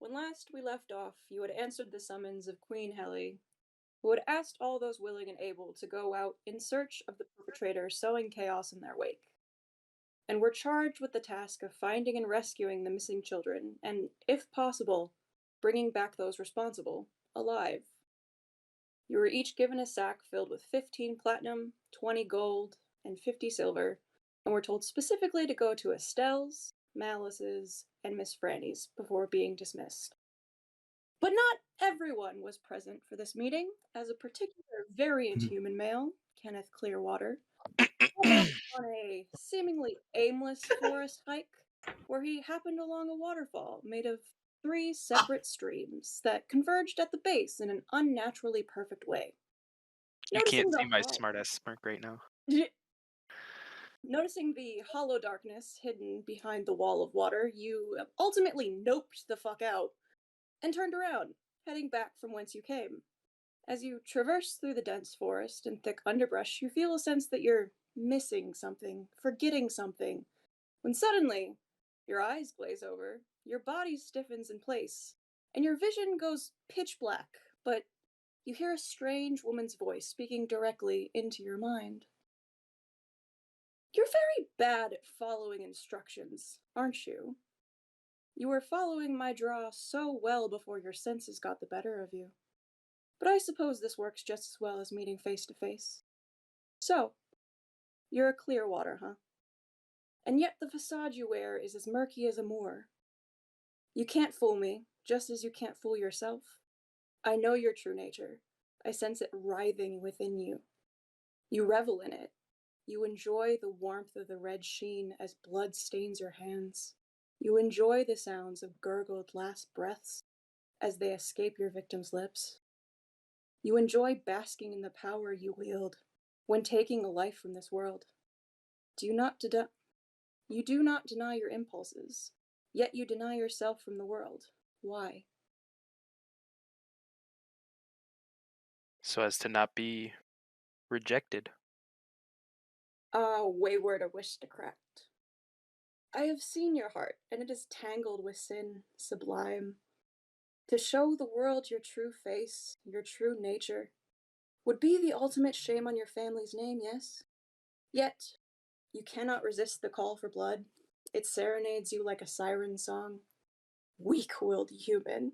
When last we left off, you had answered the summons of Queen Helle, who had asked all those willing and able to go out in search of the perpetrator sowing chaos in their wake, and were charged with the task of finding and rescuing the missing children, and, if possible, bringing back those responsible, alive. You were each given a sack filled with 15 platinum, 20 gold, and 50 silver, and were told specifically to go to Estelle's, Malice's, and Miss Franny's before being dismissed. But not everyone was present for this meeting, as a particular variant human male, Kenneth Clearwater, went off on a seemingly aimless forest hike where he happened along a waterfall made of 3 separate streams that converged at the base in an unnaturally perfect way. You can't see my smart-ass smirk right now. Noticing the hollow darkness hidden behind the wall of water, you ultimately noped the fuck out and turned around, heading back from whence you came. As you traverse through the dense forest and thick underbrush, you feel a sense that you're missing something, forgetting something, when suddenly your eyes glaze over, your body stiffens in place, and your vision goes pitch black, but you hear a strange woman's voice speaking directly into your mind. You're very bad at following instructions, aren't you? You were following my draw so well before your senses got the better of you. But I suppose this works just as well as meeting face to face. So, you're a Clearwater, huh? And yet the facade you wear is as murky as a moor. You can't fool me, just as you can't fool yourself. I know your true nature. I sense it writhing within you. You revel in it. You enjoy the warmth of the red sheen as blood stains your hands. You enjoy the sounds of gurgled last breaths as they escape your victim's lips. You enjoy basking in the power you wield when taking a life from this world. You do not deny your impulses, yet you deny yourself from the world. Why? So as to not be rejected. Ah, wayward aristocrat. I have seen your heart, and it is tangled with sin sublime. To show the world your true face, your true nature, would be the ultimate shame on your family's name, yes? Yet, you cannot resist the call for blood. It serenades you like a siren song. Weak-willed human.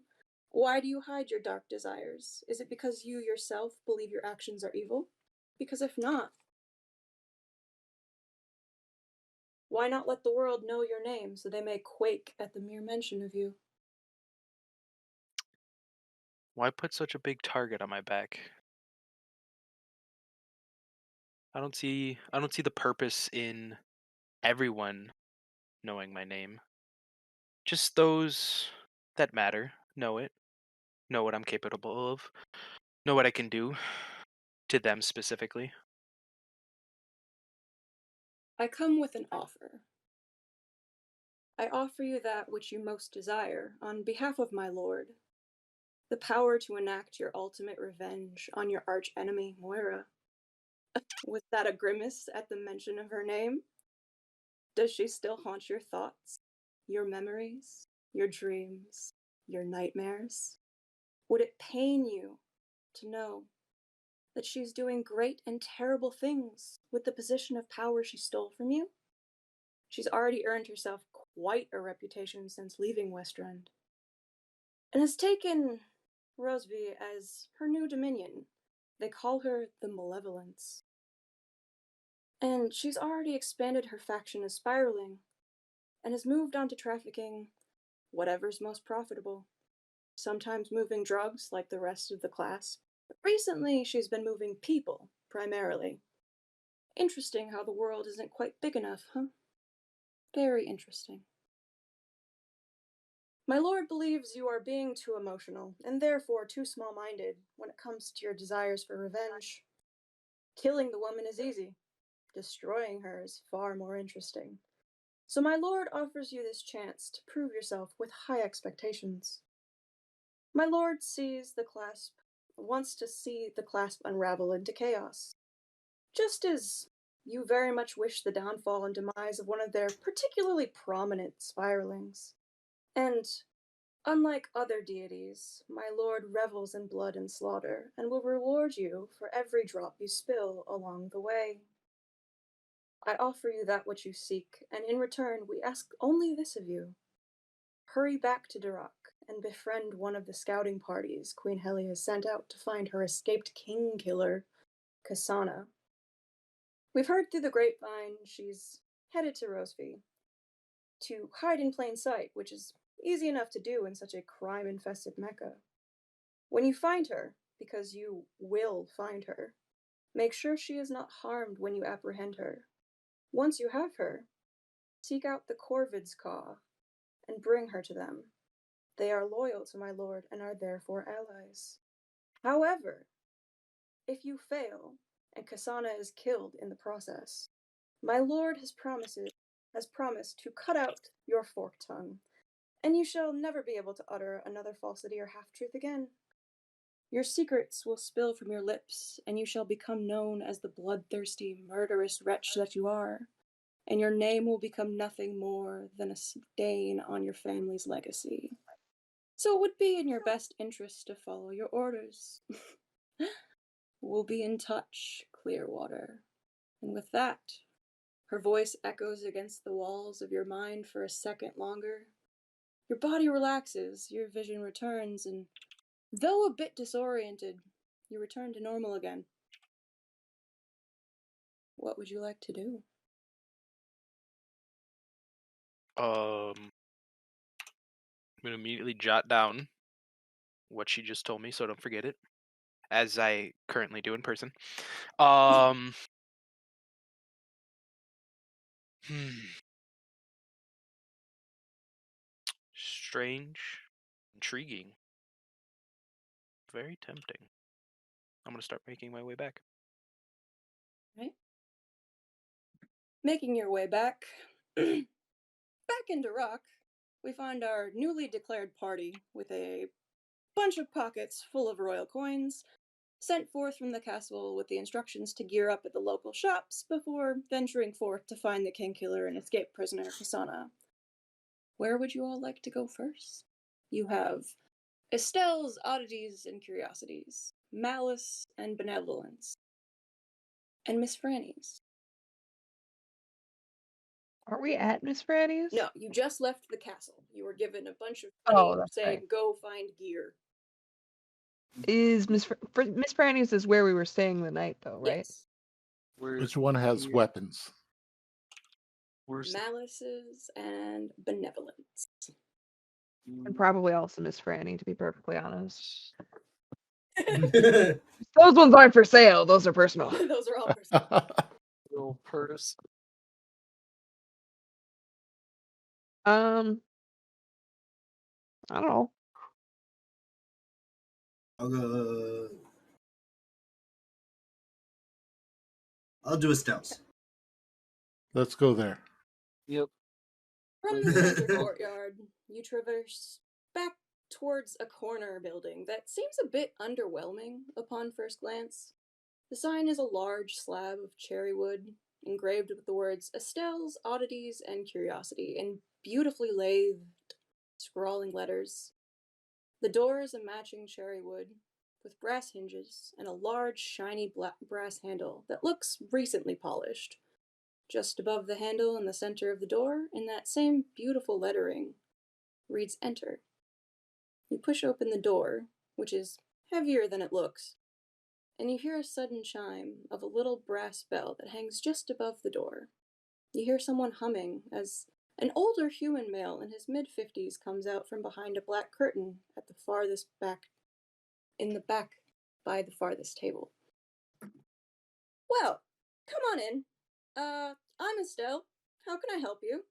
Why do you hide your dark desires? Is it because you yourself believe your actions are evil? Because if not, why not let the world know your name so they may quake at the mere mention of you? Why put such a big target on my back? I don't see the purpose in everyone knowing my name. Just those that matter know it. Know what I'm capable of. Know what I can do to them specifically. I come with an offer. I offer you that which you most desire on behalf of my lord. The power to enact your ultimate revenge on your arch-enemy, Moira. Was that a grimace at the mention of her name? Does she still haunt your thoughts, your memories, your dreams, your nightmares? Would it pain you to know that she's doing great and terrible things with the position of power she stole from you? She's already earned herself quite a reputation since leaving Westrend, and has taken Hrozivy as her new dominion. They call her the Malevolence. And she's already expanded her faction as spiraling, and has moved on to trafficking whatever's most profitable. Sometimes moving drugs like the rest of the class, but recently she's been moving people, primarily. Interesting how the world isn't quite big enough, huh? Very interesting. My lord believes you are being too emotional, and therefore too small-minded when it comes to your desires for revenge. Killing the woman is easy. Destroying her is far more interesting. So my lord offers you this chance to prove yourself with high expectations. My lord wants to see the clasp unravel into chaos. Just as you very much wish the downfall and demise of one of their particularly prominent spiralings. And Unlike other deities, my lord revels in blood and slaughter, and will reward you for every drop you spill along the way. I offer you that which you seek, and in return we ask only this of you. Hurry back to Dorrock and befriend one of the scouting parties Queen Helle has sent out to find her escaped king killer, Cassana. We've heard through the grapevine she's headed to Hrozivy to hide in plain sight, which is easy enough to do in such a crime-infested Mecca. When you find her, because you will find her, make sure she is not harmed when you apprehend her. Once you have her, seek out the Corvid's Caw and bring her to them. They are loyal to my lord and are therefore allies. However, if you fail and Cassana is killed in the process, my lord has promised to cut out your forked tongue, and you shall never be able to utter another falsity or half-truth again. Your secrets will spill from your lips, and you shall become known as the bloodthirsty, murderous wretch that you are, and your name will become nothing more than a stain on your family's legacy. So it would be in your best interest to follow your orders. We'll be in touch, Clearwater. And with that, her voice echoes against the walls of your mind for a second longer. Your body relaxes, your vision returns, and though a bit disoriented, you return to normal again. What would you like to do? I'm gonna immediately jot down what she just told me so I don't forget it, as I currently do in person. Strange, intriguing, very tempting. I'm gonna start making my way back. Right? Making your way back. Back into Rock, we find our newly declared party with a bunch of pockets full of royal coins, sent forth from the castle with the instructions to gear up at the local shops before venturing forth to find the king killer and escape prisoner Cassana. Where would you all like to go first? You have Estelle's Oddities and Curiosities, Malice and Benevolence, and Miss Franny's. Aren't we at Miss Franny's? No, you just left the castle. You were given a bunch of Oh, money that's saying, right. go find gear. Is Miss Franny's is where we were staying the night, though, right? Yes. Which one has weapons? Malices and Benevolence. And probably also Miss Franny, to be perfectly honest. Little Those ones aren't for sale. Those are personal. Those are all personal. purse. I don't know. I'll do Estelle's. Let's go there. Yep. From the center courtyard, you traverse back towards a corner building that seems a bit underwhelming upon first glance. The sign is a large slab of cherry wood, engraved with the words Estelle's Oddities and Curiosity in beautifully lathed, scrawling letters. The door is a matching cherry wood, with brass hinges and a large, shiny brass handle that looks recently polished. Just above the handle in the center of the door, in that same beautiful lettering, reads Enter. You push open the door, which is heavier than it looks, and you hear a sudden chime of a little brass bell that hangs just above the door. You hear someone humming as an older human male in his mid-50s comes out from behind a black curtain at the farthest back, in the back by the farthest table. Well, come on in. I'm Estelle. How can I help you?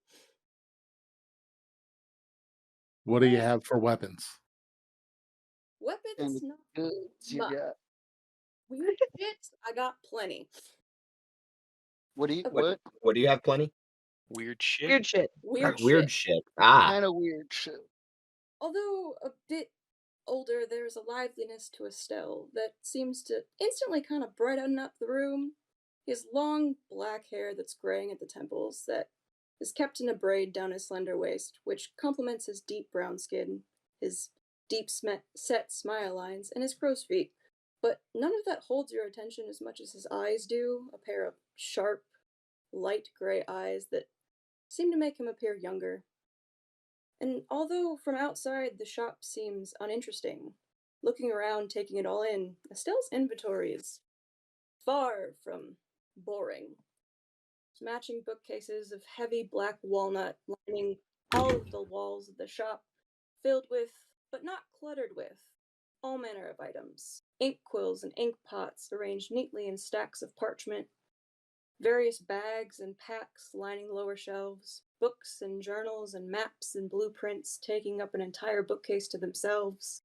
What do you have for weapons? Weapons, not Goods you much. got. Weird shit, I got plenty. What do you Okay. What do you have plenty? Weird shit. Weird shit. Weird shit. Shit. Ah. Kind of weird shit. Although a bit older, there's a liveliness to Estelle that seems to instantly kind of brighten up the room. He has long black hair that's graying at the temples that is kept in a braid down his slender waist, which complements his deep brown skin, his deep-set smile lines, and his crow's feet. But none of that holds your attention as much as his eyes do, a pair of sharp, light gray eyes that seem to make him appear younger. And although from outside the shop seems uninteresting, looking around, taking it all in, Estelle's inventory is far from boring. Matching bookcases of heavy black walnut lining all of the walls of the shop, filled with, but not cluttered with, all manner of items. Ink quills and ink pots arranged neatly in stacks of parchment, various bags and packs lining lower shelves, books and journals and maps and blueprints taking up an entire bookcase to themselves,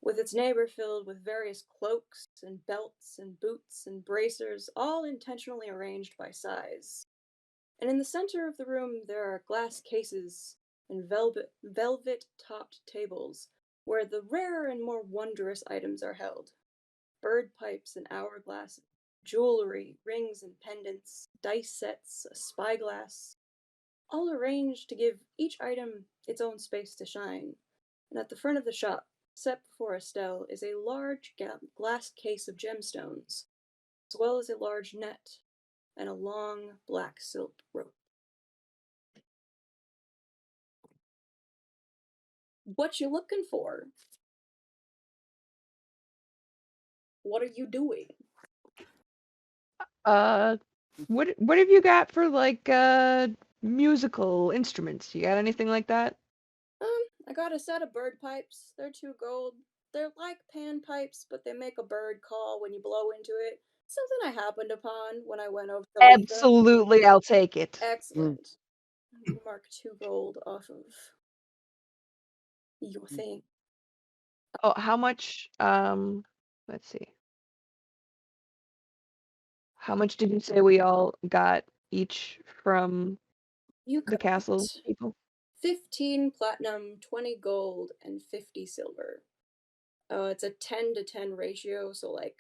with its neighbor filled with various cloaks and belts and boots and bracers, all intentionally arranged by size. And in the center of the room there are glass cases and velvet-topped tables where the rarer and more wondrous items are held. Bird pipes and hourglasses, jewelry, rings and pendants, dice sets, a spyglass, all arranged to give each item its own space to shine. And at the front of the shop, set before Estelle, is a large glass case of gemstones, as well as a large net and a long black silk rope. What you looking for? What are you doing? What have you got for like musical instruments? You got anything like that? I got a set of bird pipes. They're 2 gold. They're like pan pipes, but they make a bird call when you blow into it. Something I happened upon when I went over to Letha. Absolutely, I'll take it. Excellent. Mark 2 gold off of your thing. Oh, how much? Let's see. How much did you say we all got each from You the got castle people? 15 platinum, 20 gold, and 50 silver. It's a 10 to 10 ratio, so like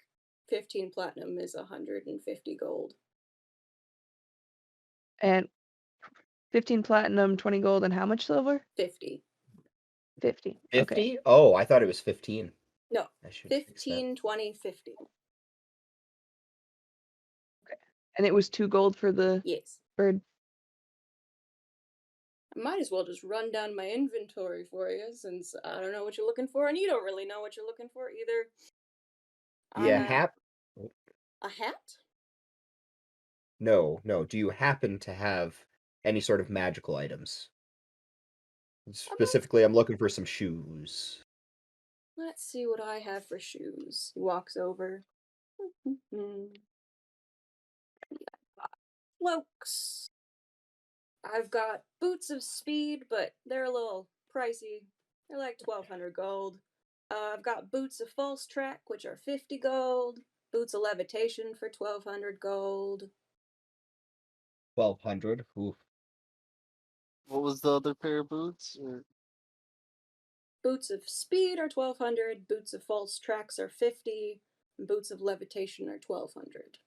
15 platinum is 150 gold. And 15 platinum, 20 gold, and how much silver? 50. 50. 50? Okay. Oh, I thought it was 15. No, I should fix that. 15, 20, 50. And it was 2 gold for the Yes. bird. I might as well just run down my inventory for you, since I don't know what you're looking for, and you don't really know what you're looking for either. Yeah, A hat? No. Do you happen to have any sort of magical items? Specifically, I'm looking for some shoes. Let's see what I have for shoes. He walks over. Cloaks. I've got boots of speed, but they're a little pricey. They're like 1,200 gold. I've got boots of false track, which are 50 gold. Boots of levitation for 1,200 gold. 1,200. Oof. What was the other pair of boots? Or... Boots of speed are 1,200. Boots of false tracks are 50. And boots of levitation are 1,200.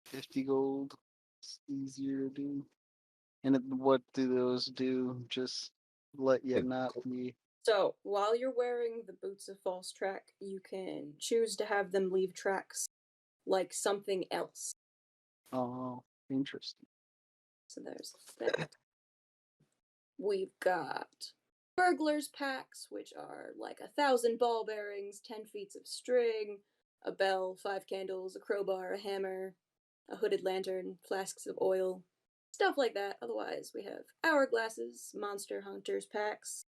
50 gold. It's easier to do. And what do those do? Just let you not be. So, while you're wearing the boots of false track, you can choose to have them leave tracks like something else. Oh, interesting. So there's that. We've got burglar's packs, which are like 1,000 ball bearings, 10 feet of string, a bell, 5 candles, a crowbar, a hammer, a hooded lantern, flasks of oil, stuff like that. Otherwise, we have hourglasses, monster hunters packs,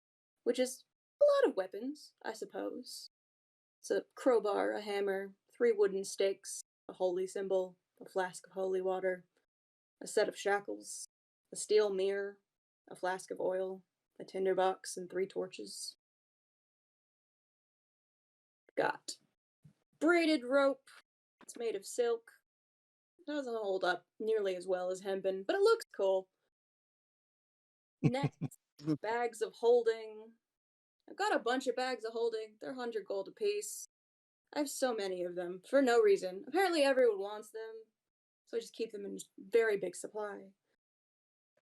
which is a lot of weapons, I suppose. It's a crowbar, a hammer, 3 wooden stakes, a holy symbol, a flask of holy water, a set of shackles, a steel mirror, a flask of oil, a tinderbox, and 3 torches. Got braided rope. It's made of silk. It doesn't hold up nearly as well as hempen, but it looks cool. Nets, bags of holding. I've got a bunch of bags of holding. They're 100 gold apiece. I have so many of them, for no reason. Apparently everyone wants them, so I just keep them in very big supply.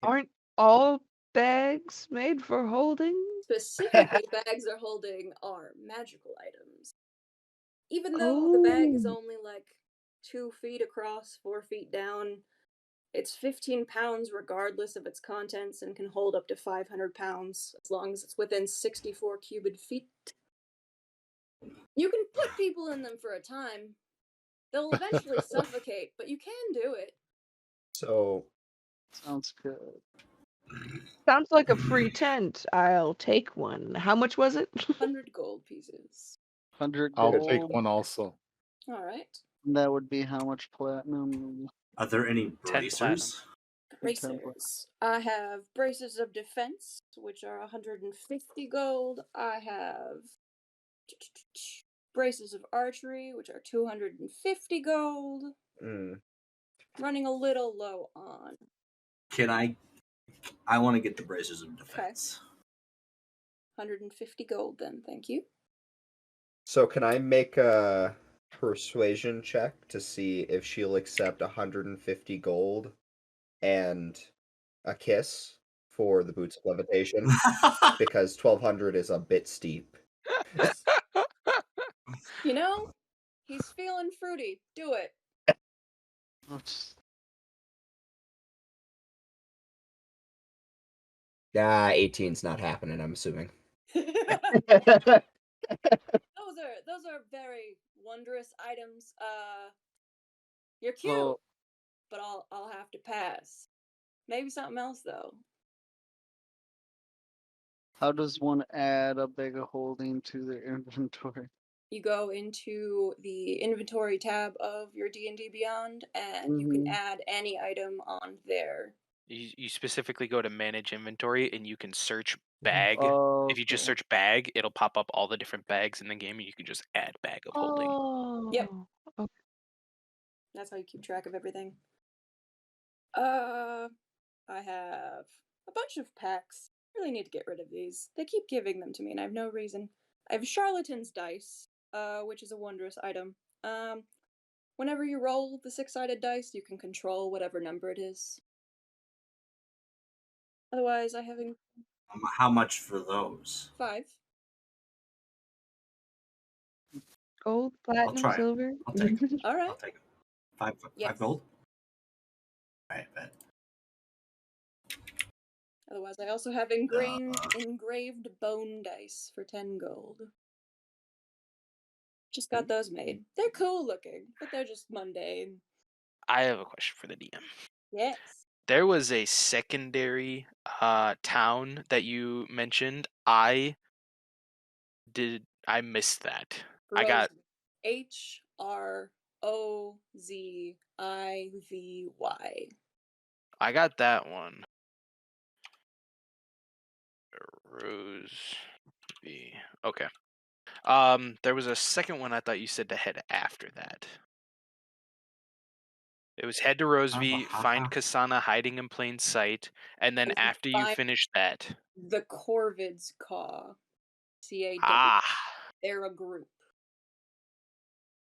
Aren't all bags made for holding? Specifically, bags are holding are magical items. Even though the bag is Oh. only like 2 feet across, 4 feet down, it's 15 pounds regardless of its contents and can hold up to 500 pounds as long as it's within 64 cubic feet. You can put people in them for a time. They'll eventually suffocate, but you can do it. So Sounds good. Sounds like a free tent. I'll take one. How much was it? 100 gold pieces. 100 I'll gold. take one also. All right. That would be how much platinum? Are there any 10 bracers? Bracers. I have braces of defense, which are 150 gold. I have braces of archery, which are 250 gold. Running a little low on. Can I want to get the bracers of defense. 150 gold then, thank you. So can I make a persuasion check to see if she'll accept 150 gold and a kiss for the boots of levitation? Because 1200 is a bit steep. You know, he's feeling fruity. Do it. Ah, 18's not happening, I'm assuming. Those are very wondrous items. You're cute, Oh. but I'll have to pass. Maybe something else though. How does one add a bag of holding to their inventory? You go into the inventory tab of your D&D Beyond, and you can add any item on there. You specifically go to manage inventory, and you can search bag. Oh, If you just search bag, it'll pop up all the different bags in the game, and you can just add bag of holding. Oh. Yep. Okay. That's how you keep track of everything. I have a bunch of packs. Really need to get rid of these. They keep giving them to me, and I have no reason. I have Charlatan's Dice, which is a wondrous item. Whenever you roll the 6-sided dice, you can control whatever number it is. Otherwise, I have How much for those? 5. Gold, I'll platinum, try it. silver. I'll take it. All right. I'll take it. Five Yes. gold? Alright, bet. Otherwise, I also have engraved bone dice for 10 gold. Just got those made. They're cool looking, but they're just mundane. I have a question for the DM. Yes. There was a secondary town that you mentioned. I missed that. I got Hrozivy. I got that one. Hrozivy. Okay. There was a second one I thought you said to head after that. It was head to Hrozivy, find Cassana hiding in plain sight, and then after you finish that, the Corvid's Caw. CAW. Ah. They're a group.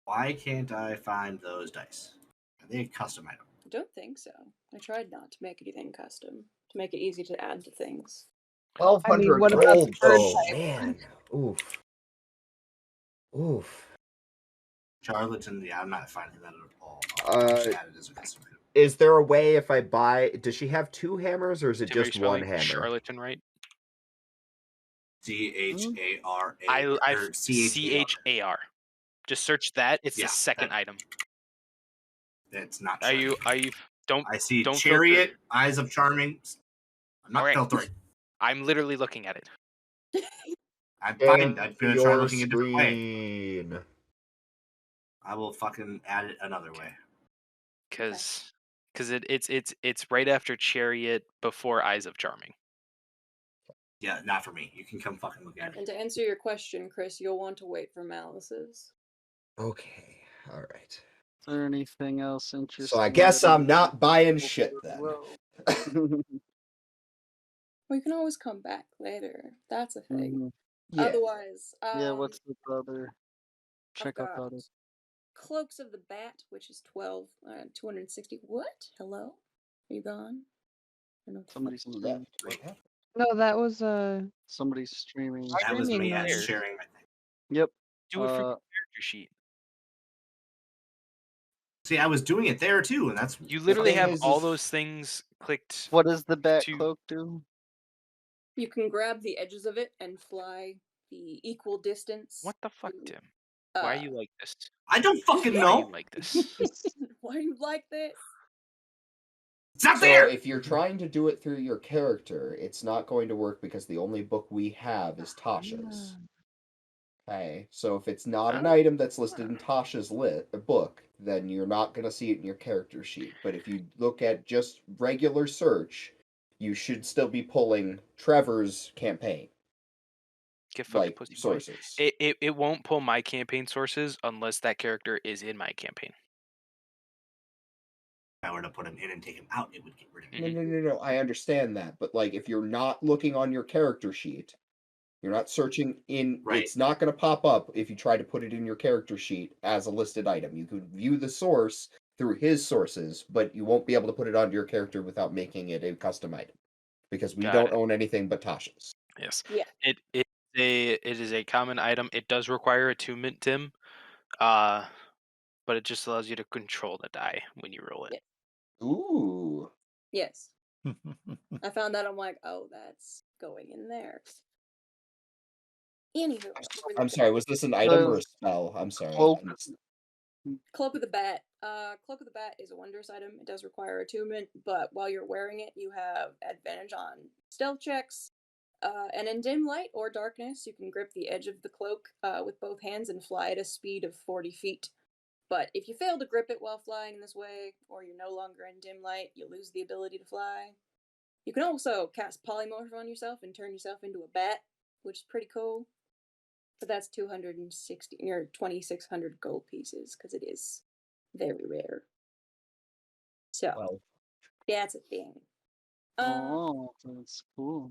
Why can't I find those dice? Are they a custom item? I don't think so. I tried not to make anything custom, to make it easy to add to things. 1200 what about gold, the bird though, type? man. Oof. Charlatan, yeah, I'm not finding that at all. Just add it as a custom item. Is there a way if I buy... Does she have 2 hammers, or is it just one hammer? Charlatan, right? CHARA. CHAR. Just search that. It's the second item. It's not. Are you? Don't. I see don't Chariot, filter. Eyes of Charming. I'm not filtering. I'm literally looking at it. I'm fine. I'm gonna try looking a different way. Screen. I will fucking add it another way. Because it's right after Chariot, before Eyes of Charming. Yeah, not for me. You can come fucking look at it. And to answer your question, Chris, you'll want to wait for Malice's. Okay, all right. Is there anything else interesting? So I guess I'm not buying shit then. Well, you can always come back later. That's a thing. Yeah. Otherwise, yeah, what's the other? Check I've out got the other. Cloaks of the Bat, which is 260. What? Hello? Are you gone? Somebody's in the Yeah. room. What happened? No, that was Somebody's streaming. That was streaming me noise. sharing my thing. Yep. Do it from your character sheet. See, I was doing it there too, and that's You literally thing have is- all those things clicked. What does the bat to- cloak do? You can grab the edges of it and fly the equal distance. What the fuck, to, Tim? Why are you like this? I don't fucking Why are you know. like this? Why are you like this? It's not So there. if you're trying to do it through your character, it's not going to work because the only book we have is Tasha's. Okay, so if it's not an item that's listed in Tasha's book, then you're not going to see it in your character sheet. But if you look at just regular search, you should still be pulling Trevor's campaign, Get fucking like pussy boy. sources. It won't pull my campaign sources unless that character is in my campaign. If I were to put him in and take him out, it would get rid of him. No, I understand that. But like, if you're not looking on your character sheet, you're not searching in, Right. It's not going to pop up if you try to put it in your character sheet as a listed item. You could view the source through his sources, but you won't be able to put it onto your character without making it a custom item. Because we Got don't it. own anything but Tasha's. Yes. Yeah. It is a common item. It does require attunement, Tim. But it just allows you to control the die when you roll it. Yeah. Ooh. Yes. I found that. I'm like, oh, that's going in there. Anywho, I'm sorry, was this an item or a The spell? I'm sorry. cloak. I missed- Cloak of the Bat. Cloak of the Bat is a wondrous item. It does require attunement, but while you're wearing it, you have advantage on stealth checks. And in dim light or darkness, you can grip the edge of the cloak with both hands and fly at a speed of 40 feet. But if you fail to grip it while flying in this way, or you're no longer in dim light, you lose the ability to fly. You can also cast polymorph on yourself and turn yourself into a bat, which is pretty cool. But that's 260 or 2,600 gold pieces because it is very rare. So Well. yeah, it's a thing. Oh, that's cool.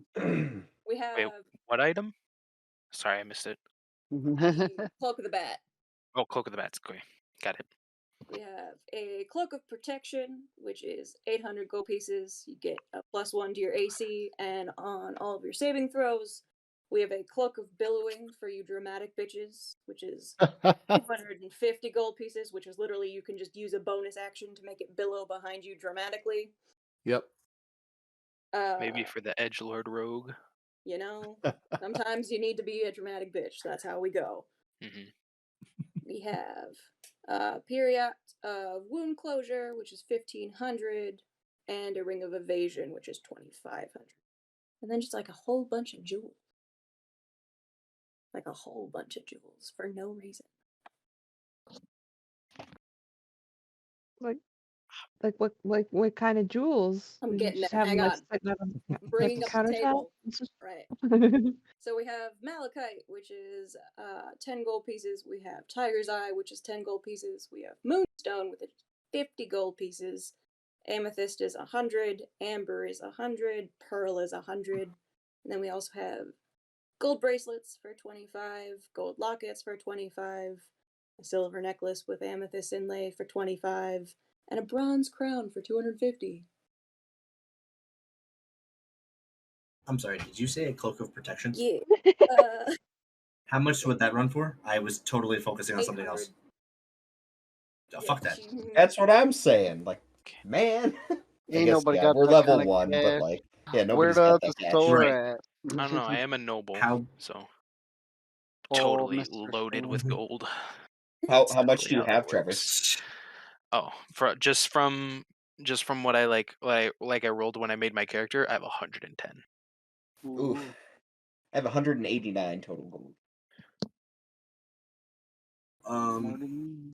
We have Wait, what item? Sorry, I missed it. the Cloak of the Bat. Oh, Cloak of the Bats. Okay, got it. We have a Cloak of Protection, which is 800 gold pieces. You get a +1 to your AC, and on all of your saving throws, we have a Cloak of Billowing for you dramatic bitches, which is 250 gold pieces, which is literally you can just use a bonus action to make it billow behind you dramatically. Yep. Maybe for the Edgelord Rogue. You know, sometimes you need to be a dramatic bitch. That's how we go. Mm-hmm. We have Periact of Wound Closure, which is 1,500, and a Ring of Evasion, which is 2,500. And then just like a whole bunch of jewels. Like a whole bunch of jewels for no reason. What kind of jewels? I'm You getting just there. have Hang them, like, on. sitting on I'm bringing the up the table. countertop? Right. So we have Malachite, which is 10 gold pieces. We have Tiger's Eye, which is 10 gold pieces. We have Moonstone with 50 gold pieces. Amethyst is 100. Amber is 100. Pearl is 100. And then we also have gold bracelets for 25. Gold lockets for 25. A silver necklace with amethyst inlay for 25. And a bronze crown for 250. I'm sorry, did you say a cloak of protection? Yeah. How much would that run for? I was totally focusing on something 800. else. Oh, fuck that. That's what I'm saying. Like, man. I Ain't guess, nobody yeah, got we're that level kinda 1, but cash. like, yeah, Where nobody's does got that the cash. store Right. at? I don't know. I am a noble, How- so Oh, totally Mr. loaded with Stone. gold. How That's much literally do you how that have, Trevor? works. Oh, just from what I like I rolled when I made my character, I have 110. Oof. I have 189 total gold. More than me.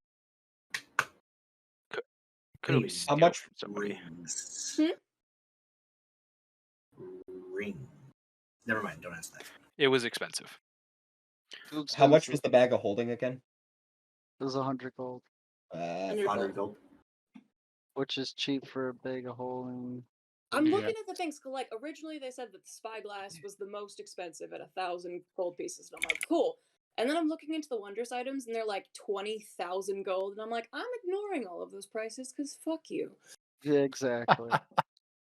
Could always How steal much from somebody. Rings. Ring. Never mind, don't ask that. It was expensive. Too How much expensive. was the bag of holding again? It was 100 gold, 100 gold. which is cheap for a bag of holding. I'm Yeah. looking at the things, like, originally they said that the spyglass was the most expensive at 1,000 gold pieces, and I'm like, cool. And then I'm looking into the wondrous items, and they're like 20,000 gold, and I'm like, I'm ignoring all of those prices, because fuck you. Yeah, exactly.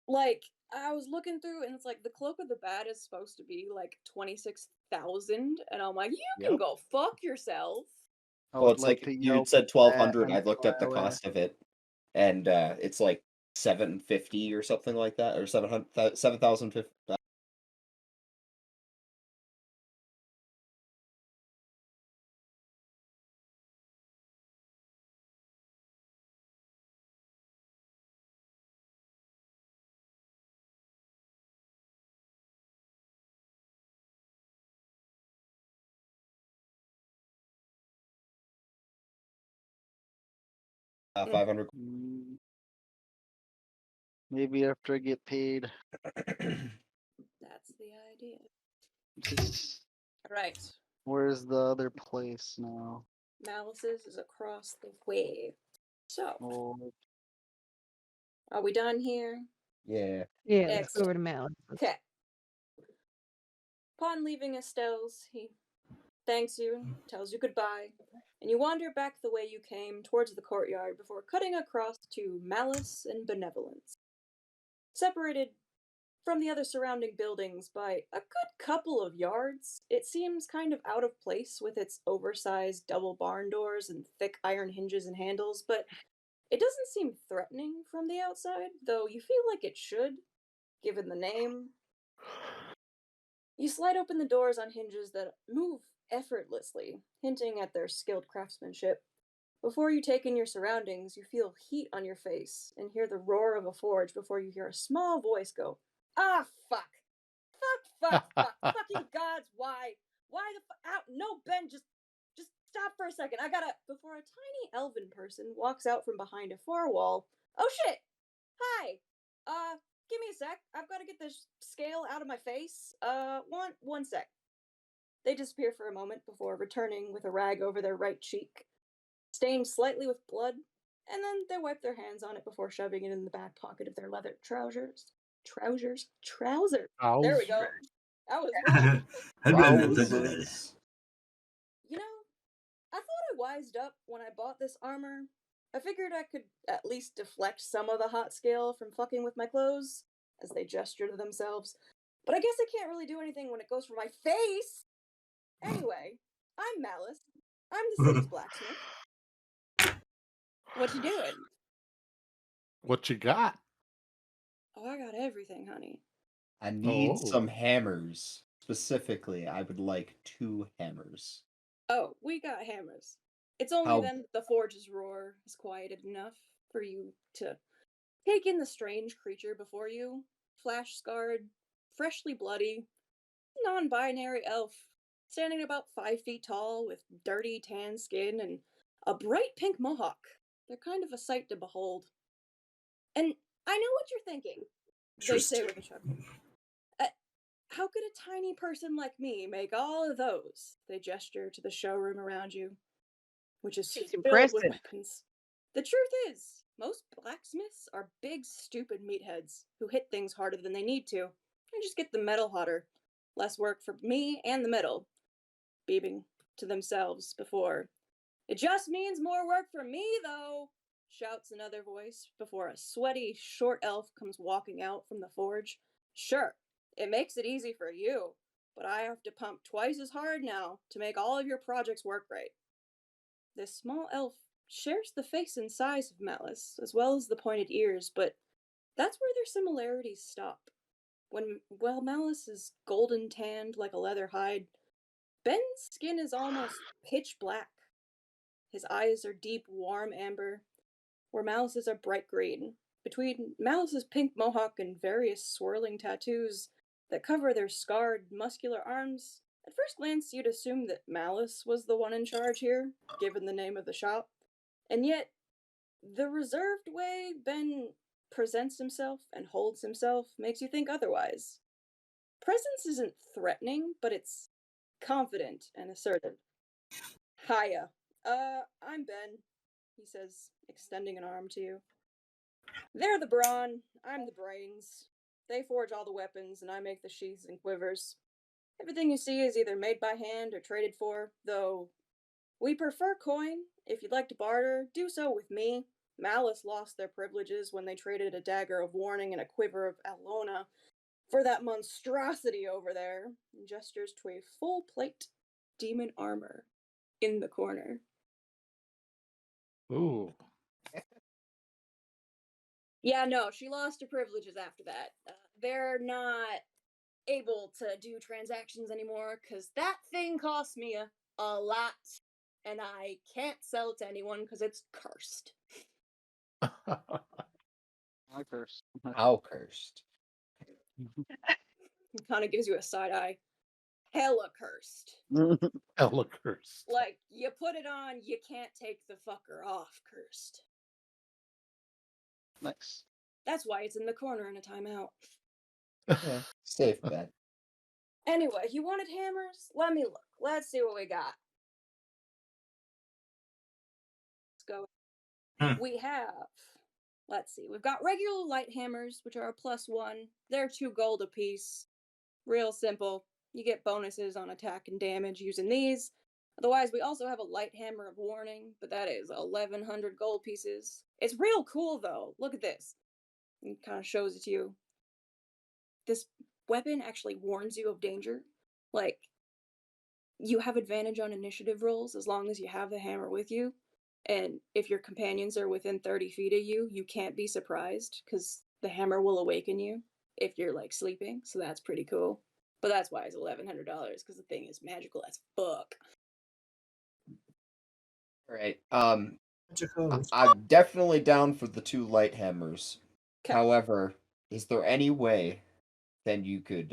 Like, I was looking through, and it's like the Cloak of the Bat is supposed to be like 26,000, and I'm like, you can go fuck yourself. I Well, would it's like like to you yelp said at 1,200. and I looked up the fly away. cost of it, and it's like 750 or something like that, or 7,050. Mm. 500. Maybe after I get paid. That's the idea. Just Right. where's the other place now? Malice's is across the way. So, Oh, are we done here? Yeah. Yeah, let's Next. go over to Malevolence. Okay. Upon leaving Estelle's, he thanks you and tells you goodbye, and you wander back the way you came towards the courtyard before cutting across to Malice and Benevolence. Separated from the other surrounding buildings by a good couple of yards, it seems kind of out of place with its oversized double barn doors and thick iron hinges and handles, but it doesn't seem threatening from the outside, though you feel like it should, given the name. You slide open the doors on hinges that move effortlessly, hinting at their skilled craftsmanship. Before you take in your surroundings, you feel heat on your face and hear the roar of a forge before you hear a small voice go, "Ah, fuck! Fucking gods, why? Why the out? No, Ben, just stop for a second. I gotta..." Before a tiny elven person walks out from behind a far wall. "Oh shit! Hi! Give me a sec. I've gotta get this scale out of my face. One sec." They disappear for a moment before returning with a rag over their right cheek, stained slightly with blood, and then they wipe their hands on it before shoving it in the back pocket of their leather trousers. Trousers. There we go. That was wrong. You know, I thought I wised up when I bought this armor. I figured I could at least deflect some of the hot scale from fucking with my clothes, as they gesture to themselves. But I guess I can't really do anything when it goes for my face. Anyway, I'm Malice. I'm the city's blacksmith. What you doing? What you got? Oh, I got everything, honey. I need Oh. some hammers. Specifically, I would like 2 hammers. Oh, we got hammers. It's only then the forge's roar is quieted enough for you to take in the strange creature before you. Flash-scarred, freshly bloody, non-binary elf, standing about 5 feet tall with dirty tan skin and a bright pink mohawk. They're kind of a sight to behold. "And I know what you're thinking," they say with a chuckle. "How could a tiny person like me make all of those?" They gesture to the showroom around you, which is It's filled impressive. with weapons. The truth is, most blacksmiths are big, stupid meatheads who hit things harder than they need to, and just get the metal hotter. Less work for me and the metal. Beeping to themselves before. "It just means more work for me, though," shouts another voice before a sweaty, short elf comes walking out from the forge. "Sure, it makes it easy for you, but I have to pump twice as hard now to make all of your projects work right." This small elf shares the face and size of Malice, as well as the pointed ears, but that's where their similarities stop. While Malice is golden tanned like a leather hide, Ben's skin is almost pitch black. His eyes are deep, warm amber, where Malice's are bright green. Between Malice's pink mohawk and various swirling tattoos that cover their scarred, muscular arms, at first glance you'd assume that Malice was the one in charge here, given the name of the shop. And yet, the reserved way Ben presents himself and holds himself makes you think otherwise. Presence isn't threatening, but it's confident and assertive. "Hiya. I'm Ben," he says, extending an arm to you. "They're the brawn, I'm the brains. They forge all the weapons, and I make the sheaths and quivers. Everything you see is either made by hand or traded for, though we prefer coin. If you'd like to barter, do so with me. Malice lost their privileges when they traded a dagger of warning and a quiver of Alona for that monstrosity over there, and gestures to a full plate demon armor in the corner. Ooh. Yeah, no, she lost her privileges after that. They're not able to do transactions anymore because that thing cost me a lot, and I can't sell it to anyone because it's cursed. I curse. How cursed? It kind of gives you a side eye. Hella cursed. Hella cursed. Like, you put it on, you can't take the fucker off cursed. Nice. That's why it's in the corner in a timeout. Yeah, safe bet. Anyway, you wanted hammers? Let me look. Let's see what we got. Let's go. We have, let's see, we've got regular light hammers, which are a +1. They're 2 gold apiece. Real simple. You get bonuses on attack and damage using these. Otherwise, we also have a light hammer of warning, but that is 1,100 gold pieces. It's real cool, though. Look at this. It kind of shows it to you. This weapon actually warns you of danger. Like, you have advantage on initiative rolls as long as you have the hammer with you. And if your companions are within 30 feet of you, you can't be surprised, because the hammer will awaken you if you're, like, sleeping. So that's pretty cool. But that's why it's $1,100, because the thing is magical as fuck. Right. I'm definitely down for the 2 light hammers. Okay. However, is there any way then you could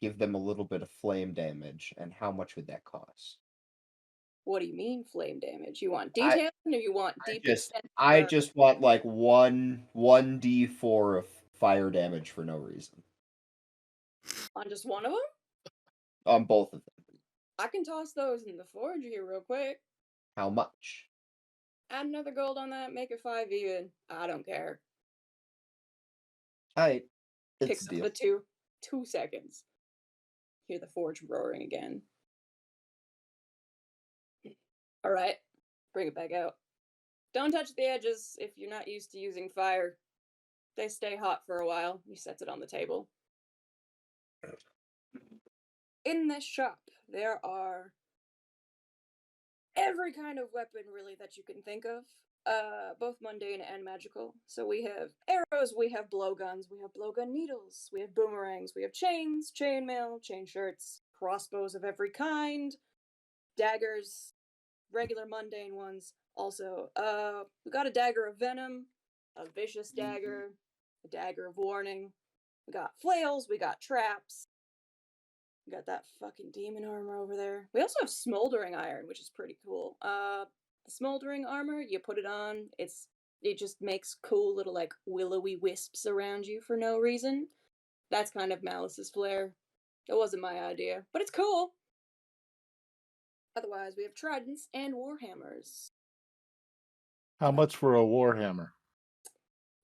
give them a little bit of flame damage, and how much would that cost? What do you mean flame damage? You want detailing, or you want deep? I just want like 1d4 of fire damage for no reason. On just one of them? On both of them. I can toss those in the forge here real quick. How much? Add another gold on that, make it 5 even. I don't care. Alright. Picks up the 2. 2 seconds. Hear the forge roaring again. Alright. Bring it back out. Don't touch the edges if you're not used to using fire. They stay hot for a while. He sets it on the table. In this shop, there are every kind of weapon, really, that you can think of. Both mundane and magical. So we have arrows, we have blowguns, we have blowgun needles, we have boomerangs, we have chains, chainmail, chain shirts, crossbows of every kind, daggers, regular mundane ones. Also, we got a dagger of venom, a vicious dagger, a dagger of warning. We got flails, we got traps. We got that fucking demon armor over there. We also have smoldering iron, which is pretty cool. The smoldering armor, you put it on, it just makes cool little, like, willowy wisps around you for no reason. That's kind of Malice's flair. It wasn't my idea, but it's cool. Otherwise, we have tridents and warhammers. How much for a warhammer?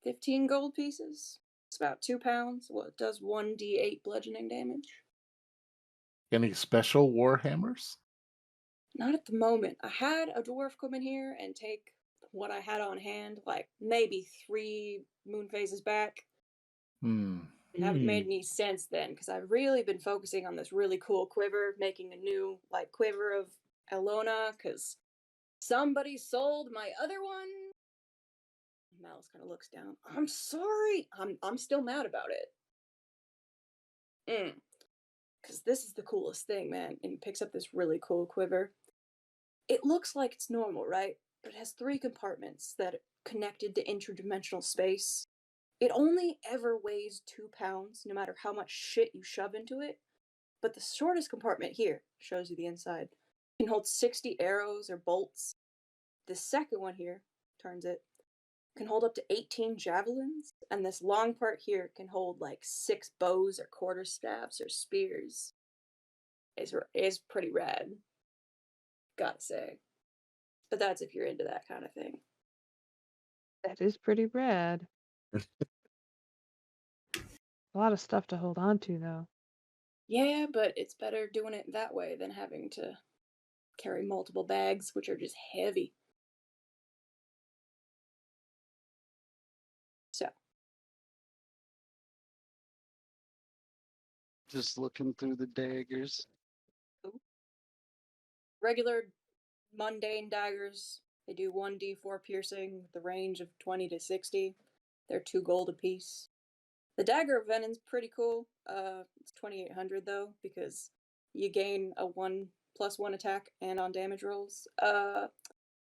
15 gold pieces. It's about 2 pounds. Well, it does 1d8 bludgeoning damage. Any special warhammers? Not at the moment. I had a dwarf come in here and take what I had on hand, like maybe 3 moon phases back. Haven't made any sense then, because I've really been focusing on this really cool quiver, making a new, like, quiver of Alona, because somebody sold my other one. Malice kind of looks down. I'm sorry. I'm still mad about it. Because this is the coolest thing, man. And he picks up this really cool quiver. It looks like it's normal, right? But it has 3 compartments that are connected to interdimensional space. It only ever weighs 2 pounds, no matter how much shit you shove into it. But the shortest compartment here, shows you the inside, can hold 60 arrows or bolts. The second one here, turns it, can hold up to 18 javelins. And this long part here can hold like 6 bows or quarterstaffs or spears. It's pretty rad. Gotta say. But that's if you're into that kind of thing. That is pretty rad. A lot of stuff to hold on to, though. Yeah, but it's better doing it that way than having to carry multiple bags, which are just heavy. Just looking through the daggers. Regular mundane daggers, they do 1d4 piercing with the range of 20 to 60. They're 2 gold apiece. The dagger of venom's pretty cool. It's 2,800 though, because you gain a 1+1 attack and on damage rolls.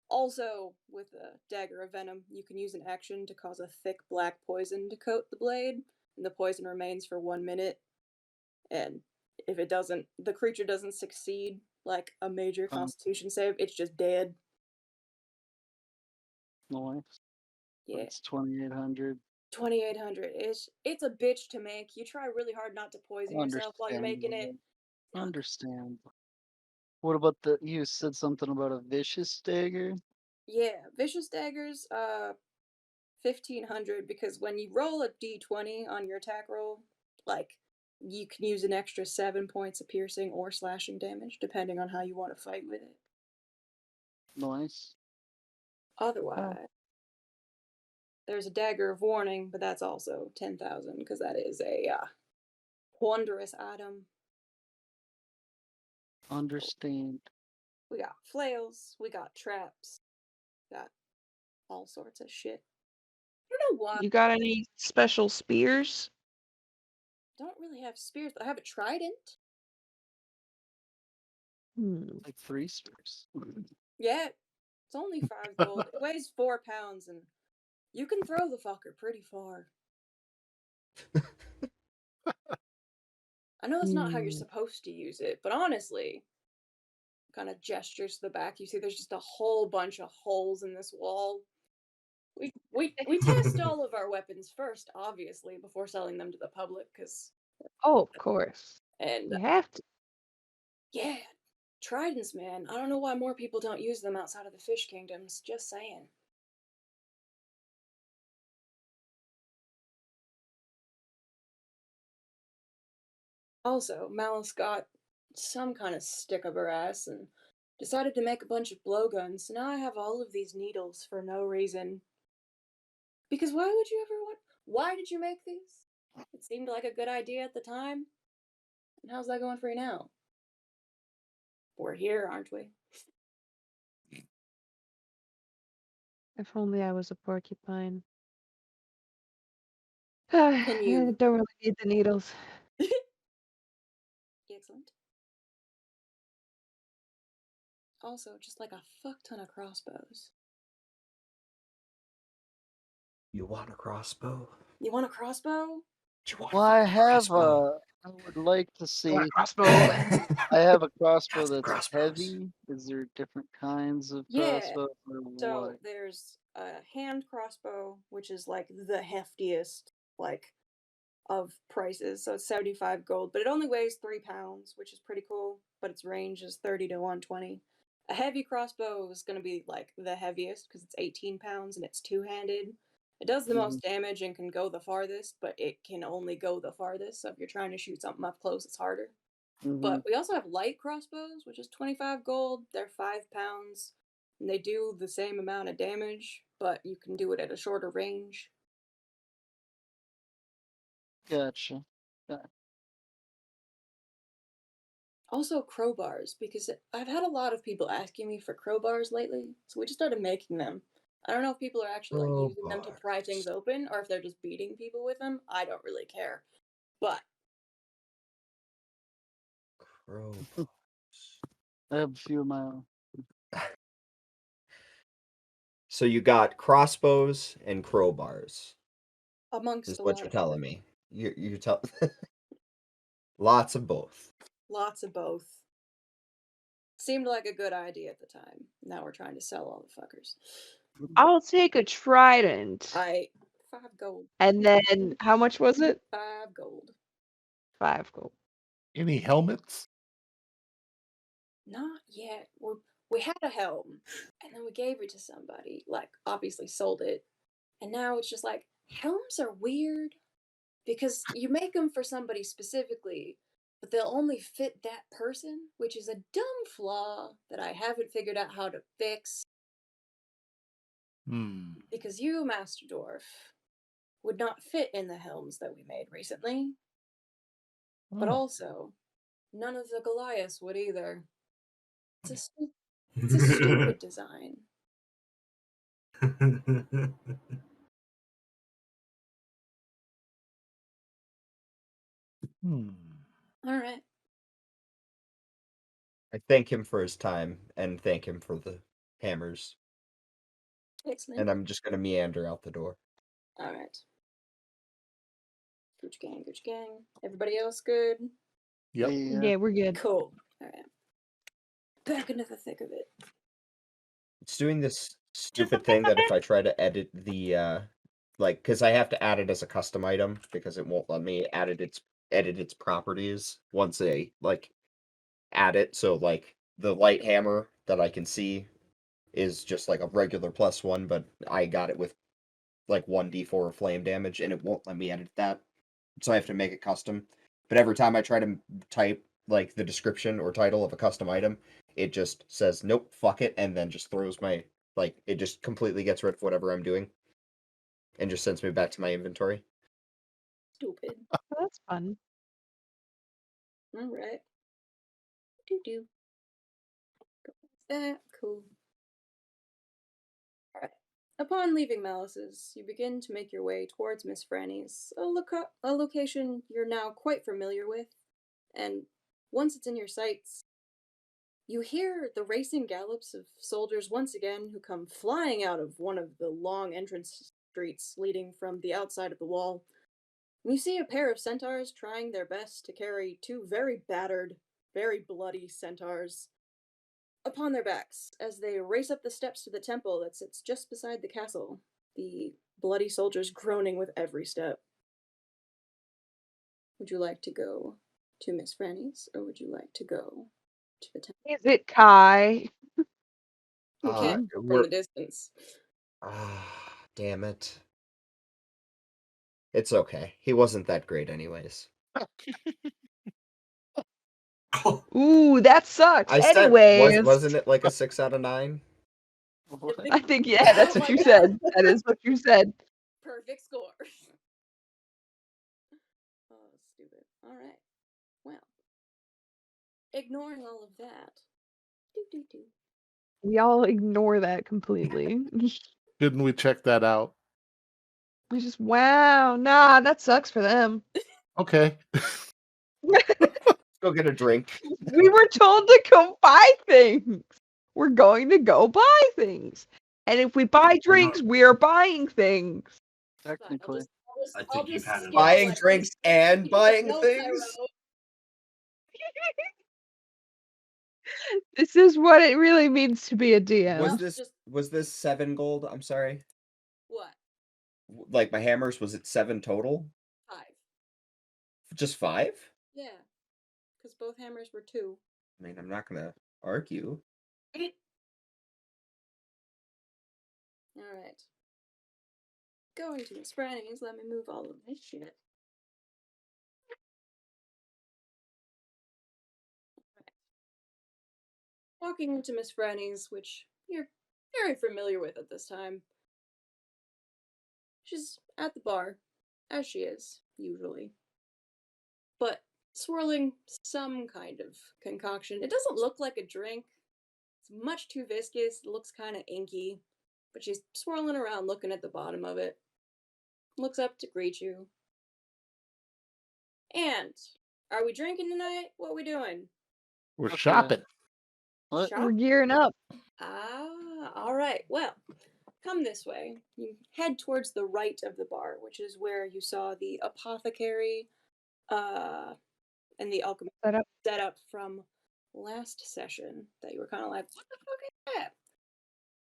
Also, with the dagger of venom, you can use an action to cause a thick black poison to coat the blade, and the poison remains for 1 minute. And if it doesn't, the creature doesn't succeed like a major Constitution save, it's just dead. Nice. Yeah, It's 2,800. 2,800. It's a bitch to make. You try really hard not to poison yourself while you're making it. Understand. What about you said something about a vicious dagger? Yeah, vicious daggers, 1,500, because when you roll a d20 on your attack roll, like, you can use an extra 7 points of piercing or slashing damage, depending on how you want to fight with it. Nice. Otherwise, there's a dagger of warning, but that's also 10,000, because that is a wondrous item. Understand. We got flails, we got traps, got all sorts of shit. I don't know why. You got any special spears? Don't really have spears, but I have a trident. Like 3 spears. Yeah, it's only 5 gold. It weighs 4 pounds, and you can throw the fucker pretty far. I know that's not how you're supposed to use it, but honestly, kind of gestures to the back. You see, there's just a whole bunch of holes in this wall. We test all of our weapons first, obviously, before selling them to the public, because. Oh, of course. And you have to. Yeah, tridents, man. I don't know why more people don't use them outside of the fish kingdoms. Just saying. Also, Malice got some kind of stick up her ass and decided to make a bunch of blowguns, so now I have all of these needles for no reason. Because why would you ever want... Why did you make these? It seemed like a good idea at the time. And how's that going for you now? We're here, aren't we? If only I was a porcupine. Can I you... don't really need the needles. Excellent. Also, just like a fuck ton of crossbows. You want a crossbow? You want a crossbow? Well, I would like to see. You want a crossbow? I have a crossbow that's crossbows. heavy. Is there different kinds of Yeah. crossbows? Or So what? there's a hand crossbow, which is like the heftiest, like, of prices. So it's 75 gold, but it only weighs 3 pounds, which is pretty cool. But its range is 30 to 120. A heavy crossbow is going to be like the heaviest because it's 18 pounds and it's two-handed. It does the most damage and can go the farthest, but it can only go the farthest. So if you're trying to shoot something up close, it's harder. But we also have light crossbows, which is 25 gold. They're 5 pounds. And they do the same amount of damage, but you can do it at a shorter range. Gotcha. Also crowbars, because I've had a lot of people asking me for crowbars lately, so we just started making them. I don't know if people are actually like using them to pry things open, or if they're just beating people with them. I don't really care. But Crowbars. I have a few of my own. So you got crossbows and crowbars. amongst Is a what lot you're of telling me. You tell lots of both. lots of both. Seemed like a good idea at the time. Now we're trying to sell all the fuckers. I'll take a trident. 5 gold. And then, how much was it? 5 gold. 5 gold. Any helmets? Not yet. We had a helm, and then we gave it to somebody. Like, obviously sold it. And now it's just like, helms are weird. Because you make them for somebody specifically, but they'll only fit that person, which is a dumb flaw that I haven't figured out how to fix. Because you, Master Dwarf, would not fit in the helms that we made recently. But Oh. also, none of the Goliaths would either. It's a stupid design. All right. I thank him for his time and thank him for the hammers. Excellent. And I'm just gonna meander out the door. All right. Gooch gang, Gooch gang. Everybody else good? Yep. Yeah, we're good. Cool. All right. Back into the thick of it. It's doing this stupid thing that if I try to edit the like, because I have to add it as a custom item because it won't let me edit its properties once I like add it. So like the light hammer that I can see is just like a regular +1, but I got it with like 1d4 flame damage, and it won't let me edit that. So I have to make it custom. But every time I try to type like the description or title of a custom item, it just says nope, fuck it, and then just throws my it just completely gets rid of whatever I'm doing, and just sends me back to my inventory. Stupid. Oh, that's fun. All right. Do. That cool. All right. Upon leaving Malice's, you begin to make your way towards Miss Franny's, a location you're now quite familiar with, and once it's in your sights, you hear the racing gallops of soldiers once again who come flying out of one of the long entrance streets leading from the outside of the wall. And you see a pair of centaurs trying their best to carry two very battered, very bloody centaurs upon their backs as they race up the steps to the temple that sits just beside the castle, the bloody soldiers groaning with every step. Would you like to go to Miss Franny's, or would you like to go to the temple? Is it Kai? You can't from we're the distance. damn it. It's okay. He wasn't that great anyways. Ooh, that sucks. I said, Anyways, wasn't it like a 6 out of 9? I think yeah, that's Oh what my you God. said. That is what you said. Perfect score. Oh, stupid. All right. Well, ignoring all of that. Do. We all ignore that completely. Shouldn't we check that out? We just wow, nah, that sucks for them. Okay. Go get a drink. We were told to go buy things. We're going to go buy things. And if we buy drinks, we are buying things. Technically. I think you've had enough. Buying drinks and buying things? This is what it really means to be a DM. Was this 7 gold? I'm sorry. What? Like my hammers, was it 7 total? 5. Just 5? Yeah. Because both hammers were 2. I mean, I'm not gonna argue. Alright. Going to Miss Franny's, let me move all of this shit. Walking into Miss Franny's, which you're very familiar with at this time. She's at the bar, as she is, usually. But swirling some kind of concoction. It doesn't look like a drink. It's much too viscous, it looks kind of inky. But she's swirling around looking at the bottom of it. Looks up to greet you. And, are we drinking tonight? What are we doing? We're Okay. shopping. What? We're gearing up. Ah, alright. Well, come this way. You head towards the right of the bar, which is where you saw the apothecary and the alchemist set up from last session that you were kind of like, what the fuck is that?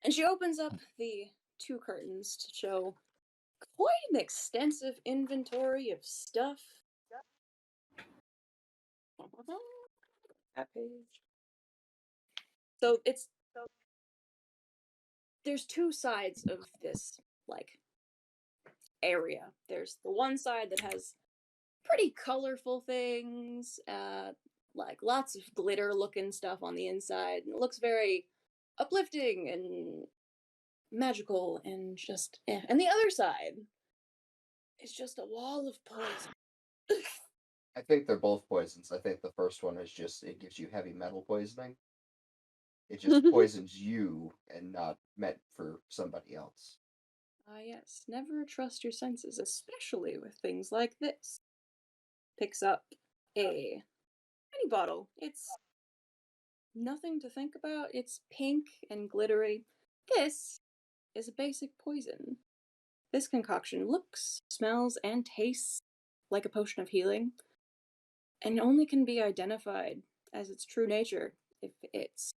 And she opens up the 2 curtains to show quite an extensive inventory of stuff. That page. So there's 2 sides of this, area. There's the one side that has pretty colorful things, lots of glitter looking stuff on the inside, and it looks very uplifting and magical and just and the other side is just a wall of poison. I think they're both poisons. I think the first one is just, it gives you heavy metal poisoning. It just poisons you and not meant for somebody else. Ah, yes. Never trust your senses, especially with things like this. Picks up a tiny bottle. It's nothing to think about. It's pink and glittery. This is a basic poison. This concoction looks, smells, and tastes like a potion of healing, and only can be identified as its true nature if it's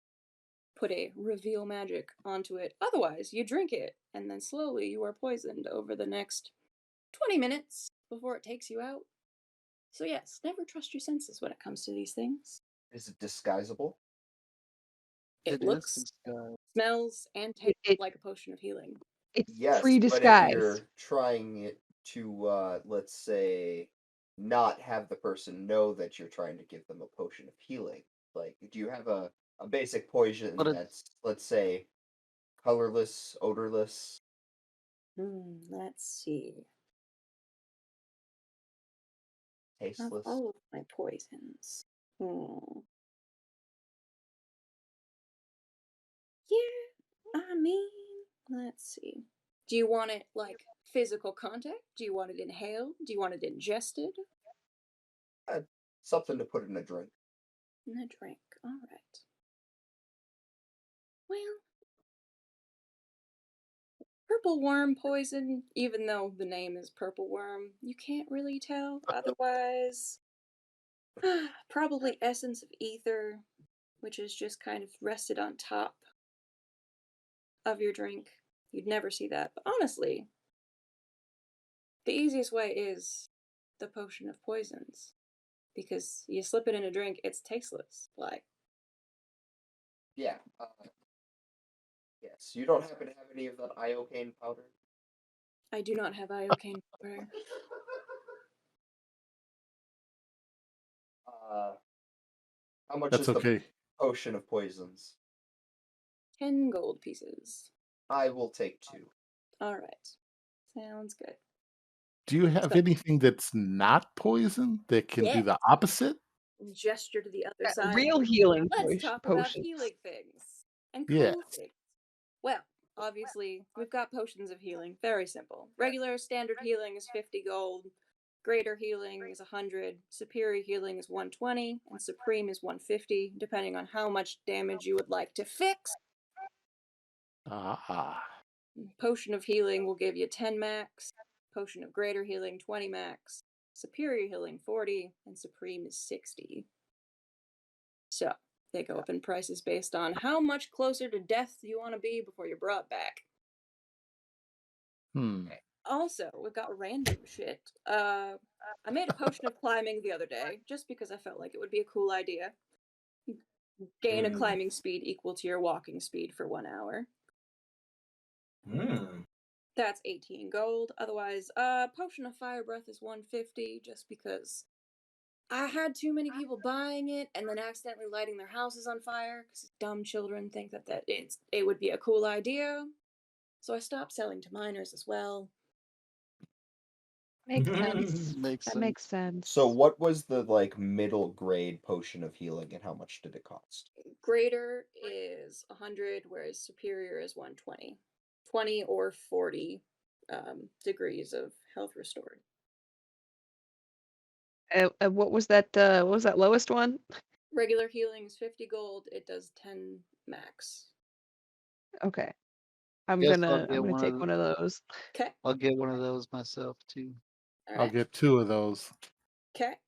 put a reveal magic onto it. Otherwise, you drink it, and then slowly you are poisoned over the next 20 minutes before it takes you out. So yes, never trust your senses when it comes to these things. Is it disguisable? It It looks, is disguised. smells, and tastes It- like a potion of healing. It's Yes, free but if disguise. you're trying it to, let's say, not have the person know that you're trying to give them a potion of healing, like, do you have a basic poison But it- that's, let's say, colorless, odorless? Let's see. Of Tasteless? all of my poisons. Yeah, I mean, let's see. Do you want it like physical contact? Do you want it inhaled? Do you want it ingested? Something to put in a drink. In a drink. Alright. Well, purple worm poison, even though the name is purple worm, you can't really tell. Otherwise, probably essence of ether, which is just kind of rested on top of your drink. You'd never see that. But honestly, the easiest way is the potion of poisons. Because you slip it in a drink, it's tasteless. Like, Yeah. Yes. You don't happen to have any of that iocane powder? I do not have iocane powder. How much That's is the okay. potion of poisons? 10 gold pieces. I will take 2. Alright. Sounds good. Do you have So- anything that's not poison that can do Yeah. the opposite? Gesture to the other side. Real healing Let's talk about potions. healing things. And cool Yes. things. Well, obviously, we've got potions of healing. Very simple. Regular standard healing is 50 gold. Greater healing is 100. Superior healing is 120. And supreme is 150, depending on how much damage you would like to fix. Ah. Potion of healing will give you 10 max. Potion of greater healing, 20 max. Superior healing, 40. And supreme is 60. So, they go up in prices based on how much closer to death you want to be before you're brought back. Also, we've got random shit. I made a potion of climbing the other day, just because I felt like it would be a cool idea. Gain a climbing speed equal to your walking speed for 1 hour. That's 18 gold. Otherwise, potion of fire breath is 150, just because I had too many people buying it and then accidentally lighting their houses on fire, because dumb children think that it would be a cool idea. So I stopped selling to minors as well. Makes sense. Makes That sense. makes sense. So what was the middle grade potion of healing and how much did it cost? Greater is 100, whereas superior is 120. 20 or 40 degrees of health restored. What was that? What was that lowest one? Regular healing is 50 gold. It does 10 max. Okay, I'm Guess gonna I'll get take one of those. Okay. I'll get one of those myself too. All I'll right. get 2 of those. Okay.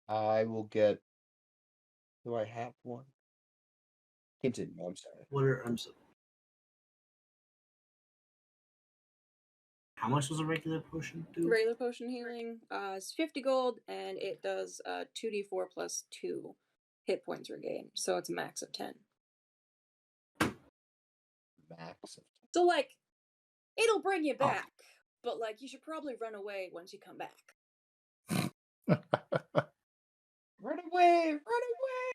I will get. Do I have one? Continue. I'm sorry. How much does a regular potion do? Regular potion healing is 50 gold, and it does 2d4 plus 2 hit points regained. So it's a max of 10. Max of So, like, it'll bring you back, but, like, you should probably run away once you come back. Run away! Run away!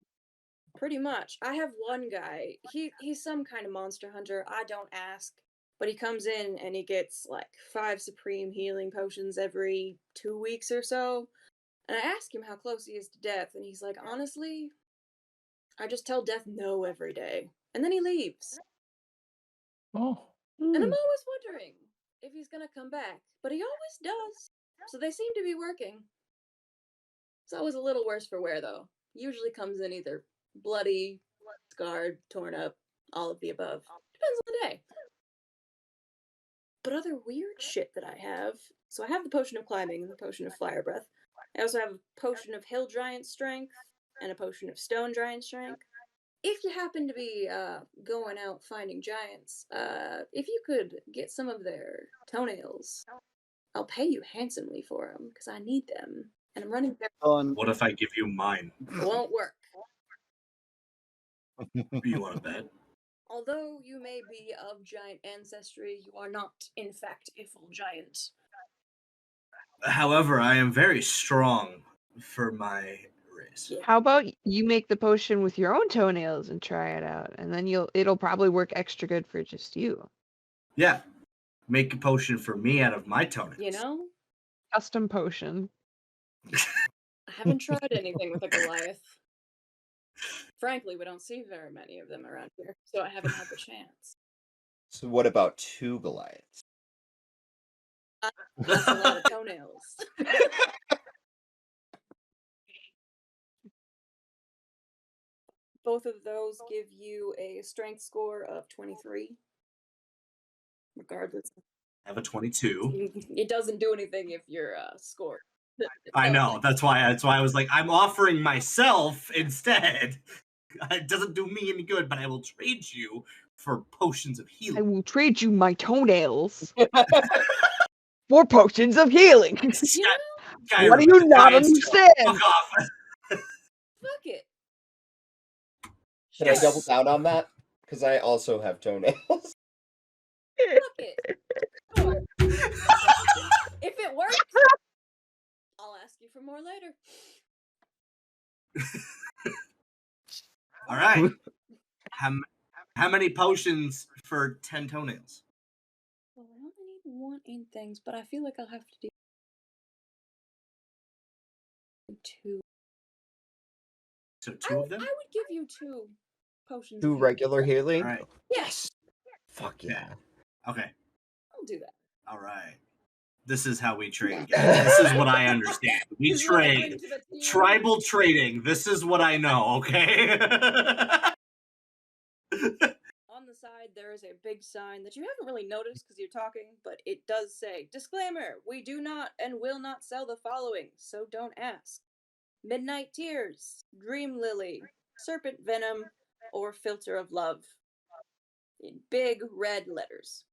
Pretty much. I have one guy. He's some kind of monster hunter. I don't ask. But he comes in and he gets like 5 supreme healing potions every 2 weeks or so. And I ask him how close he is to death, and he's like, honestly, I just tell death no every day. And then he leaves. Oh. And I'm always wondering if he's gonna come back. But he always does. So they seem to be working. It's always a little worse for wear, though. Usually comes in either bloody, scarred, torn up, all of the above. Depends on the day. But other weird shit that I have. So I have the potion of climbing and the potion of fire breath. I also have a potion of hill giant strength and a potion of stone giant strength. If you happen to be going out finding giants, if you could get some of their toenails, I'll pay you handsomely for them because I need them. And I'm running there. What if I give you mine? It won't work. You want to bet? Although you may be of giant ancestry, you are not, in fact, a full giant. However, I am very strong for my race. Yeah. How about you make the potion with your own toenails and try it out, and then it'll probably work extra good for just you. Yeah. Make a potion for me out of my toenails. You know? Custom potion. I haven't tried anything with a Goliath. Frankly, we don't see very many of them around here, so I haven't had the chance. So what about 2 Goliaths? That's a lot of toenails. Both of those give you a strength score of 23. Regardless. I have a 22. It doesn't do anything if you're scored. I know. That's why I was like, I'm offering myself instead. It doesn't do me any good, but I will trade you for potions of I healing. will trade you my toenails for potions of healing. You know, What do you not understand? Fuck off. fuck it. Can I double down on that? Because I also have toenails. Fuck it. Sure. If it works, I'll ask you for more later. All right. How many potions for 10 toenails? Well, I only need 1 in things, but I feel like I'll have to do 2. So 2 of them? I would give you 2 potions. 2 regular healing? All right. Yes! Fuck yeah. Okay. I'll do that. All right. This is how we trade, guys. This is what I understand. We This is what I trade. bring to the team. Tribal trading. This is what I know, okay? On the side, there is a big sign that you haven't really noticed because you're talking, but it does say, disclaimer, we do not and will not sell the following, so don't ask. Midnight Tears, Dream Lily, Serpent Venom, or Filter of Love. In big red letters.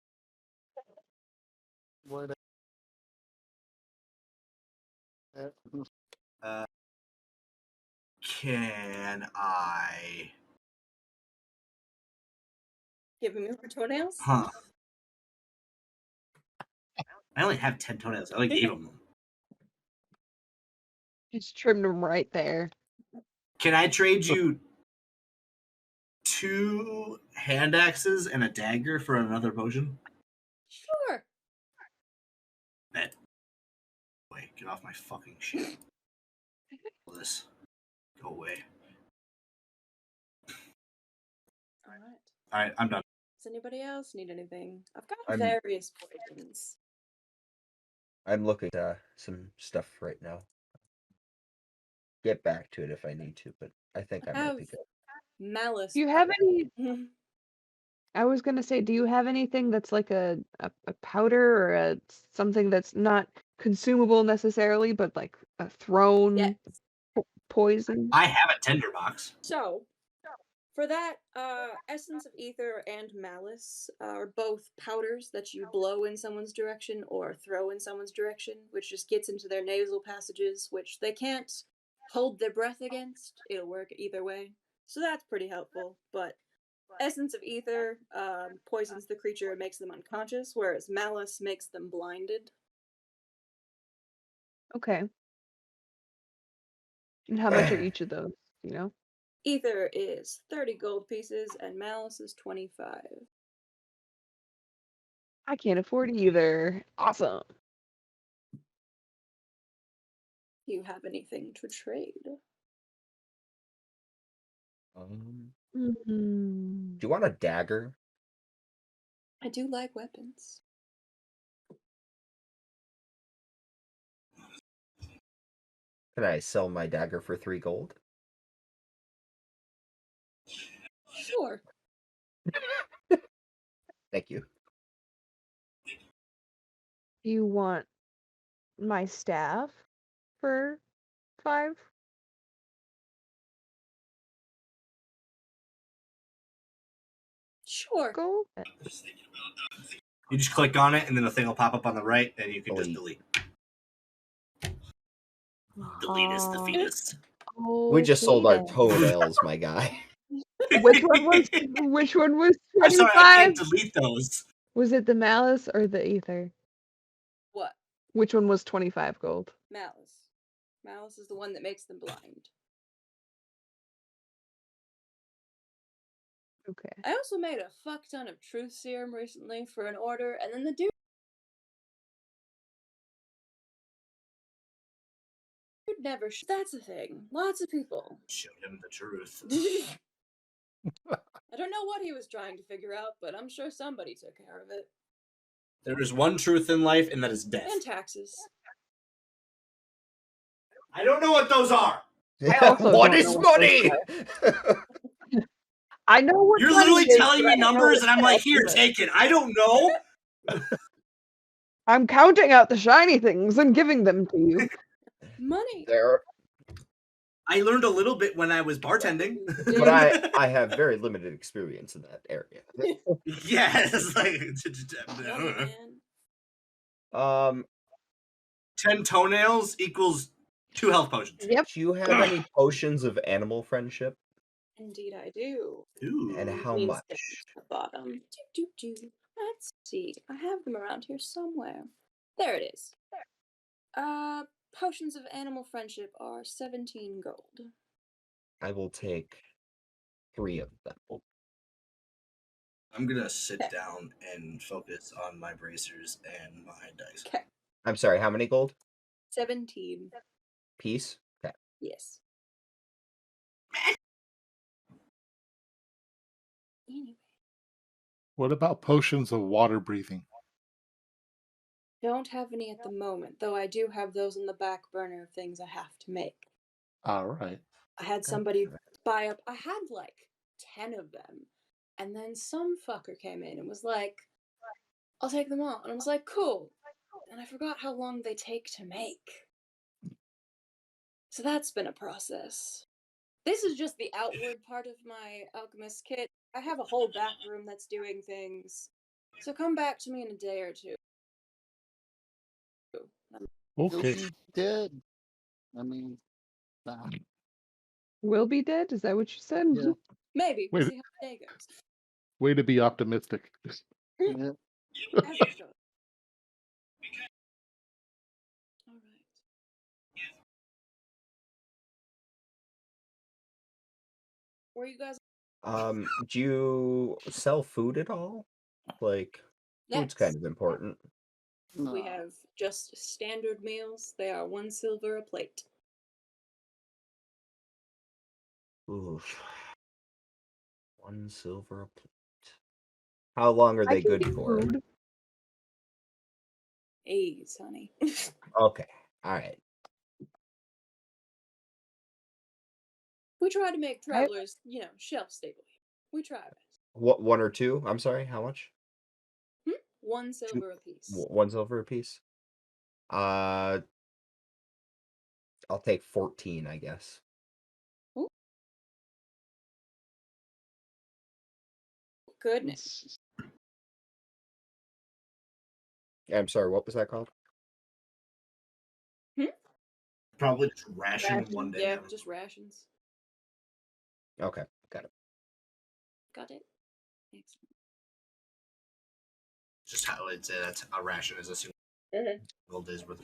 What? Can I? Give me more toenails? Huh. I only have 10 toenails. I only gave them. Just trimmed them right there. Can I trade you 2 hand axes and a dagger for another potion? Sure. Bet. Wait, get off my fucking shit. This. Go away. Alright, I'm done. Does anybody else need anything? I've got I'm- various poisons. I'm looking at some stuff right now. Get back to it if I need to, but I think I might be good. Malice. Do you have any? Mhm. I was gonna say, do you have anything that's like a powder or something that's not consumable necessarily, but like a thrown Yes. poison? I have a tinderbox. So, for that, Essence of Ether and Malice are both powders that you blow in someone's direction or throw in someone's direction, which just gets into their nasal passages, which they can't hold their breath against. It'll work either way. So that's pretty helpful, but Essence of Ether poisons the creature and makes them unconscious, whereas Malice makes them blinded. Okay. And how much are each of those? You know? Ether is 30 gold pieces and Malice is 25. I can't afford either. Awesome. Do you have anything to trade? Do you want a dagger? I do like weapons. Can I sell my dagger for 3 gold? Sure. Thank you. Do you want my staff for 5 Sure. gold? You just click on it, and then the thing will pop up on the right, and you can just delete. Delete is the fetus. We just sold our then. toenails, my guy. Which one was 25? I'm sorry, I can't delete those. Was it the malice or the ether? What? Which one was 25 gold? Malice. Malice is the one that makes them blind. Okay. I also made a fuck ton of truth serum recently for an order, and then the dude never. That's the thing. Lots of people. Showed him the truth. I don't know what he was trying to figure out, but I'm sure somebody took care of it. There is one truth in life, and that is death. And taxes. I don't know what those are. What is money? I know what You're money literally is, telling but me I don't know numbers, what and I'm like, tax here, is. take it. I don't know. I'm counting out the shiny things and giving them to you. Money. I learned a little bit when I was bartending. But I have very limited experience in that area. Yes. Like, Man. 10 toenails equals 2 health potions. Yep. Do you have any potions of animal friendship? Indeed, I do. Ooh. And how Means much? down to the bottom. Let's see. I have them around here somewhere. There it is. Potions of animal friendship are 17 gold. I will take 3 of them. I'm gonna sit down and focus on my bracers and my dice. Okay. I'm sorry, how many gold? 17. Piece? Okay. Yes. Anyway. What about potions of water breathing? Don't have any at the moment, though I do have those in the back burner of things I have to make. All right. I had somebody buy up. I had like 10 of them. And then some fucker came in and was like, I'll take them all. And I was like, cool. And I forgot how long they take to make. So that's been a process. This is just the outward part of my alchemist kit. I have a whole back room that's doing things. So come back to me in a day or two. Okay. He'll be dead. I mean, Will be dead? Is that what you said? yeah. Maybe. We'll Wait. see how the day goes. Way to be optimistic. Yeah. As it should. Alright. Where you guys? Do you sell food at all? Like, food's Yes. kind of important. We have just standard meals. They are 1 silver a plate. Oof. 1 silver a plate. How long are they good for? Food. A's, honey. Okay. All right. We try to make travelers, shelf stable. We try it. What, 1 or 2? I'm sorry, how much? 1 silver apiece. 1 silver apiece? I'll take 14, I guess. Ooh. Goodness. I'm sorry, what was that called? Probably just ration one day. Yeah, just rations. Okay, got it. Got it. Excellent. Just how I'd say that's a ration is a single day's worth.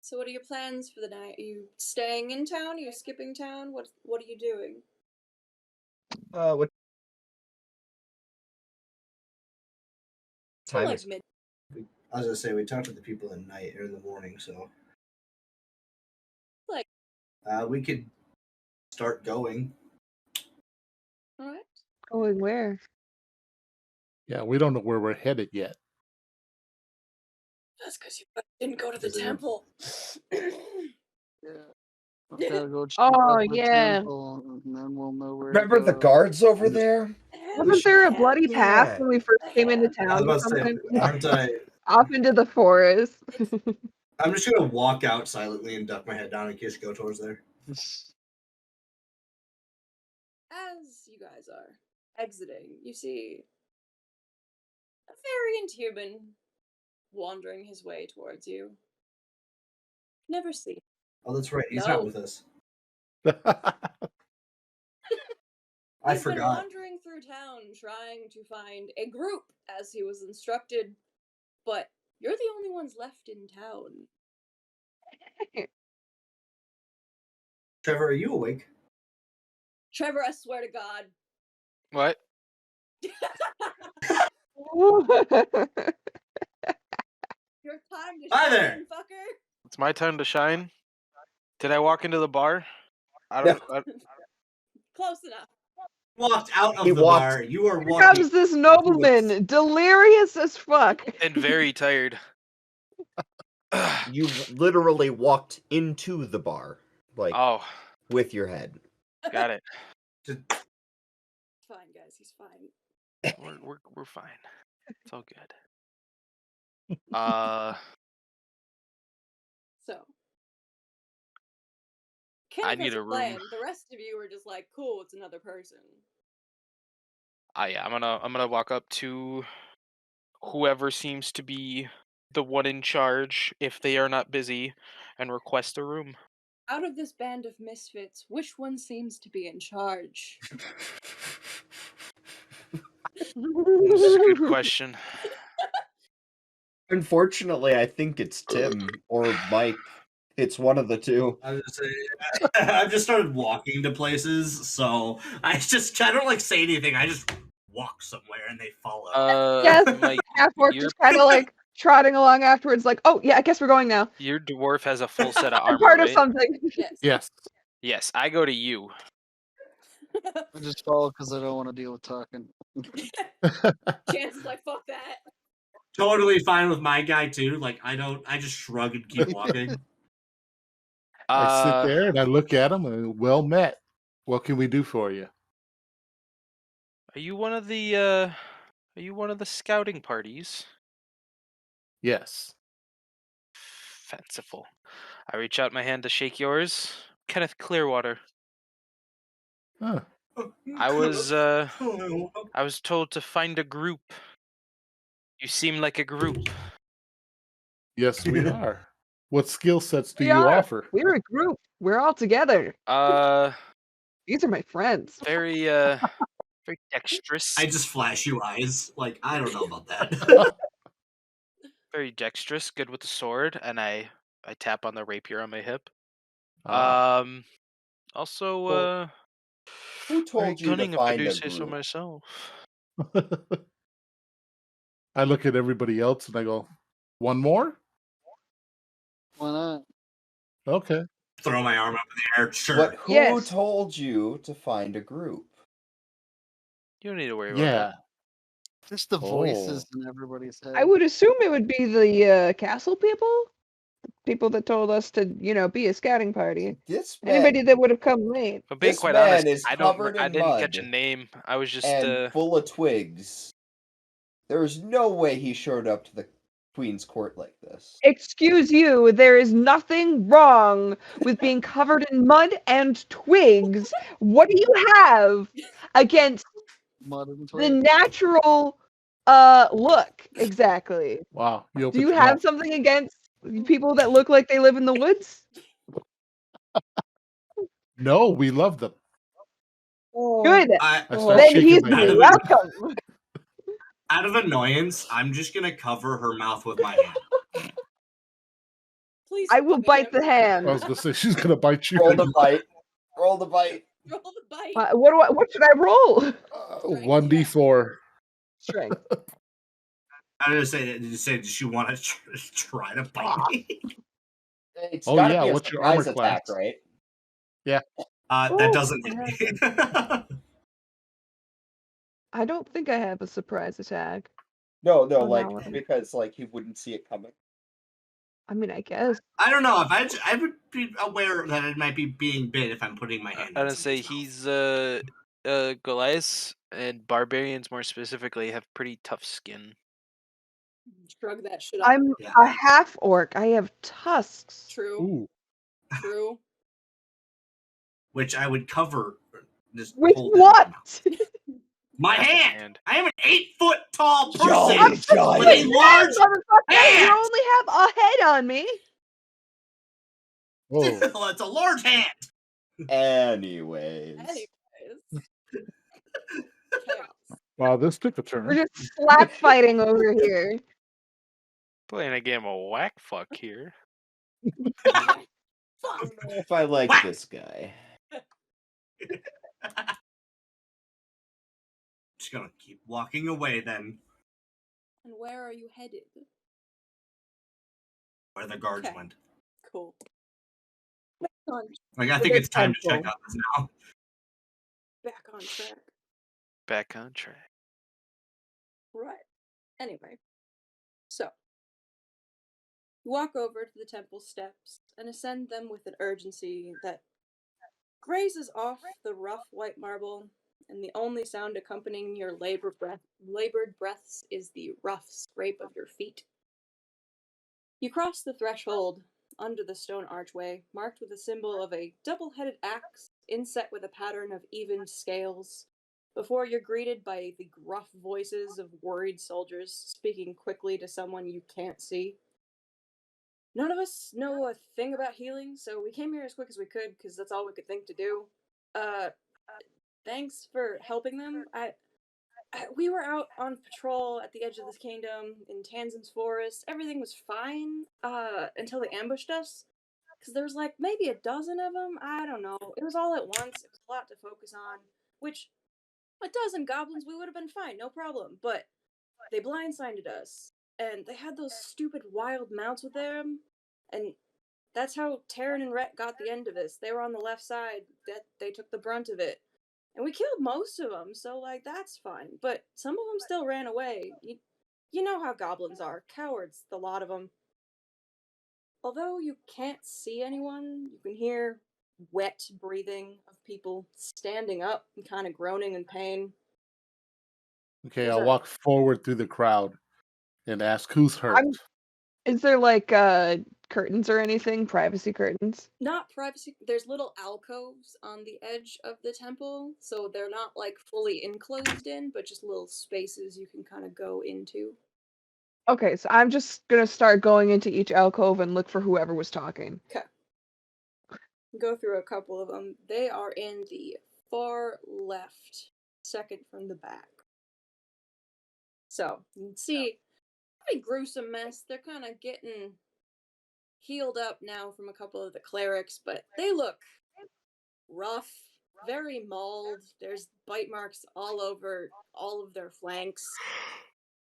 So what are your plans for the night? Are you staying in town? Are you skipping town? What are you doing? What time like is mid. I was gonna say we talked to the people at night or in the morning, so Like, we could start going. all right. Going where? Yeah, we don't know where we're headed yet. That's because you didn't go to the Is it- temple. Yeah. We gotta go check Oh, out the yeah. temple, and then we'll know where Remember to the go. guards over I'm just- there? Wasn't there a bloody path Yeah. when we first came into I was town or about to say, something? aren't I? Off into the forest. I'm just gonna walk out silently and duck my head down in case you go towards there. As you guys are exiting, you see a variant human wandering his way towards you. Never seen. Oh, that's right. He's No. not with us. I He's been forgot. wandering through town trying to find a group as he was instructed, but you're the only ones left in town. Trevor, are you awake? Trevor, I swear to God. What? Your time to Hi shine, there. fucker. It's my time to shine. Did I walk into the bar? I don't. Close enough. Walked out of He the walked- bar. You are Here walking. comes this nobleman, delirious as fuck. And very tired. You literally walked into the bar, like Oh, with your head. got it. Fine, guys, he's fine. We're fine. It's all good. So, I Kenneth need has a a room. plan. The rest of you are just like, cool, it's another person. Yeah, I'm gonna walk up to whoever seems to be the one in charge, if they are not busy, and request a room. Out of this band of misfits, which one seems to be in charge? This is a good question. Unfortunately, I think it's Tim or Mike. It's one of the two. I was gonna say, I've just started walking to places, so I don't like say anything. I just walk somewhere and they follow. Yes, Mike, half-orc your just kind of like trotting along afterwards, like, oh yeah, I guess we're going now. your dwarf has a full set of I'm armor, part of right? something. Yes. Yes. Yes, I go to you. I just follow because I don't want to deal with talking. Chance is like, fuck that. Totally fine with my guy too. Like I just shrug and keep walking. I sit there and I look at him and well met. What can we do for you? Are you one of the scouting parties? Yes. Fanciful. I reach out my hand to shake yours. Kenneth Clearwater. Huh. I was told to find a group. You seem like a group. Yes, we are. What skill sets do We you are. offer? We're a group. We're all together. These are my friends. Very very dexterous. I just flash you eyes. Like I don't know about that. Very dexterous, good with the sword, and I tap on the rapier on my hip. Ah. Also, Well, Who very told you to cunning if I find do a say so group? myself. I look at everybody else and I go, one more? Why not? Okay. Throw my arm up in the air. Sure. But who Yes. told you to find a group? You don't need to worry about Yeah. that. Just the voices Oh. in everybody's head. I would assume it would be the castle people that told us to, be a scouting party. This man, Anybody that would have come late. But being This quite man honest, is I covered in didn't catch a mud name. I was just and full of twigs. There is no way he showed up to the Queen's court like this. Excuse you, there is nothing wrong with being covered in mud and twigs. What do you have against Mud and the twig. natural look? Exactly. Wow. You Do opened you your have mouth. something against people that look like they live in the woods? No, we love them. Good. I I start Then shaking he's my head. welcome. out of annoyance, I'm just gonna cover her mouth with my hand. Please. I will fucking bite him. the hand. I was gonna say she's gonna bite you. Roll the bite. Roll the bite. Roll the bite. What should I roll? 1d4. Strength. I was gonna say, did you say, does she want to try to bite me? It's Oh, gotta yeah, be a what's your armor surprise attack, class? right? That doesn't hit me. I don't think I have a surprise attack. No, on that like, one. because, like, he wouldn't see it coming. I mean, I guess. I don't know. If I would be aware that it might be being bit if I'm putting my hand. I in would say somebody's mouth. he's Goliaths and barbarians more specifically have pretty tough skin. Shrug that shit off. I'm Yeah. a half orc. I have tusks. True. Ooh. True. Which I would cover. Just With hold it what? my That's a hand. hand. I am an 8-foot tall person Johnny, with a large Motherfucker, hand. you only have a head on me. Whoa. Well, it's a large hand. Anyways. Chaos. Wow, this took a turn. We're just slap fighting over here. Playing a game of whack fuck here. I don't know if I like Whack. this guy. Just gonna keep walking away then, And where are you headed? where the guards Okay. went. Cool. Back on, Like, I think the it's time to check temple. out this now. back on track. Back on track. Right. Anyway. So. You walk over to the temple steps and ascend them with an urgency that grazes off the rough white marble, and the only sound accompanying your labored breaths is the rough scrape of your feet. You cross the threshold under the stone archway, marked with a symbol of a double-headed axe inset with a pattern of even scales, before you're greeted by the gruff voices of worried soldiers speaking quickly to someone you can't see. None of us know a thing about healing, so we came here as quick as we could because that's all we could think to do. Thanks for helping them. We were out on patrol at the edge of this kingdom in Tanzin's forest. Everything was fine until they ambushed us. Because there was like maybe a dozen of them. I don't know. It was all at once. It was a lot to focus on. Which, a dozen goblins, we would have been fine, no problem. But they blindsided us. And they had those stupid wild mounts with them. And that's how Terran and Rhett got the end of this. They were on the left side. They took the brunt of it. And we killed most of them, so, like, that's fine. But some of them still ran away. You know how goblins are. Cowards, the lot of them. Although you can't see anyone, you can hear wet breathing of people standing up and kind of groaning in pain. Okay, I'll walk forward through the crowd and ask who's hurt. Is there like curtains or anything? Privacy curtains? Not privacy. There's little alcoves on the edge of the temple, so they're not like fully enclosed in, but just little spaces you can kind of go into. Okay, so I'm just gonna start going into each alcove and look for whoever was talking. Okay. Go through a couple of them. They are in the far left, second from the back. So, you can see, pretty gruesome mess. They're kind of getting healed up now from a couple of the clerics, but they look rough, very mauled. There's bite marks all over all of their flanks.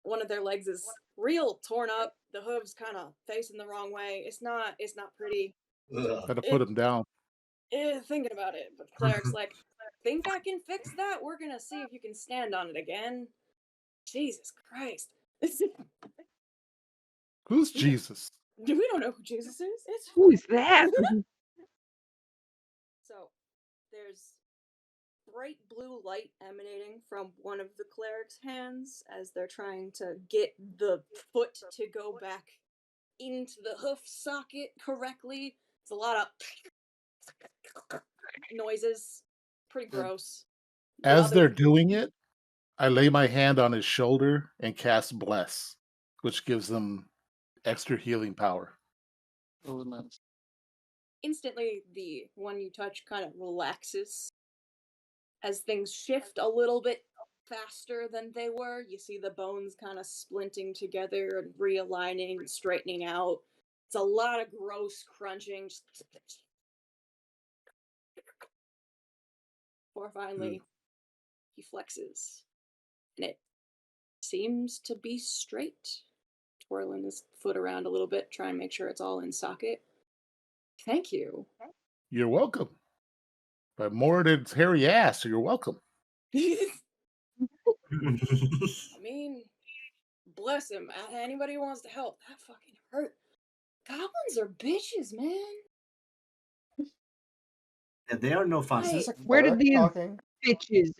One of their legs is real torn up. The hooves kind of facing the wrong way. It's not pretty. Gotta put him down. Thinking about it, but cleric's like, think I can fix that? We're gonna see if you can stand on it again. Jesus Christ. Who's Jesus? We don't know who Jesus is. It's Who's that? So, there's bright blue light emanating from one of the cleric's hands as they're trying to get the foot to go back into the hoof socket correctly. It's a lot of noises. Pretty gross. As they're doing it, I lay my hand on his shoulder and cast Bless, which gives them extra healing power. Oh, nice. Instantly, the one you touch kind of relaxes as things shift a little bit faster than they were. You see the bones kind of splinting together and realigning and straightening out. It's a lot of gross crunching. Before finally, he flexes. And it seems to be straight. Twirling his foot around a little bit, trying to make sure it's all in socket. Thank you. You're welcome. But more than its hairy ass, so you're welcome. I mean, bless him. Anybody who wants to help, that fucking hurt. Goblins are bitches, man. Yeah, they are no fun. Is this a Where did cleric these talking? bitches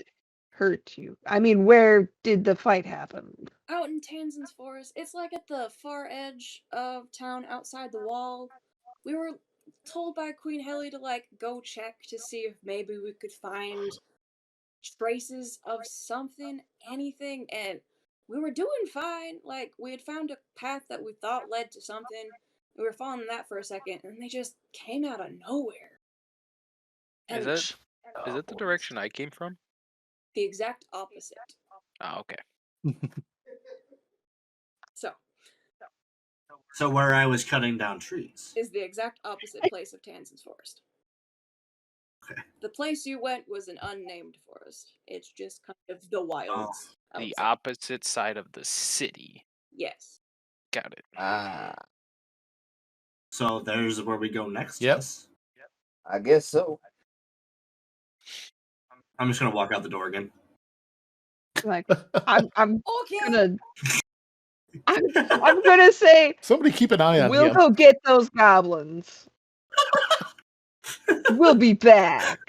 hurt you? I mean, where did the fight happen? Out in Tanzin's forest. It's like at the far edge of town outside the wall. We were told by Queen Helle to, like, go check to see if maybe we could find traces of something, anything, and we were doing fine. Like, we had found a path that we thought led to something. We were following that for a second, and they just came out of nowhere. Is And that the direction I came from? the exact opposite. Oh, okay. So where I was cutting down trees. Is the exact opposite place of Tanzin's forest. Okay. The place you went was an unnamed forest. It's just kind of the wilds. The outside. opposite side of the city. Yes. Got it. So there's where we go next. Yep. Yes? I guess so. I'm just gonna walk out the door again. Like, I'm Okay. I'm gonna say Somebody keep an eye on we'll him. go get those goblins. We'll be back.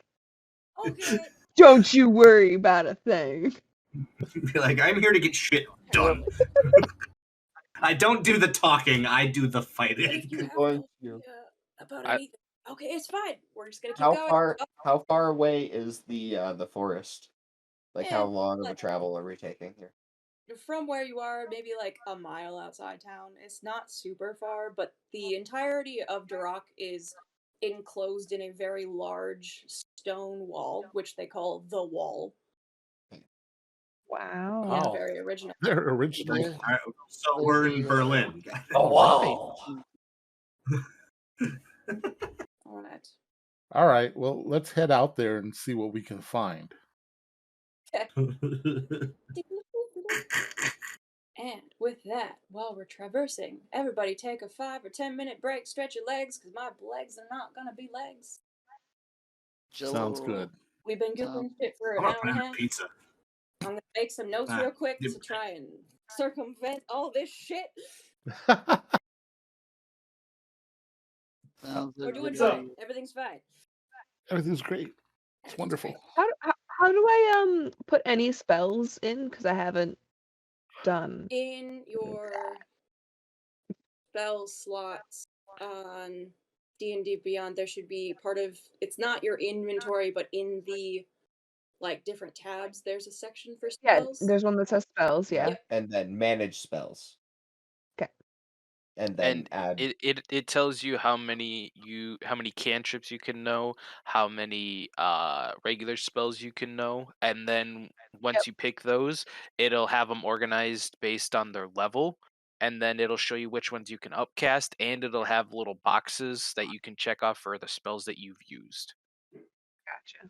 Okay. Don't you worry about a thing. Be like, I'm here to get shit done. I don't do the talking. I do the If fighting. you have Going no to- idea about I- anything, okay, it's fine. We're just gonna keep How going. How far away is the forest? Like Yeah, how long of a like- travel are we taking here? From where you are, maybe like a mile outside town. It's not super far, but the entirety of Dorrock is enclosed in a very large stone wall, which they call the Wall. Wow. Yeah, Oh. very original. They're original. All right, so we're in Berlin. Got it. Oh wow! All right. All right, well, let's head out there and see what we can find. And with that, while we're traversing, everybody take a 5 or 10 minute break, stretch your legs, because my legs are not gonna be legs. Sounds good. We've been doing shit for I'm an gonna hour put and a in a half. pizza. I'm gonna make some notes real quick to try and circumvent all this shit. We're doing fine. Everything's fine. Everything's great. It's Everything's wonderful. How do I put any spells in? Because I haven't done. In your spell slots on D&D Beyond, there should be part of, it's not your inventory, but in the, like, different tabs, there's a section for Yeah, spells. there's one that says spells. Yeah. Yep. And then manage spells. Okay. And then And add. it tells you how many cantrips you can know, how many regular spells you can know, and then once you pick those, it'll have them organized based on their level, and then it'll show you which ones you can upcast, and it'll have little boxes that you can check off for the spells that you've used. Gotcha.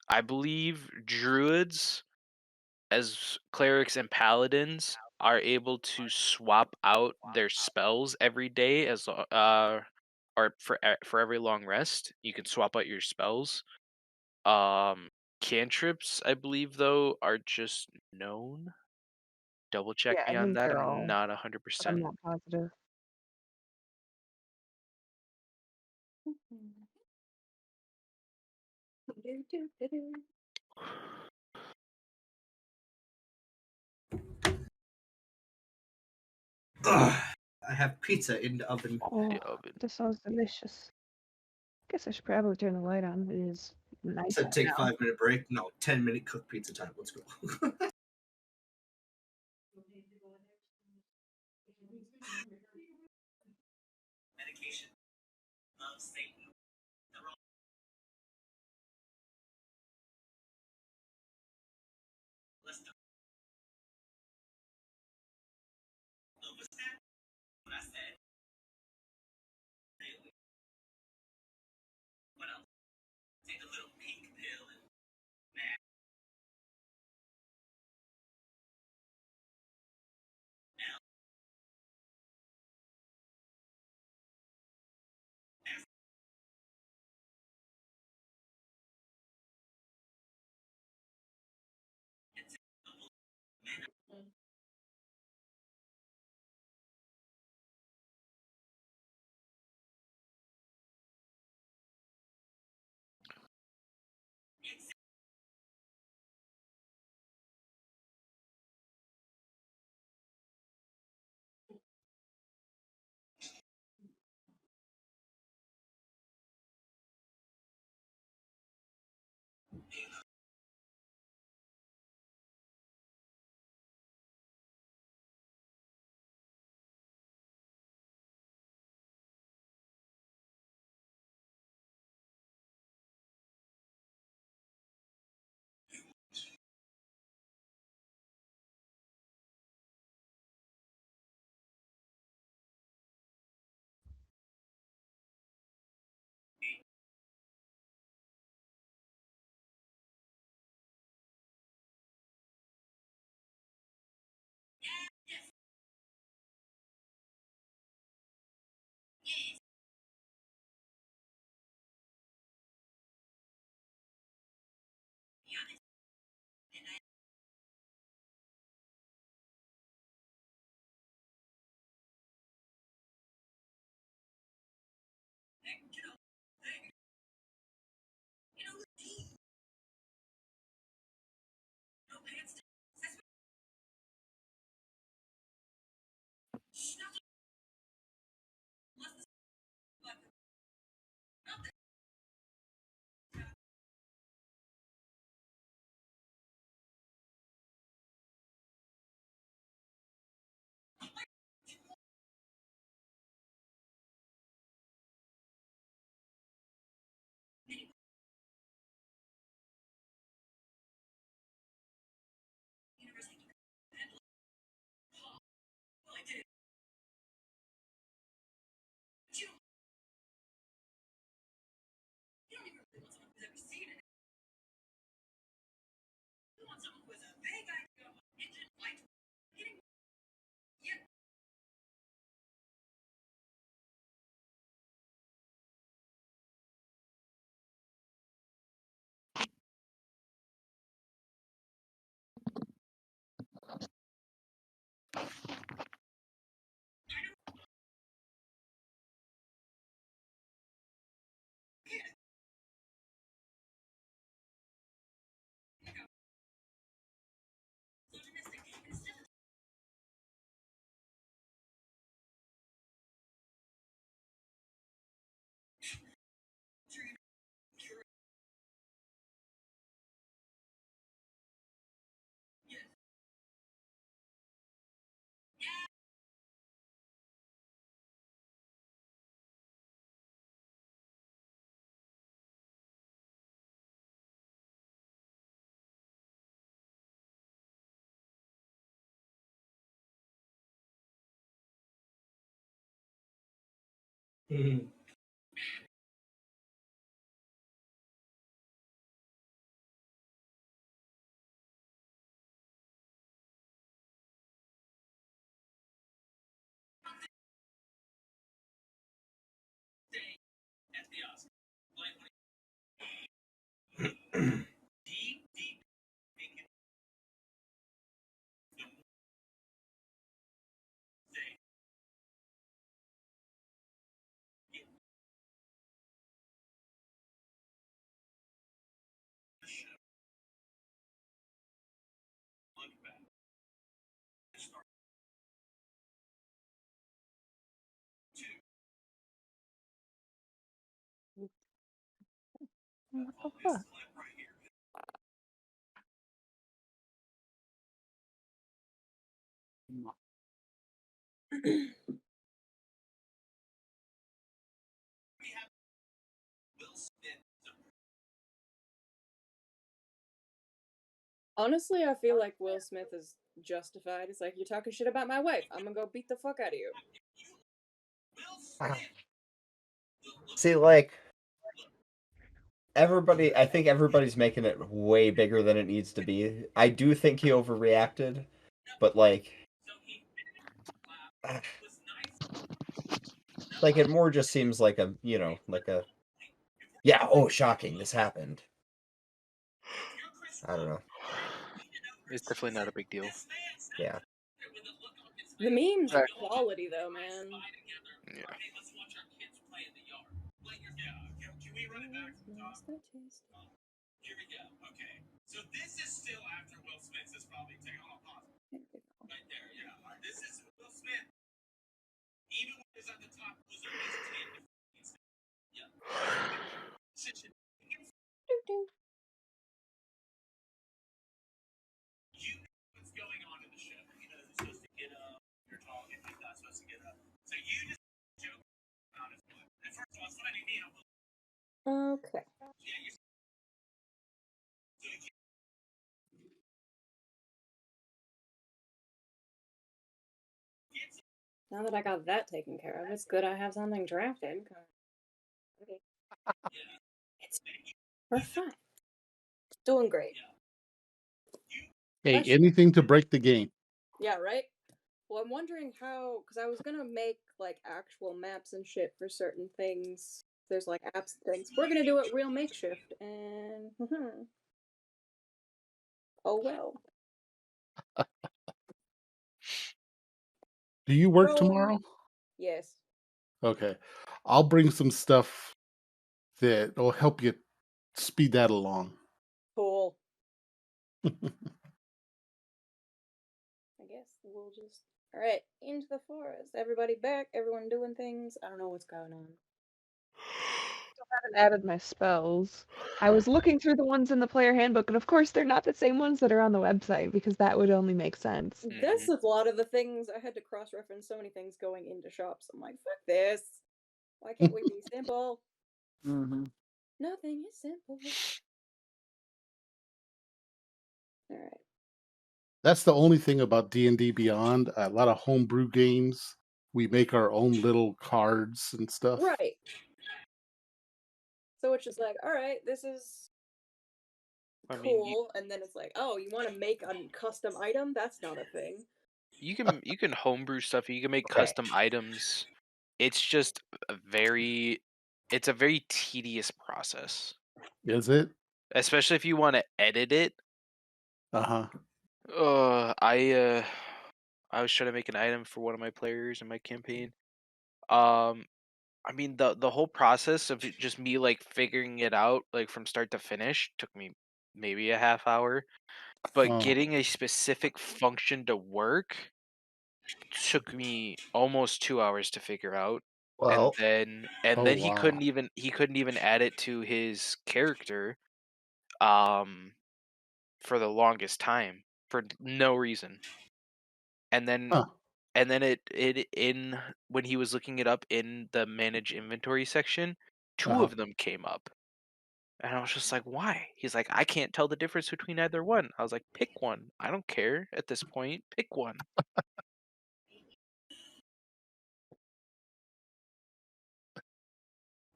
I believe druids, as clerics and paladins, are able to swap out their spells every day or for every long rest. You can swap out your spells. Cantrips, I believe, though, are just known. Double check Yeah, me I on think that. they're I'm all. not But 100%. I'm not positive. Ugh, I have pizza in the oven. Oh, The oven. this sounds delicious. Guess I should probably turn the light on. It is nice. Said take now. 5-minute break. No, 10-minute cook pizza time. Let's go. Medication of Satan. Let's do what I said. Really? What else? Take a little pink pill and What the fuck? Honestly, I feel like Will Smith is justified. It's like, you're talking shit about my wife. I'm gonna go beat the fuck out of you. See, like, I think everybody's making it way bigger than it needs to be. I do think he overreacted, but like it more just seems like a, yeah, oh, shocking, this happened. I don't know. It's definitely not a big deal. Yeah. The memes are quality, though, man. Yeah. Here we go. Okay. So this is still after Will Smith is probably taken on a pause. Right there, yeah. This is Will Smith. Even when he's at the top, was at least 10 different things. Yeah. You know what's going on in the show. You know who's supposed to get up, you're talking, who's not supposed to get up. So you just joke about it. And first of all, it's finding me out. Okay. Yeah, you're Now that I got that taken care of, it's good I have something drafted. Okay. We're fine. Doing great. Hey, Let's- anything to break the game. Yeah, right? Well, I'm wondering how, because I was gonna make, like, actual maps and shit for certain things. There's, like, apps and things. We're gonna do it real makeshift, and... oh, well. Do you work So- tomorrow? Yes. Okay. I'll bring some stuff that will help you speed that along. Cool. I guess we'll just Alright, into the forest. Everybody back, everyone doing things. I don't know what's going on. I haven't added my spells. I was looking through the ones in the player handbook, and of course they're not the same ones that are on the website, because that would only make sense. That's a lot of the things. I had to cross-reference so many things going into shops. I'm like, fuck this. Why can't we be simple? Mm-hmm. Nothing is simple. Alright. That's the only thing about D&D Beyond. A lot of homebrew games, we make our own little cards and stuff. Right. So it's just like, alright, this is cool, and then it's like, oh, you want to make a custom item? That's not a thing. You can homebrew stuff. You can make Okay. custom items. It's just a very tedious process, Is it? especially if you want to edit it. Uh-huh. I was trying to make an item for one of my players in my campaign. I mean the whole process of just me like figuring it out like from start to finish took me maybe a half hour, but Oh. getting a specific function to work took me almost 2 hours to figure out. Well, And Oh, then he wow. couldn't even add it to his character for the longest time for no reason. And then Huh. it in when he was looking it up in the manage inventory section, 2 Uh-huh. of them came up. And I was just like, why? He's like, I can't tell the difference between either one. I was like, pick one. I don't care at this point. Pick one.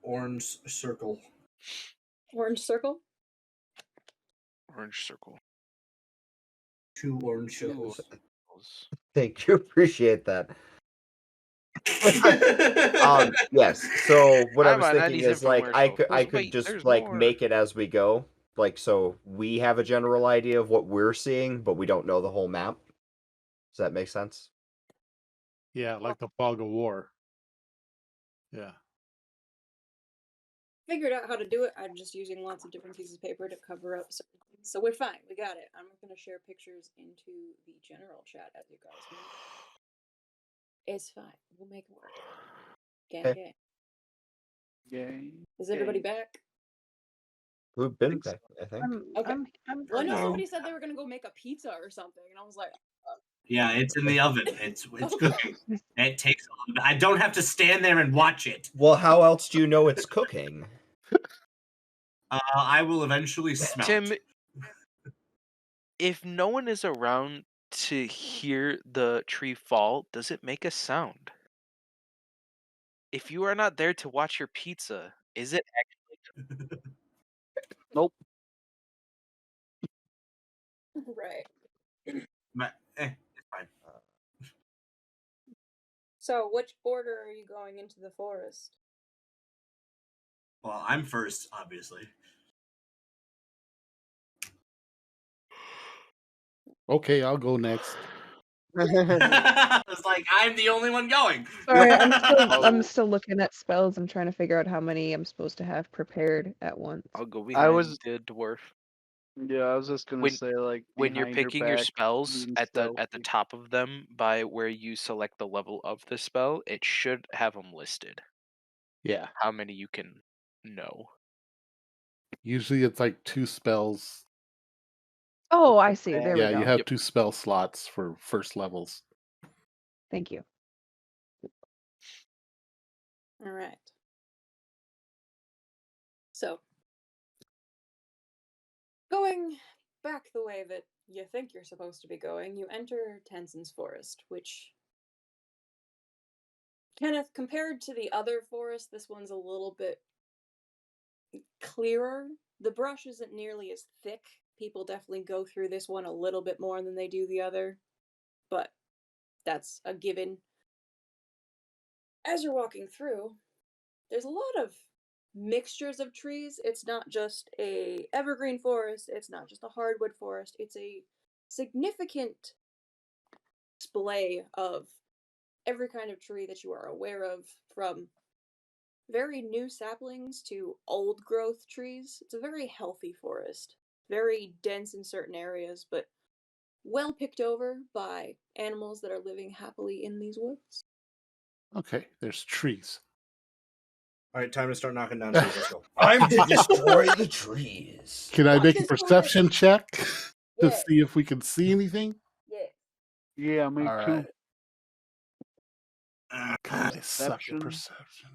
Orange circle. Orange circle? Orange circle. 2 orange circles. thank you. Appreciate that. Yes. So what I I'm was a thinking 90s is like I infomercial. could Wait, just there's like more. make it as we go. Like so we have a general idea of what we're seeing, but we don't know the whole map. Does that make sense? Yeah, like the fog of war. Yeah. Figured out how to do it. I'm just using lots of different pieces of paper to cover up certain things. So we're fine. We got it. I'm going to share pictures into the general chat as you guys know. It's fine. We'll make it work. Gang, Okay. gang. Is everybody back? We've been back, I think. Okay. I'm Well, I know fine. somebody said they were going to go make a pizza or something, and I was like, Yeah, it's in the oven. It's Okay. cooking. It takes a little bit. I don't have to stand there and watch it. Well, how else do you know it's cooking? I will eventually smell Tim, it. if no one is around to hear the tree fall, does it make a sound? If you are not there to watch your pizza, is it actually? Nope. Right. It's fine. So, which order are you going into the forest? Well, I'm first, obviously. Okay, I'll go next. It's like I'm the only one going. Sorry, I'm still looking at spells. I'm trying to figure out how many I'm supposed to have prepared at once. I'll go I behind was- the dwarf. Yeah, I was just gonna When- say like When you're behind her picking your back, spells being at the stealthy. top of them by where you select the level of the spell, it should have them listed. Yeah. How many you can know. Usually it's like 2 spells. Oh, I see. There we Yeah, go. you have Yep. 2 spell slots for first levels. Thank you. All right. So, going back the way that you think you're supposed to be going, you enter Tenzin's forest, which, Kenneth, compared to the other forest, this one's a little bit clearer. The brush isn't nearly as thick. People definitely go through this one a little bit more than they do the other, but that's a given. As you're walking through, there's a lot of mixtures of trees. It's not just a evergreen forest, it's not just a hardwood forest, it's a significant display of every kind of tree that you are aware of, from very new saplings to old growth trees. It's a very healthy forest, very dense in certain areas, but well picked over by animals that are living happily in these woods. Okay, there's trees. All right, time to start knocking down trees. Let's go. Time to destroy the trees. Can I Fuck make a this perception forest. check to Yes. see if we can see anything? Yeah. Yeah, me All too. right. God, I suck at Perception. perception.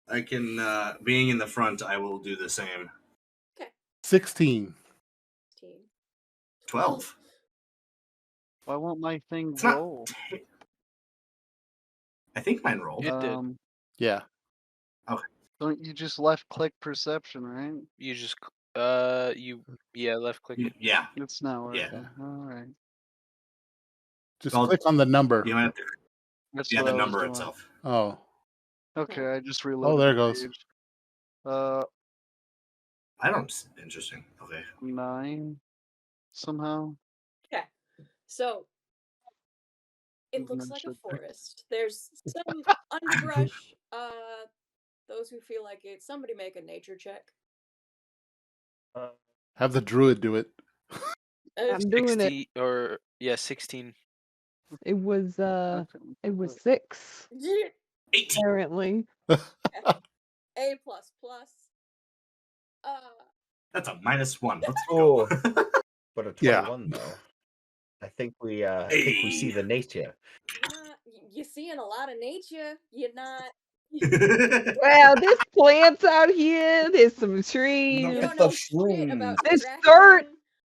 I can, being in the front, I will do the same. 16. 16. 12. Why won't my thing It's not. roll? I think mine rolled. It did. Yeah. Don't you just left click perception, right? You just left click it. Yeah. It's not working. Yeah. Alright. Just Well, click on the number. You might have to. That's Yeah, what the I was number doing. itself. Oh. Okay, I just reloaded. Oh, there it the goes. page. I don't. Interesting. Okay. 9 somehow. Okay. So it Doesn't looks like a actually- forest. There's some underbrush. Those who feel like it, somebody make a nature check. Have the druid do it. I'm doing it. 16. It was Okay. it was 6 Yeah. 18. apparently. A++. That's a -1. Let's Oh, go. but a Yeah. 21 though. I think we see the nature. You're seeing a lot of nature. You're not. Wow, there's plants out here. There's some trees. You Look don't at the know shit about There's tracking. dirt.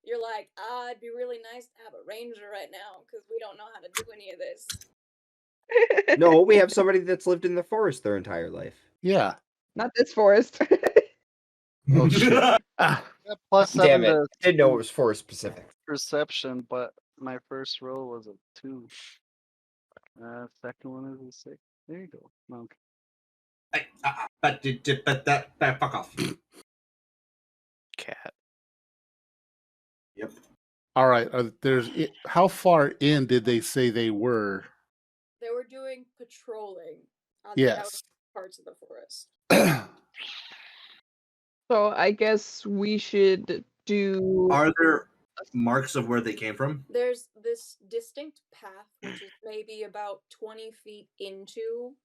You're like, it'd be really nice to have a ranger right now because we don't know how to do any of this. No, we have somebody that's lived in the forest their entire life. Yeah. Not this forest. Oh, shit. Ah. Plus Damn 7 it. to Didn't know it was forest specific. perception, but my first roll was a 2. Second one is a 6. There you go. Okay. but fuck off. Cat. Yep. All right. How far in did they say they were? They were doing patrolling on the outer Yes. parts of the forest. So I guess we should do. Are there marks of where they came from? There's this distinct path, which is maybe about 20 feet into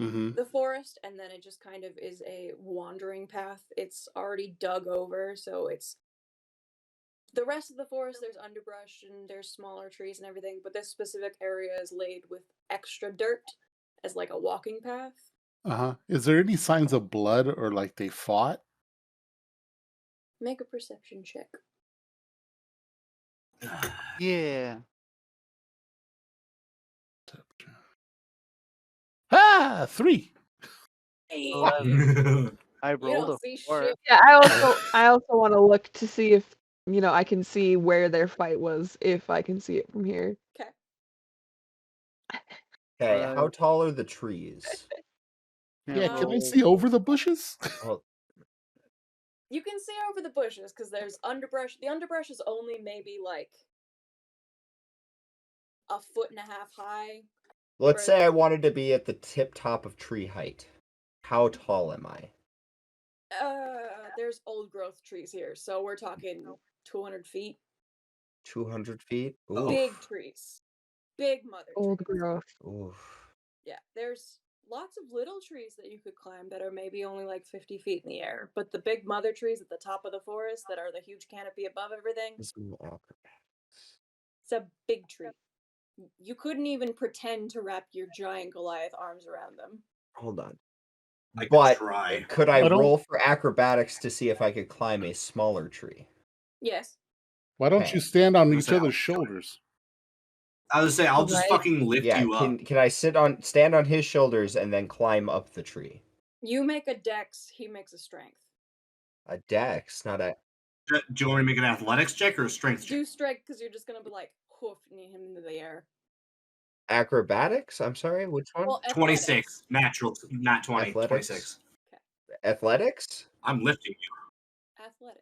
Mm-hmm. the forest, and then it just kind of is a wandering path. It's already dug over, so it's the rest of the forest. There's underbrush and there's smaller trees and everything, but this specific area is laid with extra dirt as like a walking path. Uh-huh. Is there any signs of blood or like they fought? Make a perception check. Yeah. 3. Hey, 11. I you rolled don't a see 4. shit. Yeah, I also want to look to see if I can see where their fight was, if I can see it from here. Okay. Okay, how tall are the trees? Yeah, can I roll. see over the bushes? Oh, You can see over the bushes because there's underbrush. The underbrush is only maybe like 1.5 foot high. let's say I wanted to be at the tip top of tree height. How tall am I? There's old growth trees here, so we're talking 200 feet. 200 feet? Big Oof. trees. Big mother Old trees. growth. Oof. Yeah, there's lots of little trees that you could climb that are maybe only like 50 feet in the air, but the big mother trees at the top of the forest that are the huge canopy above everything, This is awkward. it's a big tree. You couldn't even pretend to wrap your giant Goliath arms around them. Hold on. I could But try. could I I don't- roll for acrobatics to see if I could climb a smaller tree? Yes. Why don't Okay. you stand on What's each that? other's shoulders? I was gonna say, I'll just Right. fucking lift Yeah, you up. can I stand on his shoulders and then climb up the tree? You make a dex, he makes a strength. A dex, not a... Do you want me to make an athletics check or a strength check? Do strength because you're just gonna be like hoofing him into the air. Acrobatics? I'm sorry, which one? Well, 26. Natural, not 20. Athletics? 26. Athletics? I'm lifting you. athletics.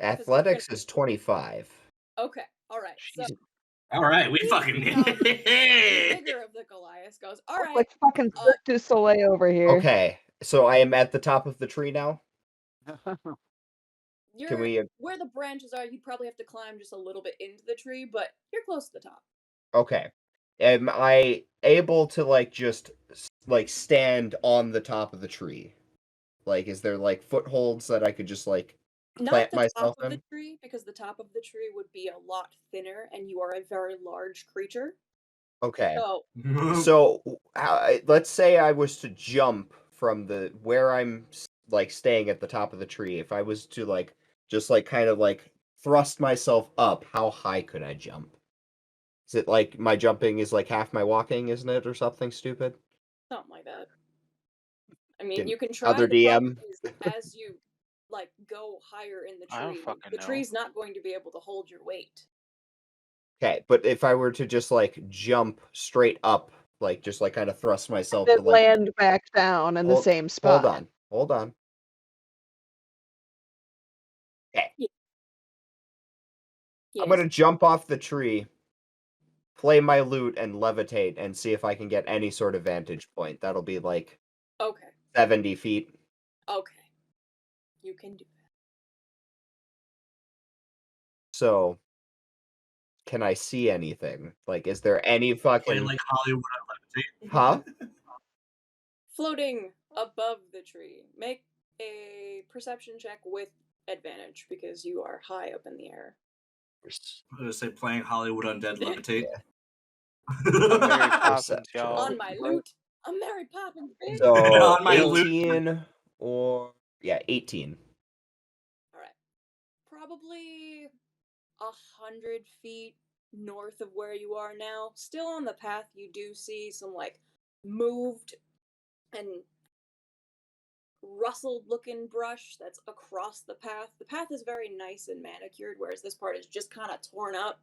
Athletics is 25. Okay, alright. So Jesus. All right, we the fucking bigger of the Goliath goes, alright. Like fucking Cirque du Soleil over here. Okay, so I am at the top of the tree now? Can we? Where the branches are, you'd probably have to climb just a little bit into the tree, but you're close to the top. Okay. Am I able to like just like stand on the top of the tree? Like, is there like footholds that I could just like Not plant the myself top of in? the tree, because the top of the tree would be a lot thinner, and you are a very large creature. Okay. So, So let's say I was to jump from the where I'm like staying at the top of the tree. If I was to like just like kind of like thrust myself up, how high could I jump? Is it like my jumping is like half my walking, isn't it, or something stupid? something like that. I mean, you can Other try. The problem DM? is, as you like go higher in the I don't tree, fucking the know. tree's not going to be able to hold your weight. Okay, but if I were to just like jump straight up, like just like kind of thrust myself Then to like land back down in the same spot. hold on. Okay. Yes. I'm gonna jump off the tree, play my lute, and levitate, and see if I can get any sort of vantage point. That'll be like Okay. 70 feet. Okay. You can do that. So, can I see anything? Like, is there any Play fucking like Hollywood on Levitate. huh? Floating above the tree. Make a perception check with advantage because you are high up in the air. I'm gonna say playing Hollywood Undead Levitate. I'm Mary Poppins, Perception. y'all. On my loot. I'm Mary Poppins, bitch. So On my loot. 18 18. Alright. Probably 100 feet north of where you are now. Still on the path, you do see some, like, moved and rustled looking brush that's across the path. The path is very nice and manicured, whereas this part is just kind of torn up.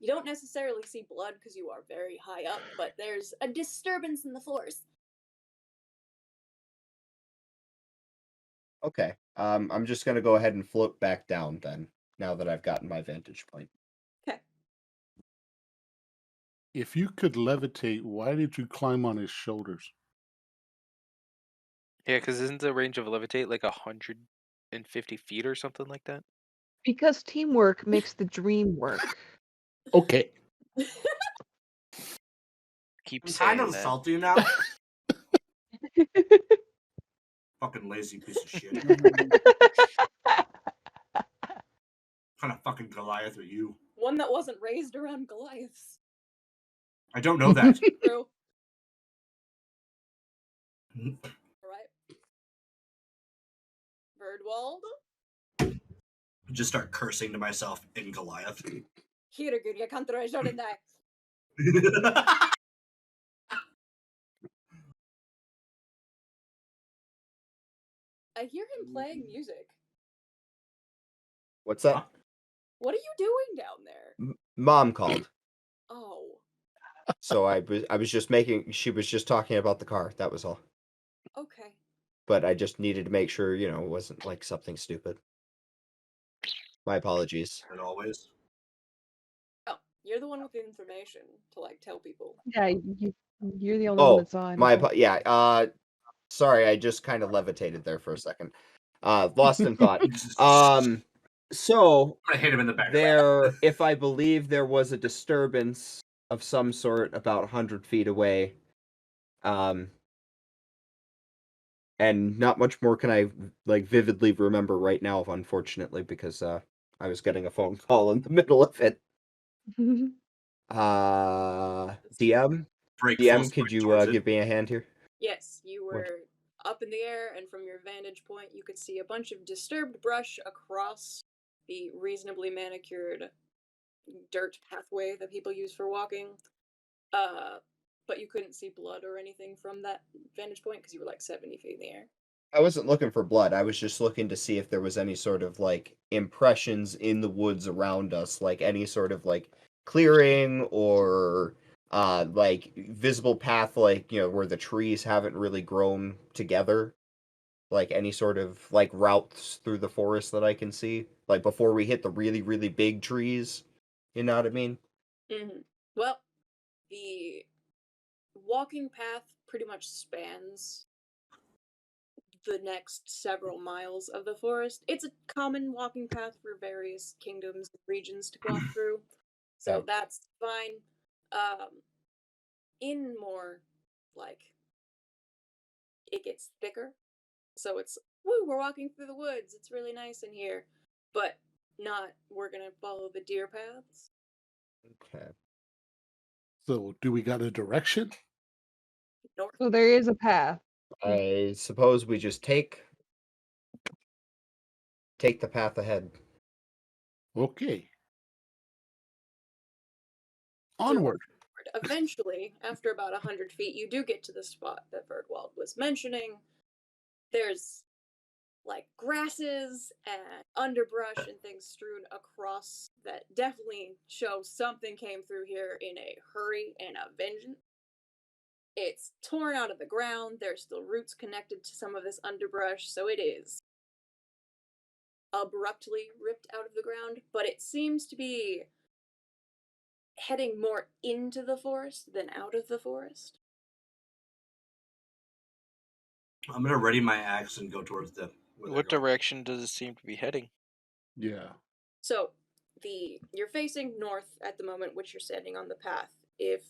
You don't necessarily see blood because you are very high up, but there's a disturbance in the force. Okay. I'm just gonna go ahead and float back down then, now that I've gotten my vantage point. Okay. If you could levitate, why did you climb on his shoulders? Yeah, because isn't the range of levitate like 150 feet or something like that? Because teamwork makes the dream work. Okay. Keep I'm saying kind of that. salty now. Fucking lazy piece of shit. Kind of fucking Goliath are you? One that wasn't raised around Goliaths. I don't know that. True. Alright. Birdwald. Just start cursing to myself in Goliath. Hiragud, jag kan inte röra den där. I hear him playing music. What's that? What are you doing down there? Mom called. Oh. So I was just making. She was just talking about the car. That was all. Okay. But I just needed to make sure, it wasn't like something stupid. My apologies. As always. Oh, you're the one with the information to like tell people. Yeah, you're the only one that saw it. Yeah. Sorry, I just kind of levitated there for a second. Lost in thought. So I'm gonna hit him in the back. if I believe there was a disturbance of some sort about 100 feet away, and not much more can I like vividly remember right now, unfortunately, because I was getting a phone call in the middle of it. DM, could you give me a hand here? Yes, you were up in the air, and from your vantage point, you could see a bunch of disturbed brush across the reasonably manicured dirt pathway that people use for walking. But you couldn't see blood or anything from that vantage point because you were like 70 feet in the air. I wasn't looking for blood. I was just looking to see if there was any sort of like impressions in the woods around us, like any sort of like clearing or like visible path, like where the trees haven't really grown together, like any sort of like routes through the forest that I can see, like before we hit the really, really big trees. You know what I mean? Mm-hmm. Well, the walking path pretty much spans the next several miles of the forest. It's a common walking path for various kingdoms and regions to walk through, so that's fine. In more, like, it gets thicker, so it's, woo, we're walking through the woods, it's really nice in here, but not, we're gonna follow the deer paths. Okay. So, do we got a direction? North. So there is a path. I suppose we just take the path ahead. Okay. Onward. Eventually, after about 100 feet, you do get to the spot that Verdwald was mentioning. There's, like, grasses and underbrush and things strewn across that definitely show something came through here in a hurry and a vengeance. It's torn out of the ground. There's still roots connected to some of this underbrush, so it is abruptly ripped out of the ground, but it seems to be heading more into the forest than out of the forest. I'm gonna ready my axe and go towards the. What direction does it seem to be heading? Yeah. So, you're facing north at the moment, which you're standing on the path. If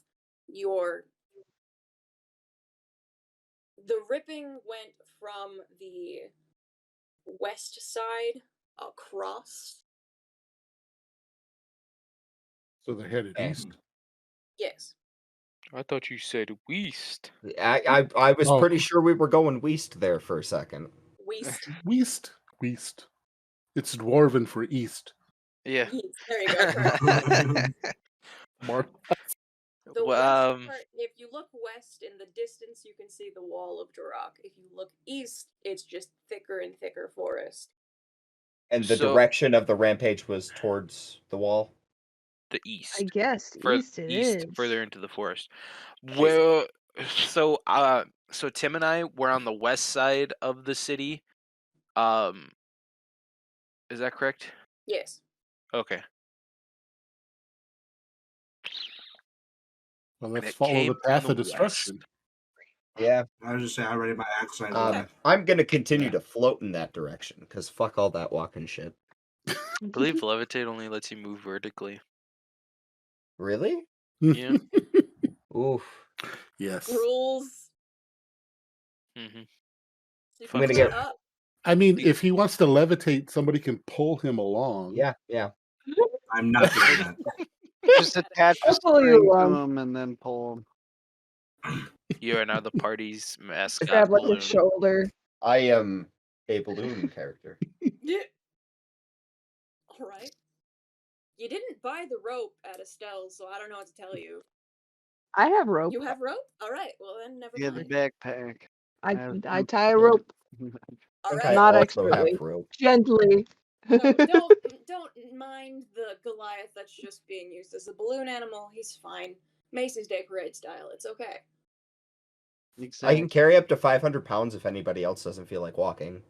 the ripping went from the west side across. So they're headed east. Yes. I thought you said west. I was Oh. pretty sure we were going west there for a second. West. West. It's dwarven for east. Yeah. Yes, there you go. Correct. Mark. The Well, west part, if you look west in the distance, you can see the wall of Dorrock. If you look east, it's just thicker and thicker forest. And the So- direction of the rampage was towards the wall? the east. I guess east it is. Further into the forest. Well, so Tim and I were on the west side of the city. Is that correct? Yes. Okay. Well, And let's it follow came the path from of the destruction. Yeah. I was just saying, I ready my axe. And I'm gonna continue to float in that direction, because fuck all that walking shit. I believe levitate only lets you move vertically. Really? Yeah. Oof. Yes. Rules. Mm-hmm. So you I'm gonna can get- up. I mean, if he wants to levitate, somebody can pull him along. Yeah. I'm not doing that. Just attach a I'll pull you string to along. him and then pull him. You are now the party's mascot Grab like balloon. a shoulder. I am a balloon character. Yeah. All right. You didn't buy the rope at Estelle's, so I don't know what to tell you. I have rope. You have rope? All right. Well, then never Yeah, the mind. backpack. I tie a rope All I think right. I Not also expertly. have rope. gently. No, don't mind the Goliath that's just being used as a balloon animal. He's fine. Macy's Day Parade style. It's okay. I Exactly. can carry up to 500 pounds if anybody else doesn't feel like walking.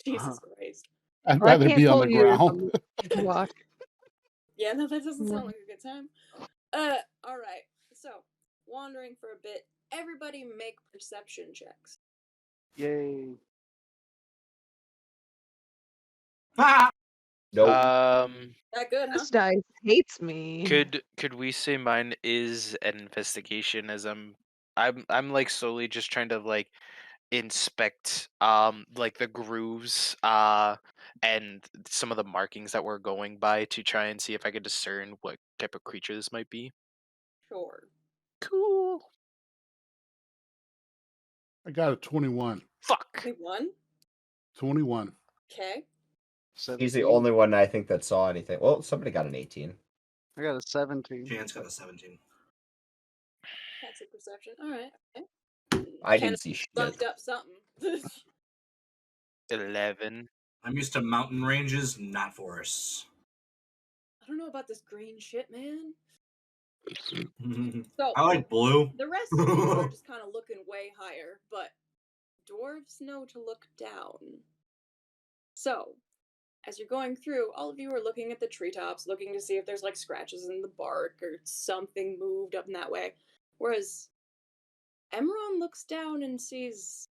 Jesus Christ. I'd Or I rather can't be on pull the you if ground. I'm walk. Yeah, no, that doesn't sound like a good time. All right. So, wandering for a bit. Everybody make perception checks. Yay. Ah! Nope. That good, huh? This dice hates me. Could we say mine is an investigation, as I'm like slowly just trying to like inspect like the grooves and some of the markings that we're going by to try and see if I could discern what type of creature this might be. Sure. Cool. I got a 21. Fuck. 21? 21. Okay. He's the 17. only one I think that saw anything. Well, somebody got an 18. I got a 17. Jan's got a 17. That's a perception. All right. Okay. I Kenneth didn't see shit. bugged up something. 11. I'm used to mountain ranges, not forests. I don't know about this green shit, man. So, I like blue. the rest of you are just kind of looking way higher, but dwarves know to look down. So, as you're going through, all of you are looking at the treetops, looking to see if there's like scratches in the bark or something moved up in that way. Whereas, Emron looks down and sees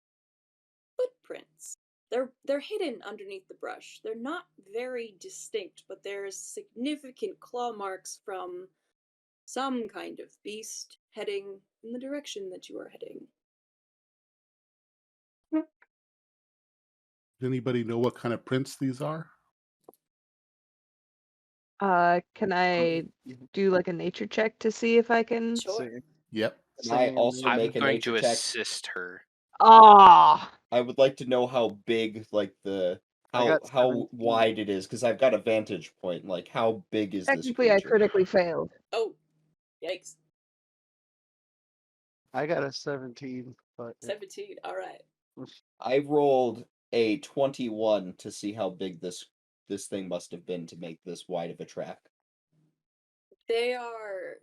footprints. They're hidden underneath the brush. They're not very distinct, but there's significant claw marks from some kind of beast heading in the direction that you are heading. Does anybody know what kind of prints these are? Can I do like a nature check to see if I can? Sure. Yep. Can I also I'm make a going nature to check? assist her. Ah, I would like to know how big, like how 17. wide it is, because I've got a vantage point. Like, how big is this technically, I creature? critically failed. Oh, yikes. I got a 17, but 17, alright. I rolled a 21 to see how big this thing must have been to make this wide of a track. They are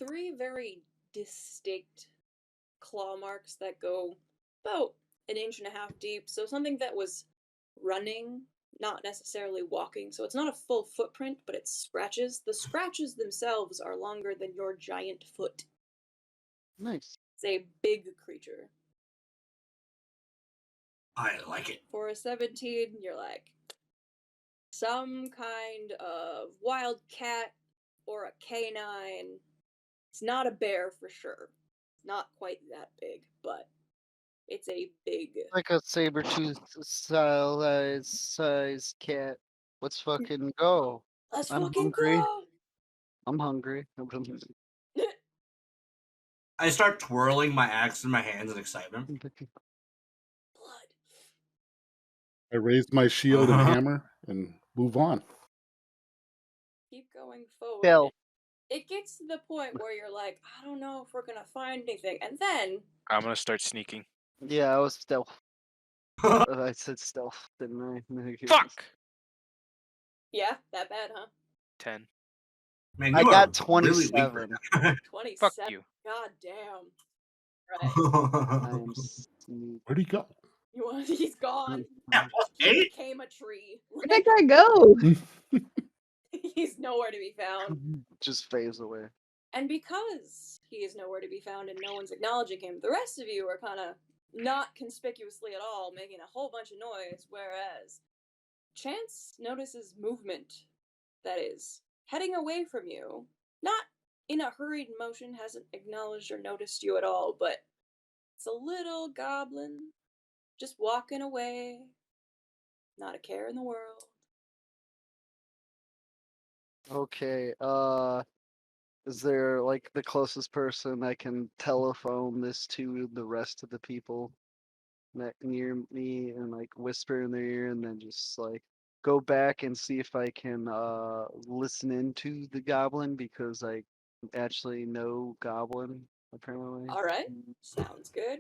3 very distinct claw marks that go about 1.5 inches deep. So something that was running, not necessarily walking. So it's not a full footprint, but it's scratches. The scratches themselves are longer than your giant foot. nice. It's a big creature. I like it. For a 17, you're like, some kind of wild cat or a canine. It's not a bear for sure. Not quite that big, but it's a big. Like a saber-tooth size cat. Let's fucking go. Let's I'm fucking hungry. go! I'm hungry. I start twirling my axe in my hands in excitement. Blood. I raise my shield and Uh-huh. hammer and move on. Keep going forward. Kill. It gets to the point where you're like, I don't know if we're gonna find anything. And then, I'm gonna start sneaking. Yeah, I was stealth. I said stealth, didn't I? Fuck! yeah, that bad, huh? 10. Man, I you got are really weak 27. right 27. Fuck you. God damn. Right. I now. am sneak. Where'd he go? You want? He's gone. Yeah, plus He 8? became a tree. Where'd that guy go? He's nowhere to be found. Just phase away. And because he is nowhere to be found and no one's acknowledging him, the rest of you are kind of not conspicuously at all, making a whole bunch of noise, whereas Chance notices movement that is heading away from you. Not in a hurried motion, hasn't acknowledged or noticed you at all, but it's a little goblin just walking away. Not a care in the world. Okay, is there like the closest person I can telephone this to the rest of the people near me and like whisper in their ear and then just like go back and see if I can listen into the goblin because I actually know goblin apparently. Alright, sounds good.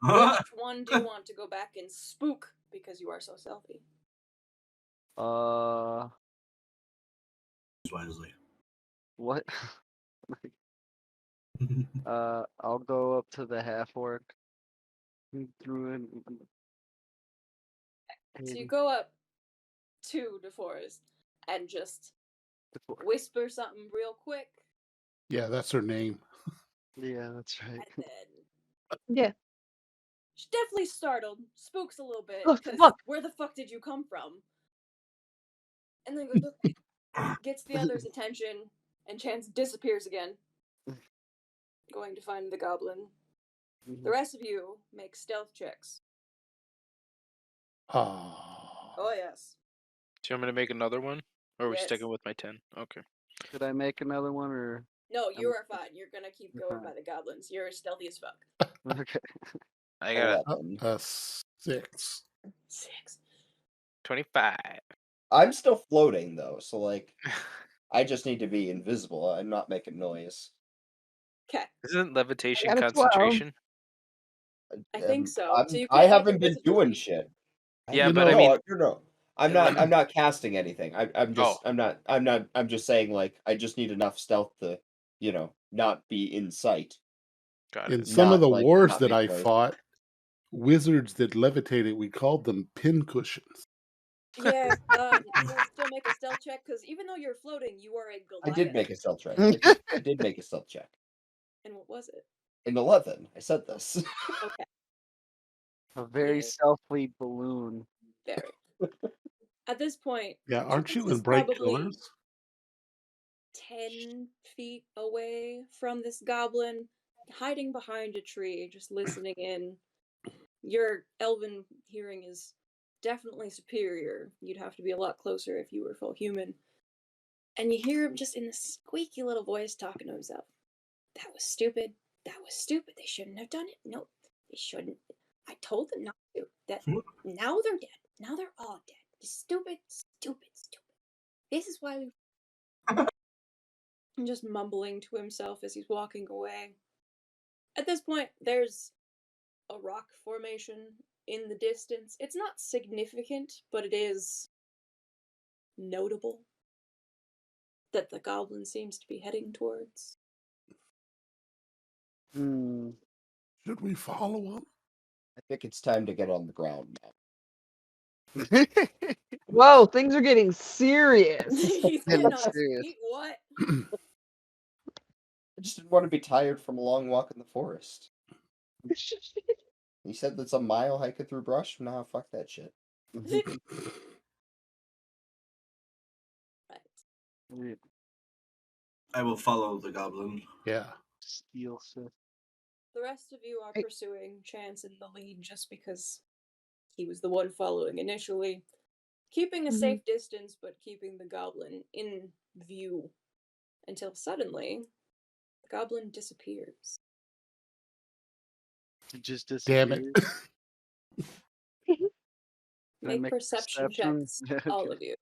Which one do you want to go back and spook because you are so stealthy? Wisely. What? I'll go up to the half orc. Through So you go up to DeForest and just it. whisper something real quick, Yeah, that's her name. Yeah, that's right. and then Yeah. she's definitely startled, spooks a little bit, Oh, because fuck. where the fuck did you come from? And then gets the other's attention, and Chance disappears again, going to find the goblin. The rest of you make stealth checks. Oh, yes. Do you want me to make another one? Or are we Yes. sticking with my 10? Okay. Could I make another one or? No, you are fine. You're gonna keep going by the goblins. You're stealthy as fuck. Okay. I got a 11. 6. 6. 25. I'm still floating though, so like I just need to be invisible. I'm not making noise. Okay, Isn't levitation I got a 12. concentration? I think so. I'm- So you I can't make haven't been invisible doing feat. shit. Yeah, You but I know- mean, no. I'm not casting anything. I'm just Oh. I'm just saying like I just need enough stealth to, not be in sight. got In it. some of Not, the like, wars not that make I noise. fought, wizards that levitated, we called them pin cushions. Yeah, you want to still make a stealth check? Because even though you're floating, you are a Goliath. I did make a stealth check. I did make a stealth check. And what was it? In 11, I said this. Okay, A very Yeah. stealthy balloon. very. At this point, Yeah, aren't Chance you in is bright probably colors? 10 feet away from this goblin, hiding behind a tree, just listening in. Your elven hearing is definitely superior. You'd have to be a lot closer if you were full human. And you hear him just in this squeaky little voice talking to himself. That was stupid. That was stupid. They shouldn't have done it. No, they shouldn't. I told them not to. That now they're dead. Now they're all dead. Just stupid, stupid, stupid. This is why we. And just mumbling to himself as he's walking away. At this point, there's a rock formation in the distance. It's not significant, but it is notable that the goblin seems to be heading towards. Hmm. Should we follow him? I think it's time to get on the ground now. Whoa, things are getting serious. He's Yeah, getting that's on his serious. feet. What? I just didn't want to be tired from a long walk in the forest. You said that's a mile hiking through brush? Nah, fuck that shit. Right. I will follow the goblin. Yeah. Steel Sith. The rest of you are pursuing Chance in the lead just because he was the one following initially. Keeping a safe distance, but keeping the goblin in view. Until suddenly, the goblin disappears. It just Damn disappeared. it. Can I Make make perception perception? checks, Yeah, all okay. of you.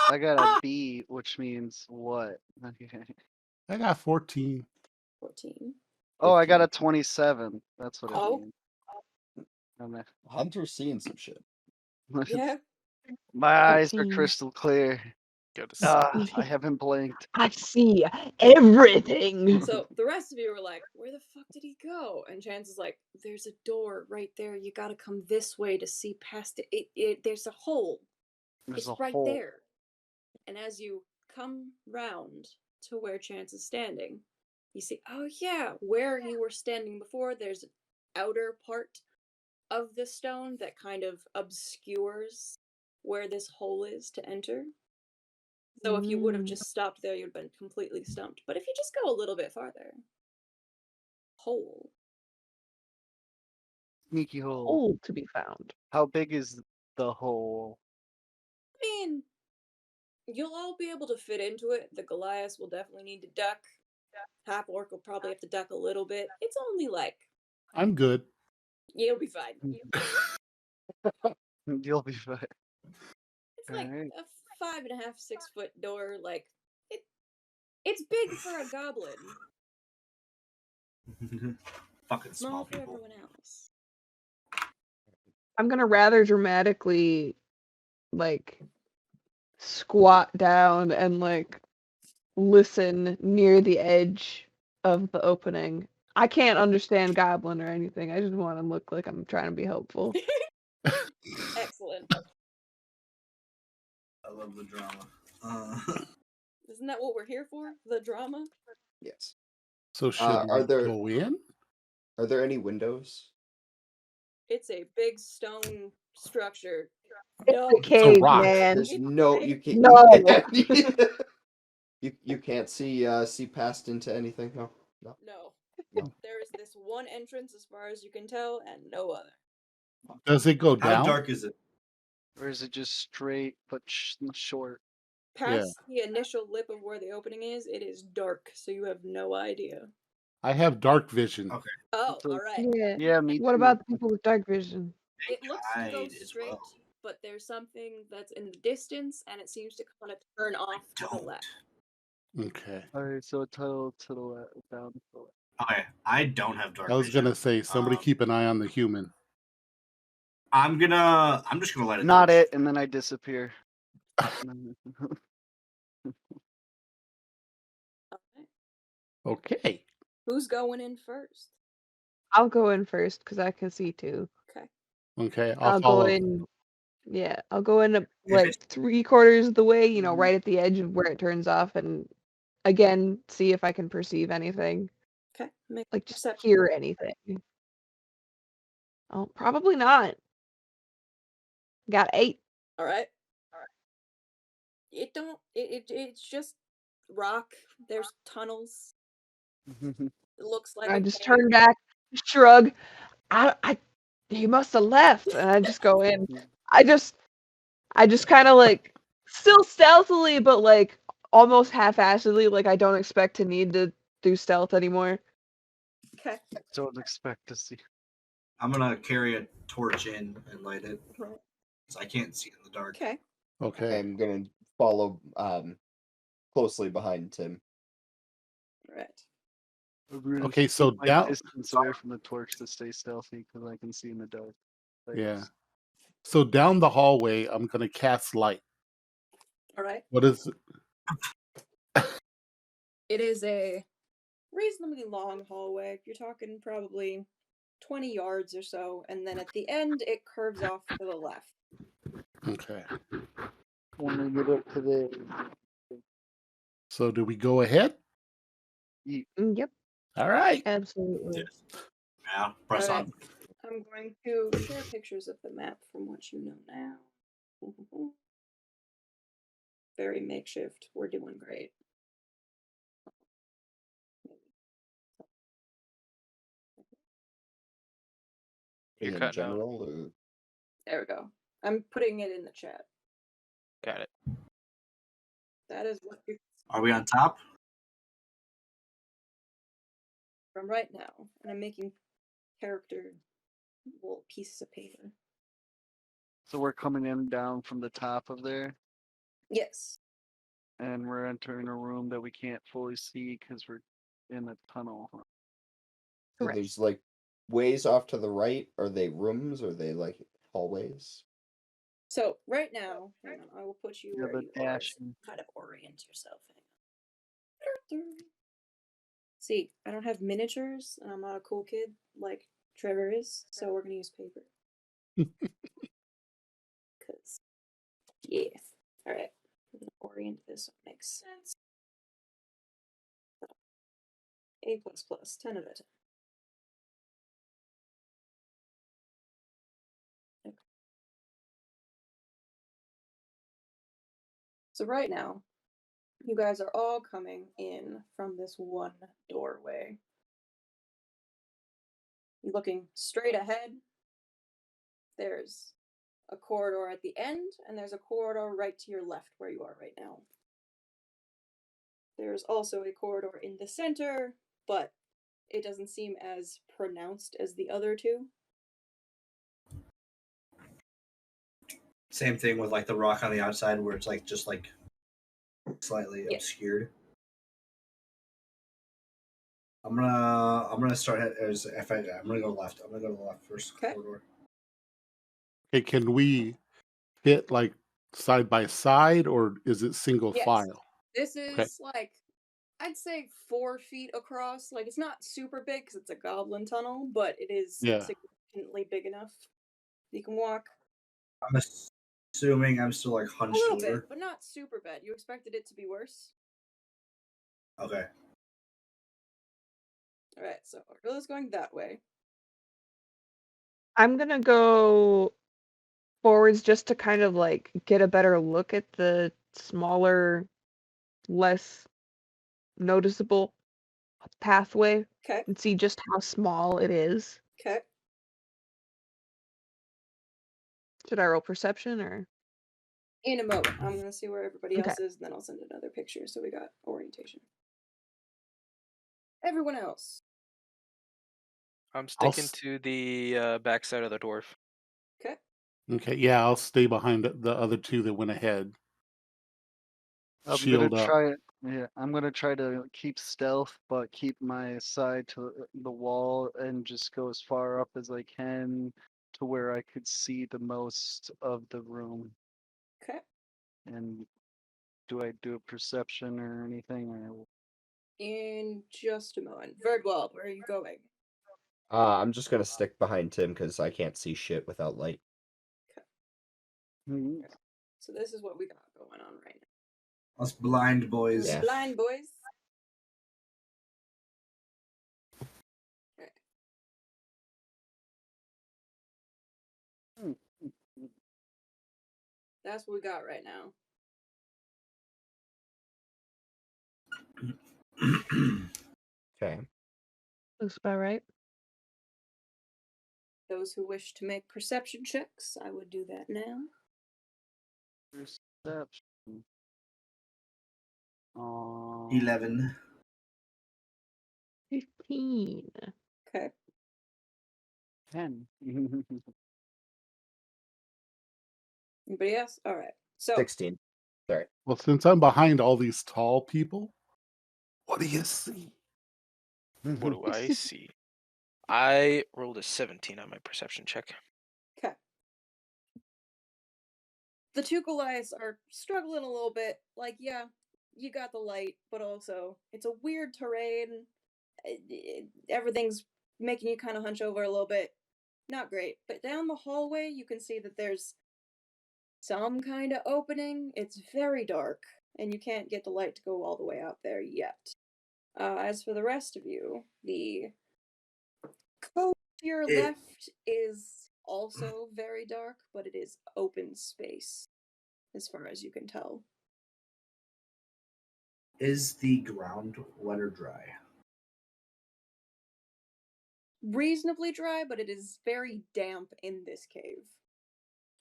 I got a B, which means what? Okay. I got 14. 14. Oh, I got a 27. That's what it Oh. means. I'm a- Hunter's seeing some shit. Yeah. My eyes are 14. crystal clear. Go to Ah, sleep. I haven't blinked. I see everything. So the rest of you were like, where the fuck did he go? And Chance is like, there's a door right there. You gotta come this way to see past it. There's a hole. There's It's a right hole. there. And as you come round to where Chance is standing, you see, oh yeah, where you were standing before, there's an outer part of the stone that kind of obscures where this hole is to enter. So if you would have just stopped there, you'd have been completely stumped. But if you just go a little bit farther, hole. Sneaky hole. Hole to be found. How big is the hole? I mean, you'll all be able to fit into it. The Goliath will definitely need to duck. Half orc will probably have to duck a little bit. It's only like, I'm good. you'll be fine. You'll be fine. It's like Alright. a 5.5, 6 foot door. Like it's big for a goblin. Fucking Small small for people. everyone else. I'm gonna rather dramatically, like, squat down and, like, listen near the edge of the opening. I can't understand Goblin or anything. I just want to look like I'm trying to be helpful. Excellent. I love the drama. Isn't that what we're here for? The drama? Yes. So should Are we there- go in? Are there any windows? It's a big stone structure. It's No. a cave, rock. man. There's no you can't No. you can't see past into anything. No. No. No. There is this one entrance as far as you can tell, and no other. Does it go How down? dark is it? Or is it just straight but short? Past the initial lip of where the opening is, it is dark, so you have no idea. I have dark vision. Okay. Oh, So- alright. Yeah, me What too. about the people with dark vision? It looks to go Guide as straight, well. but there's something that's in the distance, and it seems to kind of turn off to the left. Okay. Alright, so title to the left, down to the left. Okay, I don't have dark I was vision. gonna say somebody keep an eye on the human. I'm just gonna let it. Not touch. it, and then I disappear. Alright. Okay. Who's going in first? I'll go in first because I can see too. Okay. Okay. I'll follow. go in. Yeah, I'll go in like it's- 3/4 of the way. You know, Mhm. right at the edge of where it turns off, and again, see if I can perceive anything. Okay, make Like, just perception. hear anything. Oh, probably not. Got 8. All right. It's just rock. There's tunnels. It looks like I a just cave. turn back, shrug. He must have left, and I just go in. I just kind of like, still stealthily, but like almost half-assedly. Like I don't expect to need to do stealth anymore. Okay. Don't expect to see. I'm gonna carry a torch in and light it Right. because I can't see in the dark. Okay. Okay. I'm gonna follow closely behind Tim. Right. I'm gonna Okay, so keep my down. distance away from the torch to stay stealthy because I can see in the dark. Yeah. So down the hallway, I'm gonna cast light. All right. What is? It is a reasonably long hallway. You're talking probably 20 yards or so, and then at the end it curves off to the left. Okay. When we get up to the So do we go ahead? Yep, All right. absolutely. Yeah, press Alright. on. I'm going to share pictures of the map from what you know now. Very makeshift. We're doing great. You're In cutting out. general, or... There we go. I'm putting it in the chat. Got it. That is what you Are we on top? from right now. And I'm making character little pieces of paper. So we're coming in down from the top of there, Yes. and we're entering a room that we can't fully see because we're in a tunnel. So Correct. there's like ways off to the right. Are they rooms? Or are they like hallways? So right now, hang on, I will put you Yeah, where the you are. dash. So kind of orient yourself. Hang on. See, I don't have miniatures, and I'm not a cool kid like Trevor is, so we're gonna use paper. Cause, yeah. All right, I'm gonna orient this so it makes sense. A++, 10 out of 10. Okay. So right now, you guys are all coming in from this one doorway. You're looking straight ahead. There's a corridor at the end, and there's a corridor right to your left where you are right now. There's also a corridor in the center, but it doesn't seem as pronounced as the other two. Same thing with like the rock on the outside where it's like just like slightly obscured. I'm gonna start I'm gonna go left. I'm gonna go to the left first corridor. Okay, can we fit like side by side, or is it single Yes. file? This is like, I'd say 4 feet across. Like, it's not super big because it's a goblin tunnel, but it is significantly big enough. You can walk I'm assuming I'm still like hunched a little over. bit, but not super bad. You expected it to be worse? Okay. Alright, so Arilla's going that way. I'm gonna go forwards just to kind of like get a better look at the smaller, less noticeable pathway. Okay. And see just how small it is. Okay. Should I roll perception or? In a moment. I'm gonna see where everybody else is, and then I'll send another picture so we got orientation. Everyone else. I'm sticking to the backside of the dwarf. Okay. Okay, yeah, I'll stay behind the other two that went ahead. I'm gonna try to keep stealth, but keep my side to the wall and just go as far up as I can to where I could see the most of the room. Okay. And do I do a perception or anything? Or... In just a moment. Verdwald, where are you going? I'm just gonna stick behind Tim because I can't see shit without light. Mm-hmm. Okay. So this is what we got going on right now. Us blind boys. Yeah. Blind boys. That's what we got right now. Okay. Looks about right. Those who wish to make perception checks, I would do that now. Perception. 11. 15. Okay. 10. Anybody else? All right. So 16. Sorry. Well, since I'm behind all these tall people, what do you see? What do I see? I rolled a 17 on my perception check. Okay. The two Goliaths are struggling a little bit. Like, yeah, you got the light, but also it's a weird terrain. Everything's making you kind of hunch over a little bit. Not great. But down the hallway, you can see that there's some kind of opening. It's very dark, and you can't get the light to go all the way out there yet. As for the rest of you, the cove to your left is also very dark, but it is open space, as far as you can tell. Is the ground wet or dry? Reasonably dry, but it is very damp in this cave.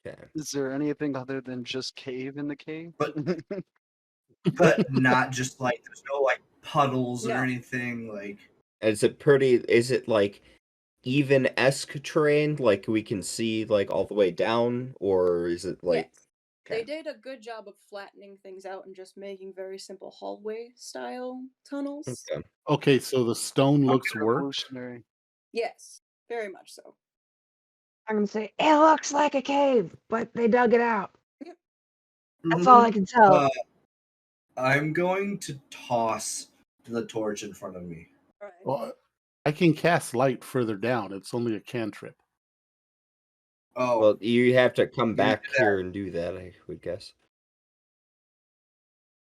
Okay. Is there anything other than just cave in the cave? But not just like there's no like puddles No. or anything like. Is it like even-esque terrain, like we can see like all the way down, or is it like Yes. They did a good job of flattening things out and just making very simple hallway style tunnels. Okay. Okay, so the stone looks worked. Revolutionary. Yes, very much so. I'm gonna say it looks like a cave, but they dug it out. That's Mhm. all I can tell. I'm going to toss the torch in front of me. All right. Well, I can cast light further down. It's only a cantrip. Oh, Well, you have to come You back do that. here and do that, I would guess.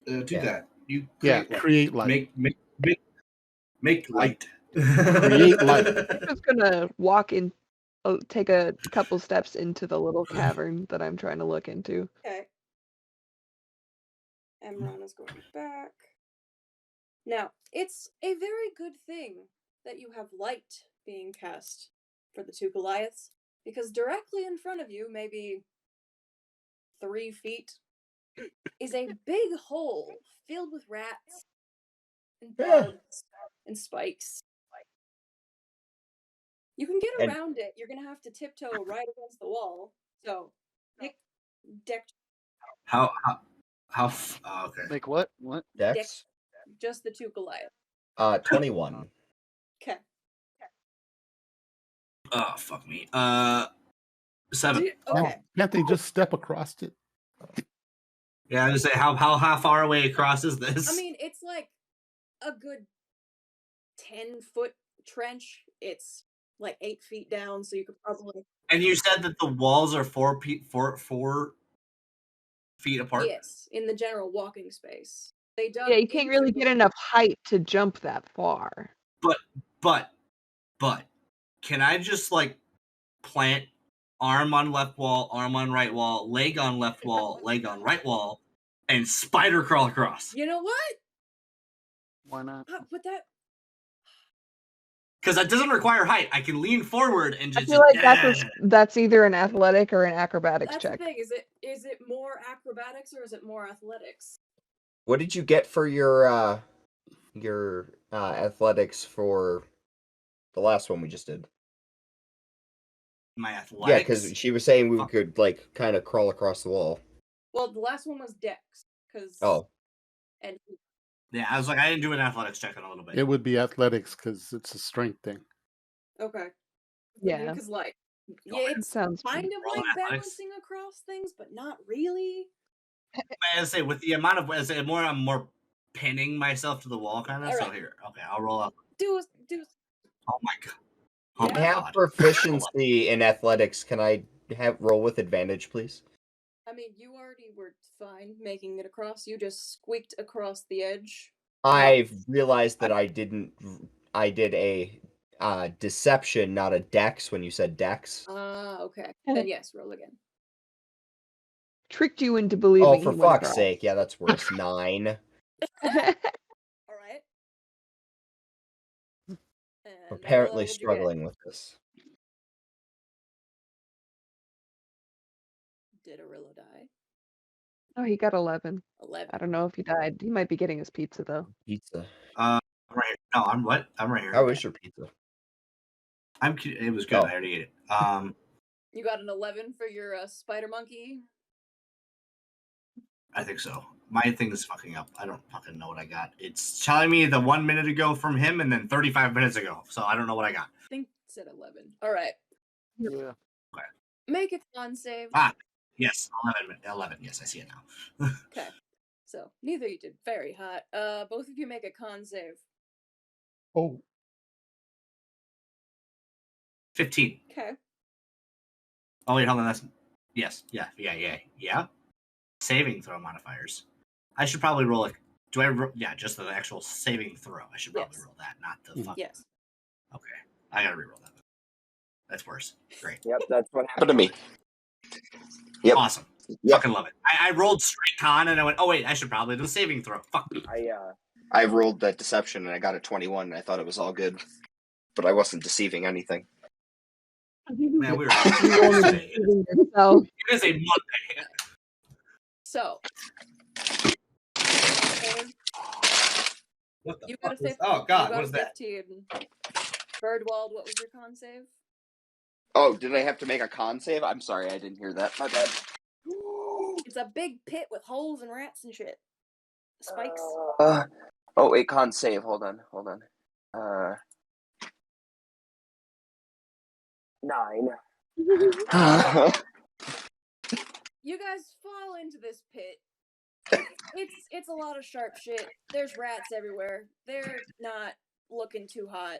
do yeah. that. You Yeah, create light. create light. Make light. Create light. I'm just gonna walk in, take a couple steps into the little cavern that I'm trying to look into. Okay. Emron is going back. Now, it's a very good thing that you have light being cast for the two Goliaths, because directly in front of you, maybe 3 feet, is a big hole filled with rats and bugs and spikes. You can get around it. You're gonna have to tiptoe right against the wall. So, pick deck. How okay. Like what? What? Dex? Just the two Goliaths. 21. Okay. Oh fuck me. 7. Okay. Can't they just step across it? Yeah, I was gonna say how far away across is this? I mean, it's like a good 10-foot trench. It's like 8 feet down, so you could probably. And you said that the walls are 4 feet apart. Yes, in the general walking space. They dug. Yeah, you can't really get enough height to jump that far. But can I just like plant arm on left wall, arm on right wall, leg on left wall, leg on right wall, and spider crawl across? You know what? Why not? But that. Because that doesn't require height. I can lean forward and I just. feel like that's either an athletic or an acrobatics That's check. the thing. Is it more acrobatics or is it more athletics? What did you get for your athletics for the last one we just did? My athletics. Yeah, because she was saying we could like kind of crawl across the wall. Well, the last one was Dex, because. Oh. And. Yeah, I was like, I didn't do an athletics check in a little bit. It would be athletics because it's a strength thing. Okay. Yeah. Because like, yeah, it sounds kind of Roll like athletics. balancing across things, but not really. I say with the amount of I'm more pinning myself to the wall kind of. All So right. here, okay, I'll roll up. Do. Oh my god. I have proficiency in athletics. Can I roll with advantage, please? I mean, you already were fine making it across. You just squeaked across the edge. I've realized that I did a deception, not a dex when you said dex. Okay. Then yes, roll again. tricked you into Oh, believing for he went fuck's across. sake. Yeah, that's worse. 9. Alright. And Apparently what'd you get? struggling with this. Did Arillo die? Oh, he got 11. 11. I don't know if he died. He might be getting his pizza though. Pizza. I'm right here. No, I'm what? I'm right here. How is your pizza? It was good. Oh. I already ate it. You got an 11 for your spider monkey? I think so. My thing is fucking up. I don't fucking know what I got. It's telling me the 1 minute ago from him and then 35 minutes ago. So I don't know what I got. I think it said 11. Alright. Yeah. Make a con save. Yes, 11. Yes, I see it now. Okay. So, neither of you did very hot. Both of you make a con save. Oh, 15. Okay. Oh, wait, hold on. That's... Yes. Yeah. Saving throw modifiers. I should probably roll it. Do I roll? Yeah, just the actual saving throw. I should probably Yes. roll that, not the fuck. Yes. Okay. I gotta reroll that. That's worse. Great. Yep, that's what happened to me. Yep. Awesome. Yep. Fucking love it. I rolled straight con and I went, oh wait, I should probably do a saving throw. Fuck me. I rolled that deception and I got a 21 and I thought it was all good. But I wasn't deceiving anything. Man, we were You only deceiving yourself. It is a Monday. So. What the You got fuck a was... 15. Oh god, You got what is a that? 15. Birdwald, what was your con save? Oh, did I have to make a con save? I'm sorry, I didn't hear that. My bad. It's a big pit with holes and rats and shit. Spikes. Oh wait, con save. Hold on. 9. You guys fall into this pit. It's a lot of sharp shit. There's rats everywhere. They're not looking too hot.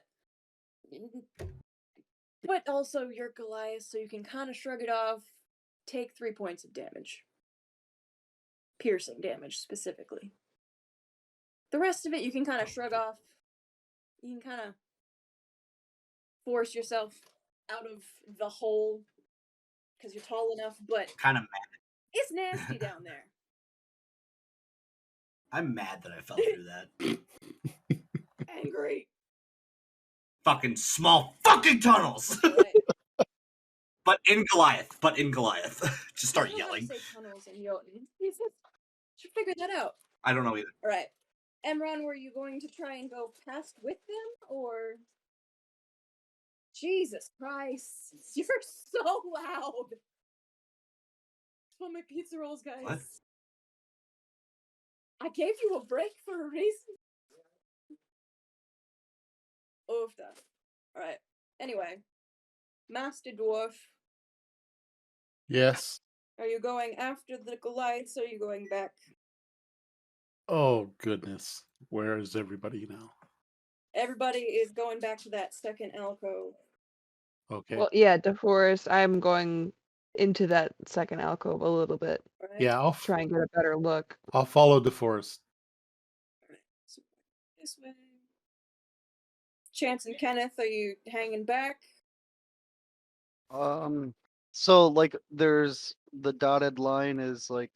But also, you're Goliath, so you can kind of shrug it off. Take 3 points of damage. Piercing damage, specifically. The rest of it, you can kind of shrug off. You can kind of force yourself out of the hole because you're tall enough, but Kind of mad. it's nasty down there. I'm mad that I fell through that. Angry. Fucking small fucking tunnels. Right. But in Goliath. Just start I don't know how to yelling. say tunnels in Jotun. Should figure that out. I don't know either. All right. Emron, were you going to try and go past with them, or... Jesus Christ. You're so loud. Want my pizza rolls, guys. What? I gave you a break for a reason. Oofda. Alright. Anyway. Master Dwarf. yes. Are you going after the Goliaths, or are you going back? Oh, goodness. Where is everybody now? Everybody is going back to that second alcove. Okay. Well, yeah, DeForest, I'm going into that second alcove a little bit. Right? Yeah, Try and get a better look. I'll follow DeForest. Alright. So this way. Chance and Kenneth, are you hanging back? So like there's the dotted line is like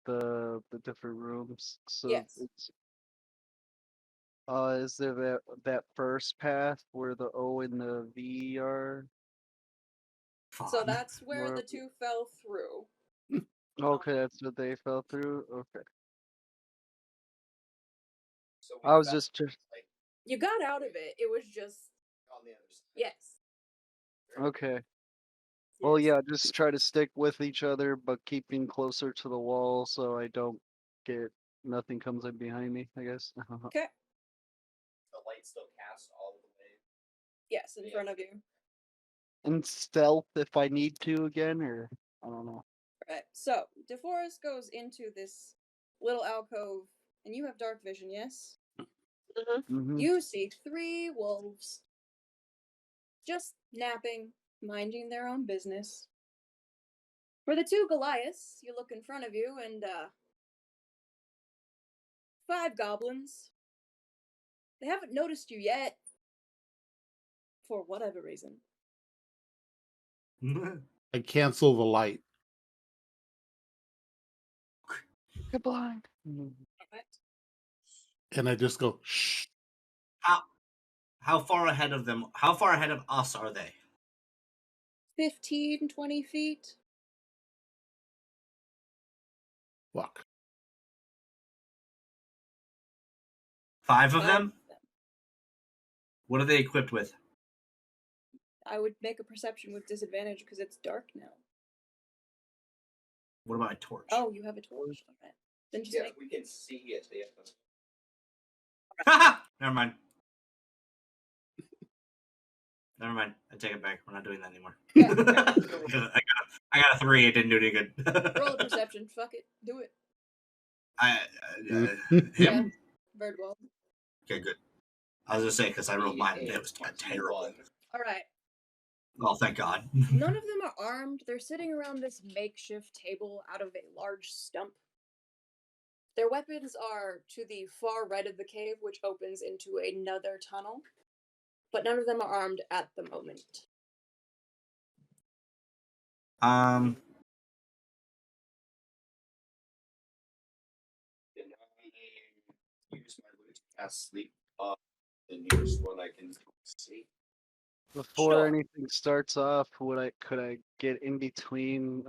the different rooms. So Yes. it's is there that first path where the O and the V are? So Fun. that's where Where- the two fell through. Okay, that's what they fell through. Okay. So I was found, just like, You got out of it. It was just... on the other side. Yes. okay. Well, Yes. yeah, just try to stick with each other, but keeping closer to the wall so I don't get nothing comes in behind me. I guess. Okay. The light still casts all the way. Yes, in front of you. And stealth if I need to again, or I don't know. Right. So, DeForest goes into this little alcove, and you have dark vision, yes? Mm-hmm. You see 3 wolves. Just napping, minding their own business. For the 2 Goliaths, you look in front of you, and, 5 goblins. They haven't noticed you yet. For whatever reason. I cancel the light. Get blind. And I just go, shh. How far ahead of them? How far ahead of us are they? 15, 20 feet. Walk. 5 of 5 them? What are they equipped with? I would make a perception with disadvantage because it's dark now. What about a torch? Oh, you have a torch. Okay. Then just make. we can see it. Never mind. Never mind. I take it back. We're not doing that anymore. I got a 3. It didn't do any good. Roll a perception. Fuck it. Do it. Him? Very well. Okay, good. I was gonna say because I rolled mine and it was terrible. All right. Oh, thank God. None of them are armed. They're sitting around this makeshift table out of a large stump. Their weapons are to the far right of the cave, which opens into another tunnel. But none of them are armed at the moment. Use my loot to cast sleep off the nearest one I can see. Before Sure. anything starts off, could I get in between,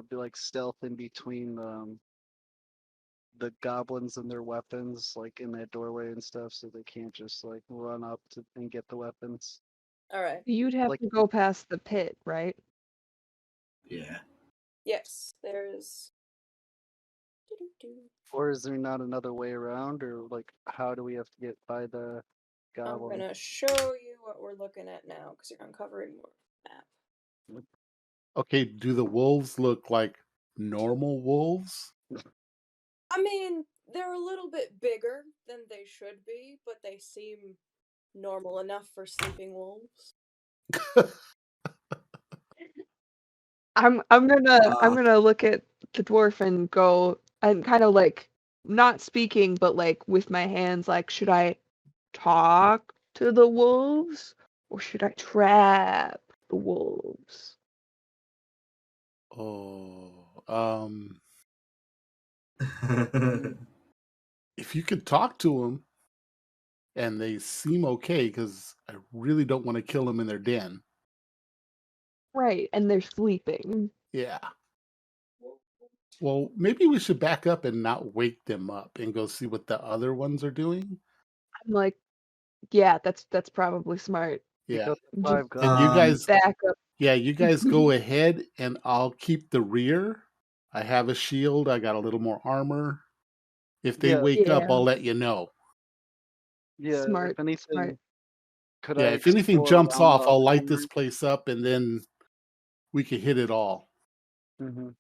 be like stealth in between the goblins and their weapons, like in that doorway and stuff, so they can't just like run up and get the weapons? All right. You'd have Like- to go past the pit, right? Yeah. Yes, there's. Or is there not another way around, or like how do we have to get by the I'm goblin? gonna show you what we're looking at now because you're uncovering more map. Okay, do the wolves look like normal wolves? I mean, they're a little bit bigger than they should be, but they seem normal enough for sleeping wolves. I'm gonna look at the dwarf and go and kind of like not speaking, but like with my hands, like, should I talk to the wolves or should I trap the wolves? Oh, if you could talk to them and they seem okay, because I really don't want to kill them in their den. Right, and they're sleeping. Yeah. Well, maybe we should back up and not wake them up and go see what the other ones are doing. I'm like, yeah, that's probably smart. Yeah. Pick up the Just 5 And goblins. you guys, back up. yeah, you guys go ahead and I'll keep the rear. I have a shield. I got a little more armor. If they Yeah. wake up, Yeah. I'll let you know. Yeah, Smart, if anything, smart. could Yeah, I if anything explore jumps around off, the I'll light corner? this place up and then we can hit it all. Mhm.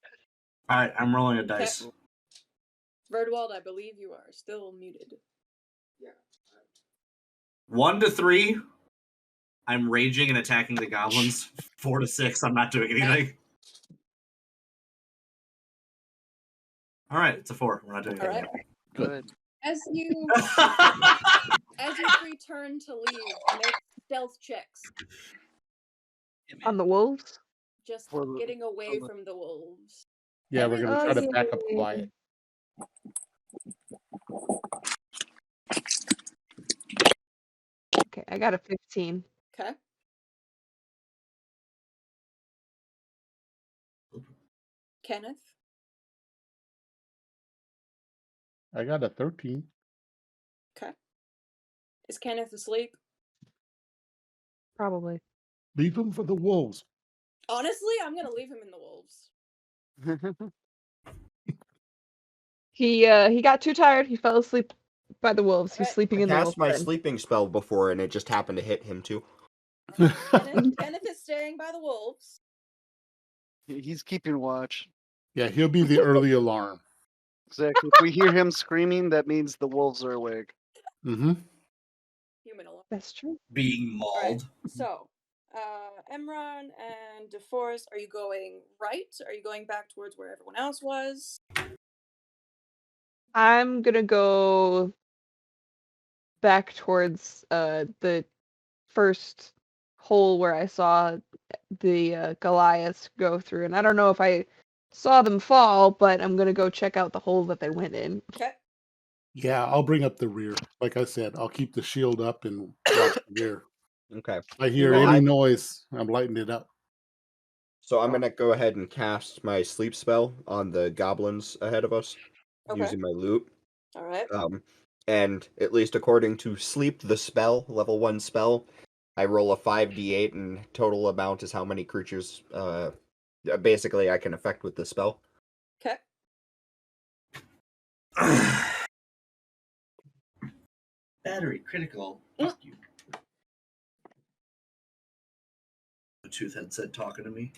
All right, I'm rolling a dice. Verdwald, I believe you are still muted. 1 to 3, I'm raging and attacking the goblins. 4 to 6, I'm not doing anything. All right, it's a 4. We're not doing All anything. right. Good. As you three turn to leave, make stealth checks. On the wolves? Just For the- getting away for the- from the wolves. Yeah, we're going to try to Oh, back up yay. quiet. Okay, I got a 15. Okay. Kenneth? I got a 13. Okay. Is Kenneth asleep? Probably. Leave them for the wolves. Honestly, I'm gonna leave him in the wolves. He got too tired. He fell asleep by the wolves. He's Alright. sleeping I in the cast wolf my den. sleeping spell before and it just happened to hit him too. Kenneth is staying by the wolves. He's keeping watch. Yeah, he'll be the early alarm. Exactly. If we hear him screaming, that means the wolves are awake. Mm-hmm. Human alarm. That's true. Being mauled. So, Emron and DeForest, are you going right? Are you going back towards where everyone else was? I'm gonna go back towards the first hole where I saw the Goliath go through, and I don't know if I saw them fall, but I'm gonna go check out the hole that they went in. Okay. Yeah, I'll bring up the rear. Like I said, I'll keep the shield up and watch the rear. Okay. If I hear Well, any noise, I'm lighting it up. So I'm gonna go ahead and cast my sleep spell on the goblins ahead of us, Okay. using my loot. All right. And at least according to Sleep the spell, level 1 spell, I roll a 5d8, and total amount is how many creatures basically I can affect with this spell. Okay. Battery critical. Fuck you. Bluetooth headset talking to me.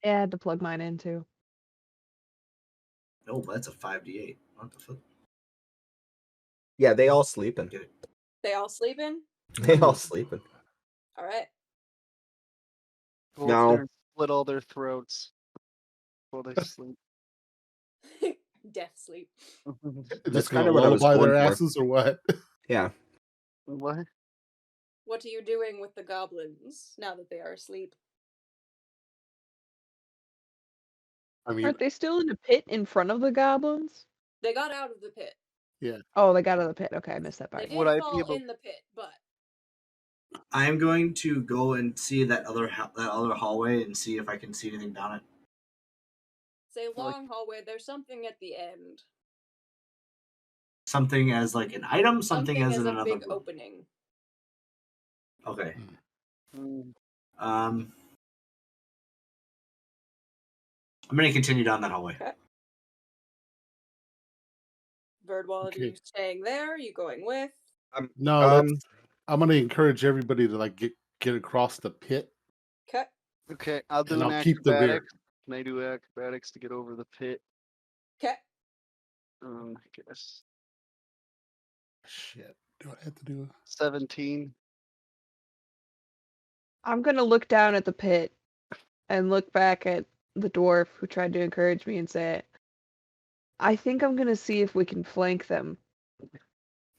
Yeah, I had to plug mine in too. No, but that's a 5d8. What the fuck? Yeah, they all sleeping. Get it. They all sleeping? They all sleeping. All right. Go No. up there and split all their throats while they sleep. Death sleep. Just kinda gonna what I was lullaby their going for. asses or what? Yeah. What? What are you doing with the goblins now that they are asleep? I mean, Aren't they still in a pit in front of the goblins? They got out of the pit. yeah. Oh, they got out of the pit. Okay, I missed that They part. did Would I be fall able- in the pit, but I am going to go and see that other hallway and see if I can see anything down it. it's a long hallway. There's something at the end. Something as like an item, something as in a another big room. opening. Okay. Mm, I'm going to continue down that hallway. Okay. Birdwall, are you Okay. staying there? Are you going with? No, that's. I'm gonna encourage everybody to like get across the pit. Okay. Okay, I'll do And an I'll keep the rear. acrobatics. Can I do acrobatics to get over the pit? Okay. I guess. Shit. Do I have to do 17. I'm gonna look down at the pit and look back at the dwarf who tried to encourage me and say, I think I'm gonna see if we can flank them.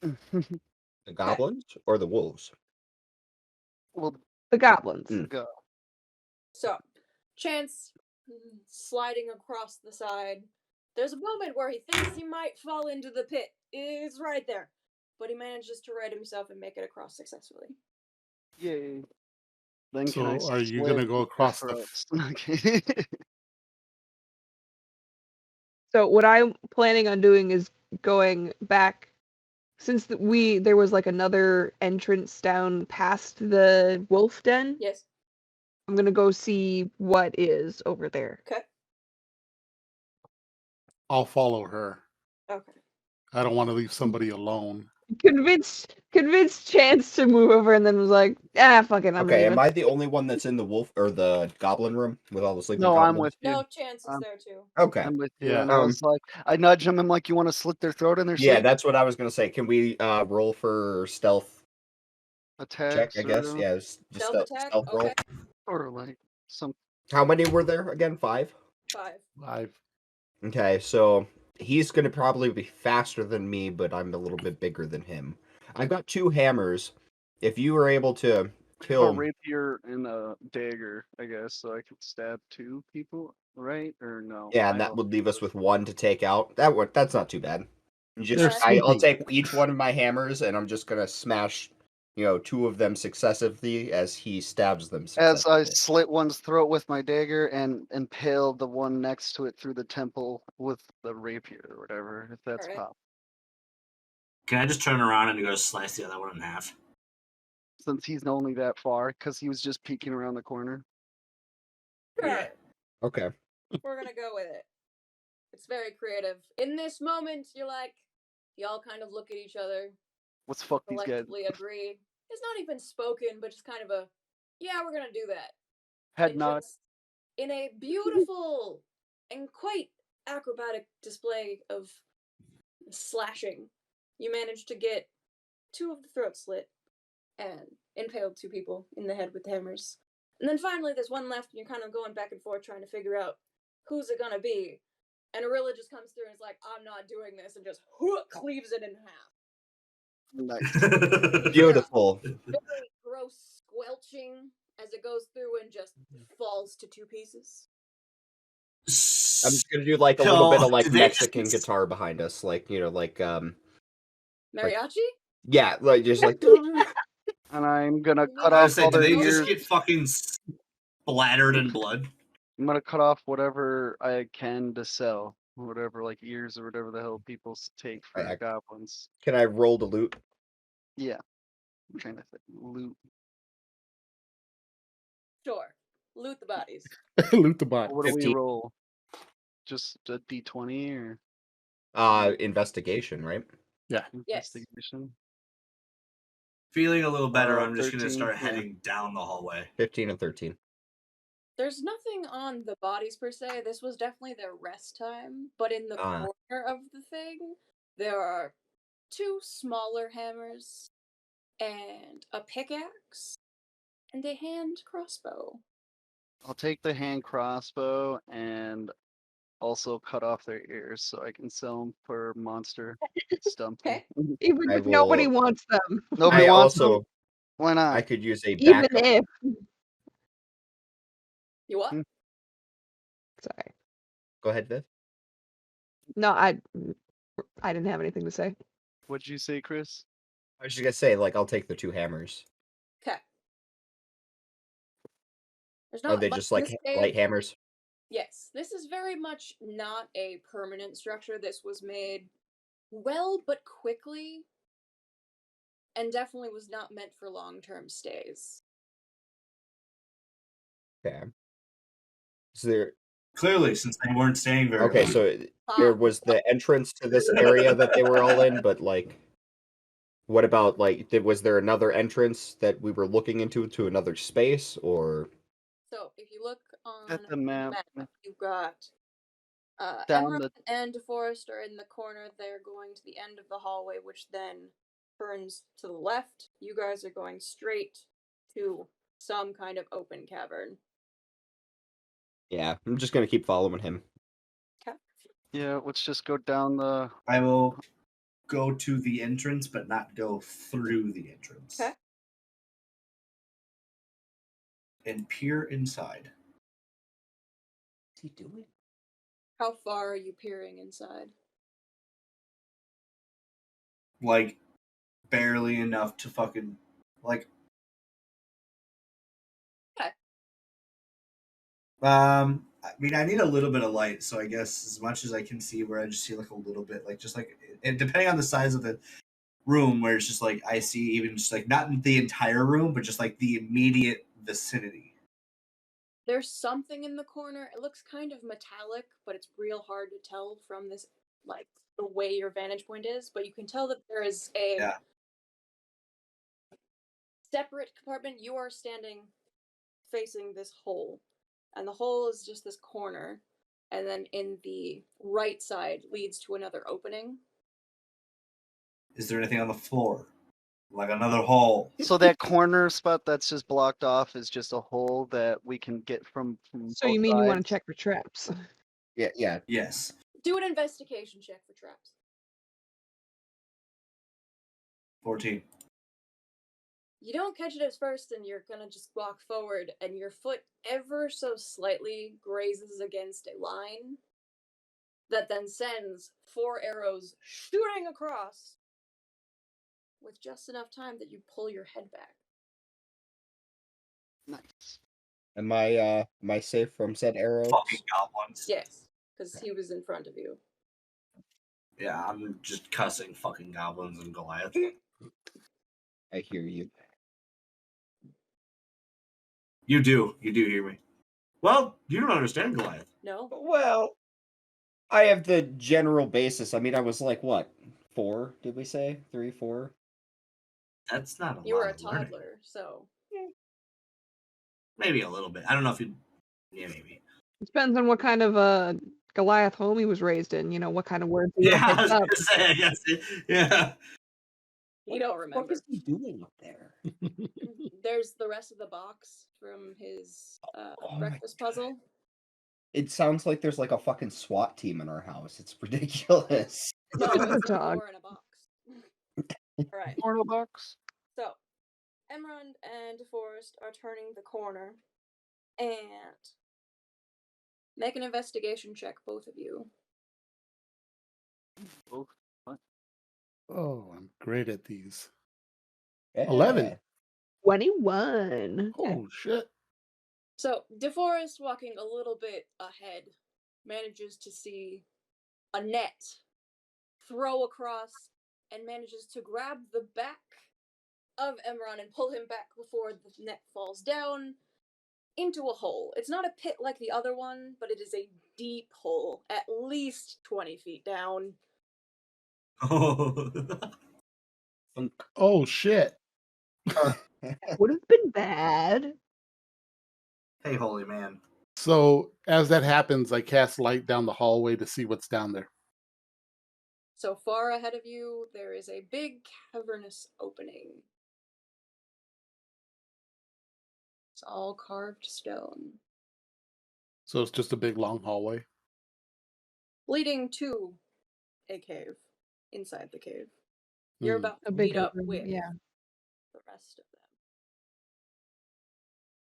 The goblins or the wolves? Well, The goblins. go. So, Chance sliding across the side. There's a moment where he thinks he might fall into the pit. It's right there. But he manages to right himself and make it across successfully. Yay. Then So can I are you split gonna go their across the throats? Okay. So what I'm planning on doing is going back, since there was like another entrance down past the wolf den. Yes. I'm gonna go see what is over there. Okay. I'll follow her. Okay. I don't want to leave somebody alone. Convinced Chance to move over, and then was like, fuck it, I'm Okay, leaving. am I the only one that's in the wolf or the goblin room with all the sleeping No, goblins? I'm with you. No, Chance is there too. Okay. I'm with you. Yeah. And I was like, I nudge them. I'm like, you want to slit their throat in their Yeah, sleep? that's what I was gonna say. Can we roll for stealth Attacks check, I guess? or, Yeah, just Stealth attack? stealth roll. Okay. or like some. How many were there again? 5? 5. Okay, so he's gonna probably be faster than me, but I'm a little bit bigger than him. I've got 2 hammers. If you were able to A kill rapier and a dagger, I guess, so I could stab 2 people, right? Or no? yeah, I and that don't- would leave us with 1 to take out. That's not too bad. They're I'll sleeping. take each one of my hammers, and I'm just gonna smash, 2 of them successively as he stabs them. As I Successively. slit one's throat with my dagger and impale the one next to it through the temple with the rapier or whatever, if that's Alright. possible. Can I just turn around and go slice the other one in half? Since he's only that far, because he was just peeking around the corner. Yeah. Okay. We're gonna go with it. It's very creative. In this moment, y'all kind of look at each other, Let's fuck these guys. collectively agree. It's not even spoken, but just kind of a, yeah, we're gonna do that. Head And nod. just in a beautiful and quite acrobatic display of slashing, you manage to get 2 of the throats slit and impaled 2 people in the head with hammers. And then finally there's one left and you're kind of going back and forth trying to figure out who's it gonna be. And Arilla just comes through and is like, I'm not doing this, and just cleaves it in half. Nice. Beautiful. Very gross squelching as it goes through and just falls to 2 pieces. I'm just gonna do like a little bit of like So, they Mexican just- guitar behind us, like like Mariachi? yeah, like just like And I'm gonna cut I off was saying, all do their they ears. just get fucking splattered in blood? I'm gonna cut off whatever I can to sell. Whatever, like ears or whatever the hell people take for Alright, goblins. Can I roll to loot? Yeah. I'm trying to think. Loot. Sure. Loot the bodies. Loot the bot. What do we 15. roll? Just a d20 or Investigation, right? Yes. investigation? Feeling a little better, I'm just gonna 13, start yeah. heading down the hallway. 15 and 13. There's nothing on the bodies per se. This was definitely their rest time. But in the corner of the thing, there are 2 smaller hammers, and a pickaxe, and a hand crossbow. I'll take the hand crossbow and also cut off their ears so I can sell them for monster stumping. Okay. Even I if nobody will- wants them. Nobody I wants also them. Why not? I could use a Even backup. if. You what? Sorry. Go ahead, Viv. No, I didn't have anything to say. What'd you say, Chris? I was just gonna say, like, I'll take the 2 hammers. Okay. There's Are not they much just in like this cave. light hammers? Yes, this is very much not a permanent structure. This was made well but quickly, and definitely was not meant for long-term stays. Okay. Is there Clearly, since they weren't staying very Okay, long. so there was the entrance to this area that they were all in, but like what about like was there another entrance that we were looking into another space or So, if you look on At the map. you've got Down Emerald the- and DeForest are in the corner. They're going to the end of the hallway, which then turns to the left. You guys are going straight to some kind of open cavern. Yeah, I'm just gonna keep following him. Okay. Yeah, let's just go down the. I will go to the entrance, but not go through the entrance. Okay. And peer inside. What's he doing? How far are you peering inside? Like, barely enough to fucking, like... Okay. I mean, I need a little bit of light, so I guess as much as I can see, where I just see like a little bit, like just like, and depending on the size of the room, where it's just like I see even just like not the entire room, but just like the immediate vicinity. There's something in the corner. It looks kind of metallic, but it's real hard to tell from this, like, the way your vantage point is. But you can tell that there is a separate compartment. You are standing facing this hole, and the hole is just this corner, and then in the right side leads to another opening. Is there anything on the floor? Like another hole? So that corner spot that's just blocked off is just a hole that we can get from So you both mean you want sides? to check for traps? Yeah. Yes. Do an investigation check for traps. 14. You don't catch it at first, and you're gonna just walk forward, and your foot ever so slightly grazes against a line that then sends 4 arrows shooting across with just enough time that you pull your head back. Nice. Am I safe from said arrows? Fucking goblins. Yes, because he was in front of you. Yeah, I'm just cussing fucking goblins and Goliath. I hear you. You do hear me. Well, you don't understand Goliath. No? Well, I have the general basis. I mean, I was like, what, 4, did we say? 3, 4? That's not a You were lot a of learning. toddler, so. Maybe a little bit. I don't know if you... Yeah, maybe. It depends on what kind of Goliath home he was raised in. You know, what kind of words he Yeah, I picks was up. gonna say, I guess. Yeah. You don't remember. What is he doing up there? There's the rest of the box from his breakfast puzzle. It sounds like there's like a fucking SWAT team in our house. It's ridiculous. No, It's a it's a dog. 4 in a box. Alright. Portal box. So, Emerald and DeForest are turning the corner, and Make an investigation check, both of you. Oh, what? Oh, I'm great at these. Yeah. 11. 21. Oh, shit. So, DeForest, walking a little bit ahead, manages to see a net throw across and manages to grab the back of Emron and pull him back before the net falls down into a hole. It's not a pit like the other one, but it is a deep hole, at least 20 feet down. Oh. Oh, shit. Would have been bad. Hey, holy man. So, as that happens, I cast light down the hallway to see what's down there. So far ahead of you, there is a big cavernous opening. It's all carved stone, So, it's just a big, long hallway. leading to a cave inside the cave. You're Hmm. about A to big meet up room, with yeah. the rest of them.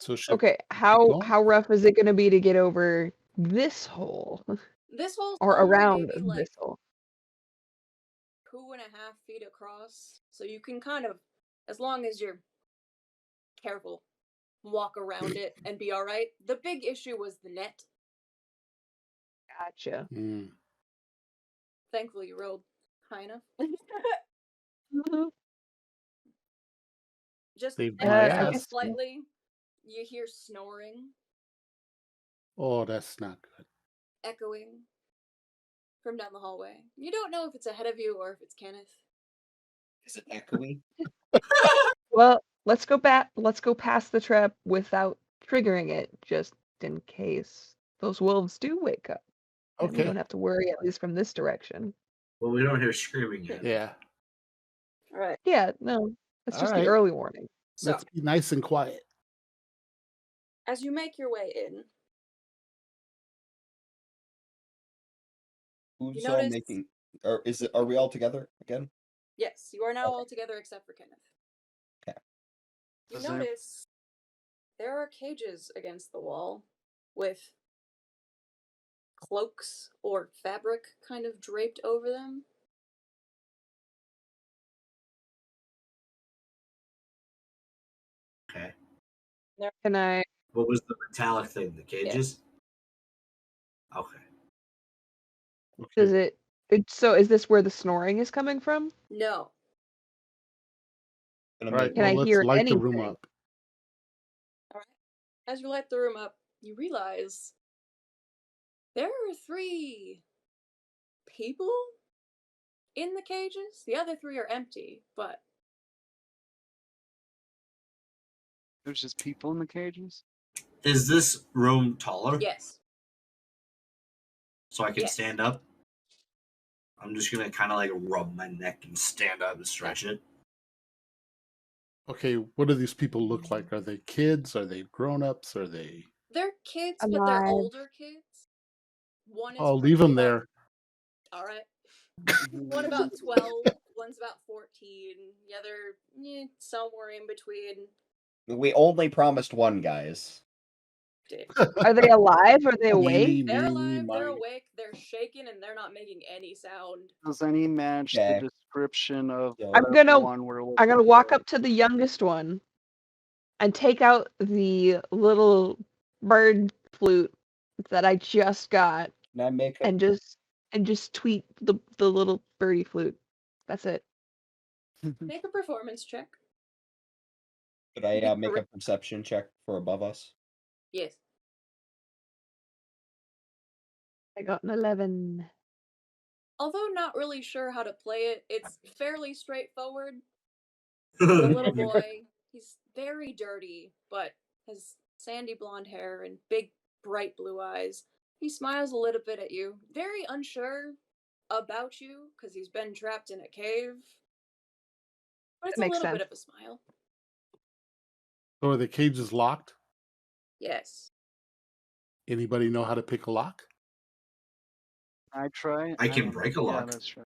So, should Okay, keep how going? rough is it going to be to get over this hole This hole's or only around maybe like this hole? 2.5 feet across, so you can kind of, as long as you're careful, walk around it and be all right. The big issue was the net. Gotcha. Hmm. Thankfully, you rolled high enough. Just Saved ever my I so guess ass. slightly, you hear snoring, Oh, that's not good. echoing from down the hallway. You don't know if it's ahead of you or if it's Kenneth. Is it echoey? Well, let's go back. Let's go past the trap without triggering it, just in case those wolves do wake up. And we Okay. don't have to worry, at least from this direction. Well, we don't hear screaming yet. Yeah. All right. Yeah, no, it's All just right. the early warning. So, Let's be nice and quiet. as you make your way in, Who's you all notice. making? Or is it? Are we all together again? Yes, you are now Okay. all together except for Kenneth. Okay. You Is there- notice there are cages against the wall with cloaks or fabric kind of draped over them. Okay. Can I? What was the metallic thing? The cages? Okay. Does Okay. So is this where the snoring is coming from? No. Gonna All right. make Can Well, I let's hear light the room anything? up. Alright. As you light the room up, you realize there are 3 people in the cages. The other 3 are empty, but There's just people in the cages? Is this room taller? yes. So I can Yes. stand up? I'm just gonna kind of like rub my neck and stand up and stretch it. Okay. What do these people look like? Are they kids? Are they grown-ups? Are they? They're kids, but they're Alive. older kids. One is Oh, leave them about, there. alright. One about 12, one's about 14, the other, somewhere in between. We only promised one, guys. Are they alive? Are they awake? Meeny, They're meeny, alive, they're miny. awake, they're shaking, and they're not making any sound. Does any match Okay. the description of So- I'm the gonna one we're I'm gonna looking walk for? up to the youngest one and take out the little bird flute that I just got Can I make a? and just tweet the little birdie flute. That's it. Make a performance check. Could I Be make a correct. perception check for above us? Yes. I got an 11. Although not really sure how to play it, it's fairly straightforward. The little boy, he's very dirty, but has sandy blonde hair and big, bright blue eyes. He smiles a little bit at you, very unsure about you, because he's been trapped in a cave. But it's That a makes little bit sense. of a smile. So are the cages locked? Yes. Anybody know how to pick a lock? I try. I can don't break know. a Yeah, lock. that's right.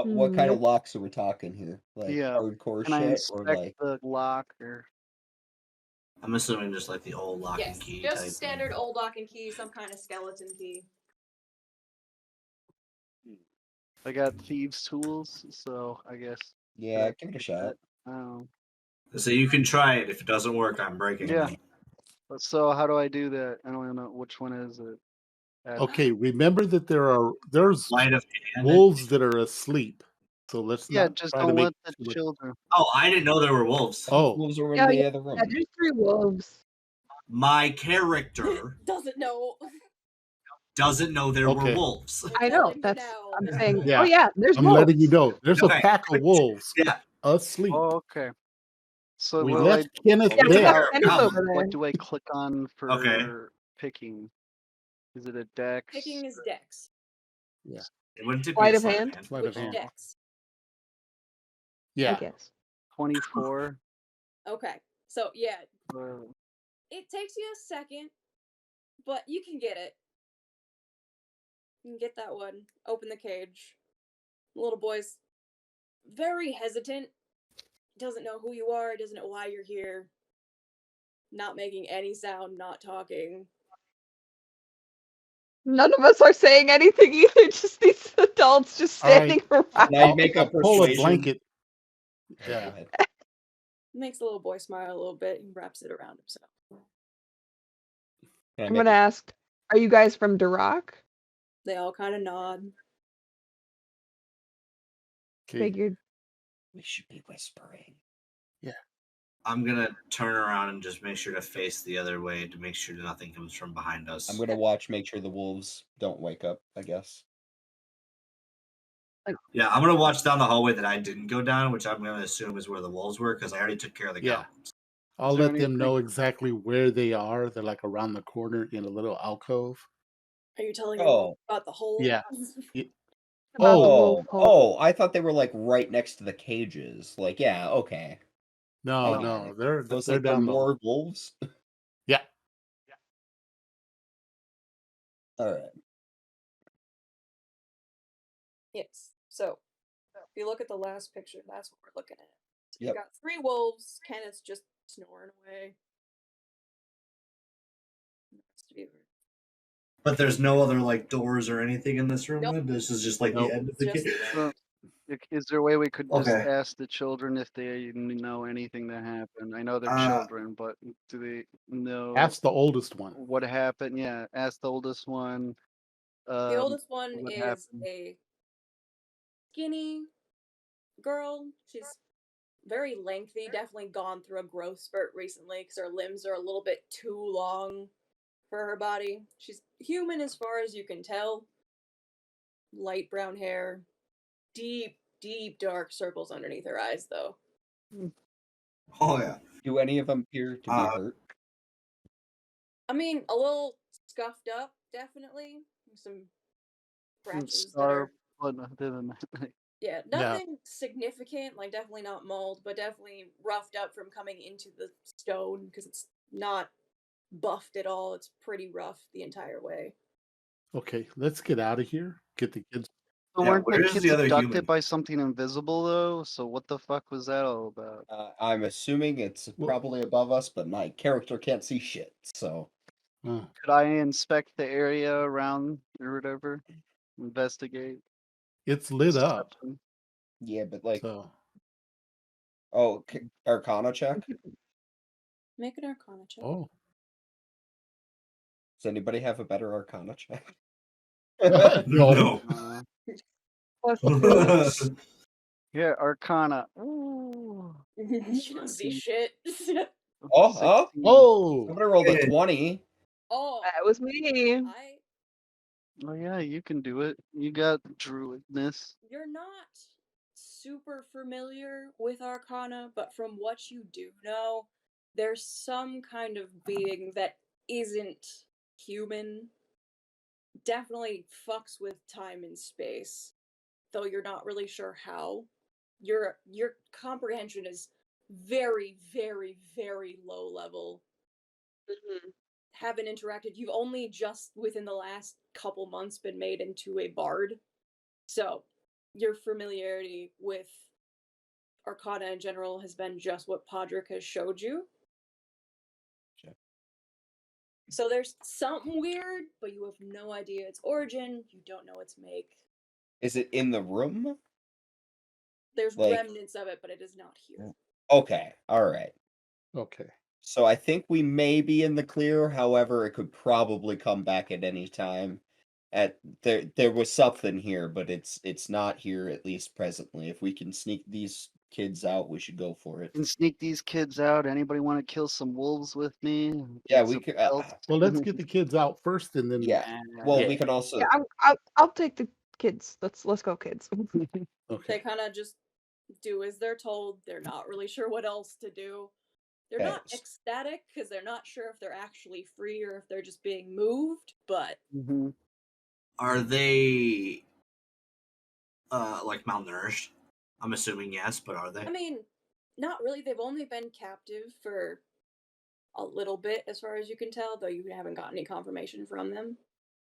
What kind of Nope. locks are we talking here? Like Yeah, hardcore Can I shit or inspect like? the lock or I'm assuming just like the old lock and Yes, key just type standard thing. old lock and key, some kind of skeleton key. I got thieves' tools, so I guess. Yeah, give it a shot. Oh. So you can try it. If it doesn't work, I'm breaking Yeah. them. So how do I do that? I don't even know which one is it. Okay, remember that there's Light of hand. wolves that are asleep. So let's Yeah, not just try to don't make let the too much- children. Oh, I didn't know there were wolves. Oh, Wolves are in Yeah, the other room. Yeah, there's 3 wolves. My character Doesn't know. doesn't know there were Okay. wolves. We're I know. telling you That's now. I'm saying. Yeah. Oh yeah, there's I'm wolves. letting you know. There's Okay. a pack of wolves Yeah. asleep. Oh, okay. So We what do left Kenneth Yeah, we there. got Kenneth Come. over there. what do I click on for Okay. picking? Is it a dex? Picking is dex. Wouldn't it be Sleight a of sleight hand? Sleight Which of hand. dex? I Yeah. guess. 24. Okay. So yeah, Uh, it takes you a second, but you can get it. You can get that one. Open the cage. The little boy's very hesitant. Doesn't know who you are, doesn't know why you're here. Not making any sound, not talking. None of us are saying anything either. Just these adults just All right. standing around. Can I make a I'll pull a persuasion? blanket. Go Yeah. ahead. Makes the little boy smile a little bit and wraps it around himself. Can I I'm make gonna ask, are you guys from Dorrock? They all kind of nod. Okay. Figured. We should be whispering. I'm gonna turn around and just make sure to face the other way to make sure nothing comes from behind us. I'm gonna watch, make sure the wolves don't wake up, I guess. Yeah, I'm gonna watch down the hallway that I didn't go down, which I'm gonna assume is where the wolves were, because I already took care of the Yeah. goblins. I'll there let them know anything- exactly where they are. They're like around the corner in a little alcove. Are you telling your Oh. mom about the hole? Yeah. About the Oh, wolf hole. I thought they were like right next to the cages. Like, yeah, okay. no, I get no, it. they're So it's they're like the down the hall. more wolves. Yeah. All right. Yes. So, if you look at the last picture, that's what we're looking at. So Yep. You've got 3 wolves. Kenneth's just snoring away. The rest of you are But there's no other like doors or anything in this room. Nope. Then? This is just like Nope. the end of the just game. So, is there a way we could just Okay. ask the children if they know anything that happened? I know they're Uh, children, but do they know Ask the oldest one. what happened? Yeah, ask the oldest one. The oldest one what is happened? a skinny girl. She's very lengthy, definitely gone through a growth spurt recently because her limbs are a little bit too long for her body. She's human as far as you can tell. Light brown hair, deep, deep dark circles underneath her eyes, though. Oh yeah. Do any of them appear to be hurt? I mean, a little scuffed up, definitely. Some scratches that are. Scar, but other than that, Yeah, nothing significant, like definitely not mauled, but definitely roughed up from coming into the stone because it's not buffed at all. It's pretty rough the entire way. Okay, let's get out of here. Get the kids. So Yeah, weren't the where's kids the other abducted human? by something invisible though? So what the fuck was that all about? I'm assuming it's Well- probably above us, but my character can't see shit. So Could I inspect the area around or whatever? Investigate. It's lit up. Perception? yeah, but like, So Arcana check. Make an Arcana check. oh. Does anybody have a better Arcana check? No. Plus Yeah, Arcana. Ooh. You don't see shit. Oh, 16. Oh. Somebody rolled a 20. Oh, that was me. Oh yeah, you can do it. You got druidness. You're not super familiar with Arcana, but from what you do know, there's some kind of being that isn't human. Definitely fucks with time and space, though you're not really sure how. Your comprehension is very, very, very low level. Haven't interacted. You've only just within the last couple months been made into a bard, so your familiarity with Arcana in general has been just what Podrick has showed you. So there's something weird, but you have no idea its origin. You don't know its make. Is it in the room? There's Like- remnants of it, but it is not here. Okay, all right. Okay. So I think we may be in the clear. However, it could probably come back at any time. There was something here, but it's not here, at least presently. If we can sneak these kids out, we should go for it. And sneak these kids out. Anybody want to kill some wolves with me? Yeah, Get we some could. pelts? Well, let's get the kids out first, and then Yeah. Well, Yeah. we can also. Yeah, I'll take the kids. Let's go, kids. They Okay. kind of just do as they're told. They're not really sure what else to do. They're Okay. not ecstatic because they're not sure if they're actually free or if they're just being moved, but Mhm. Are they like malnourished? I'm assuming yes, but are they? I mean, not really. They've only been captive for a little bit, as far as you can tell, though you haven't got any confirmation from them.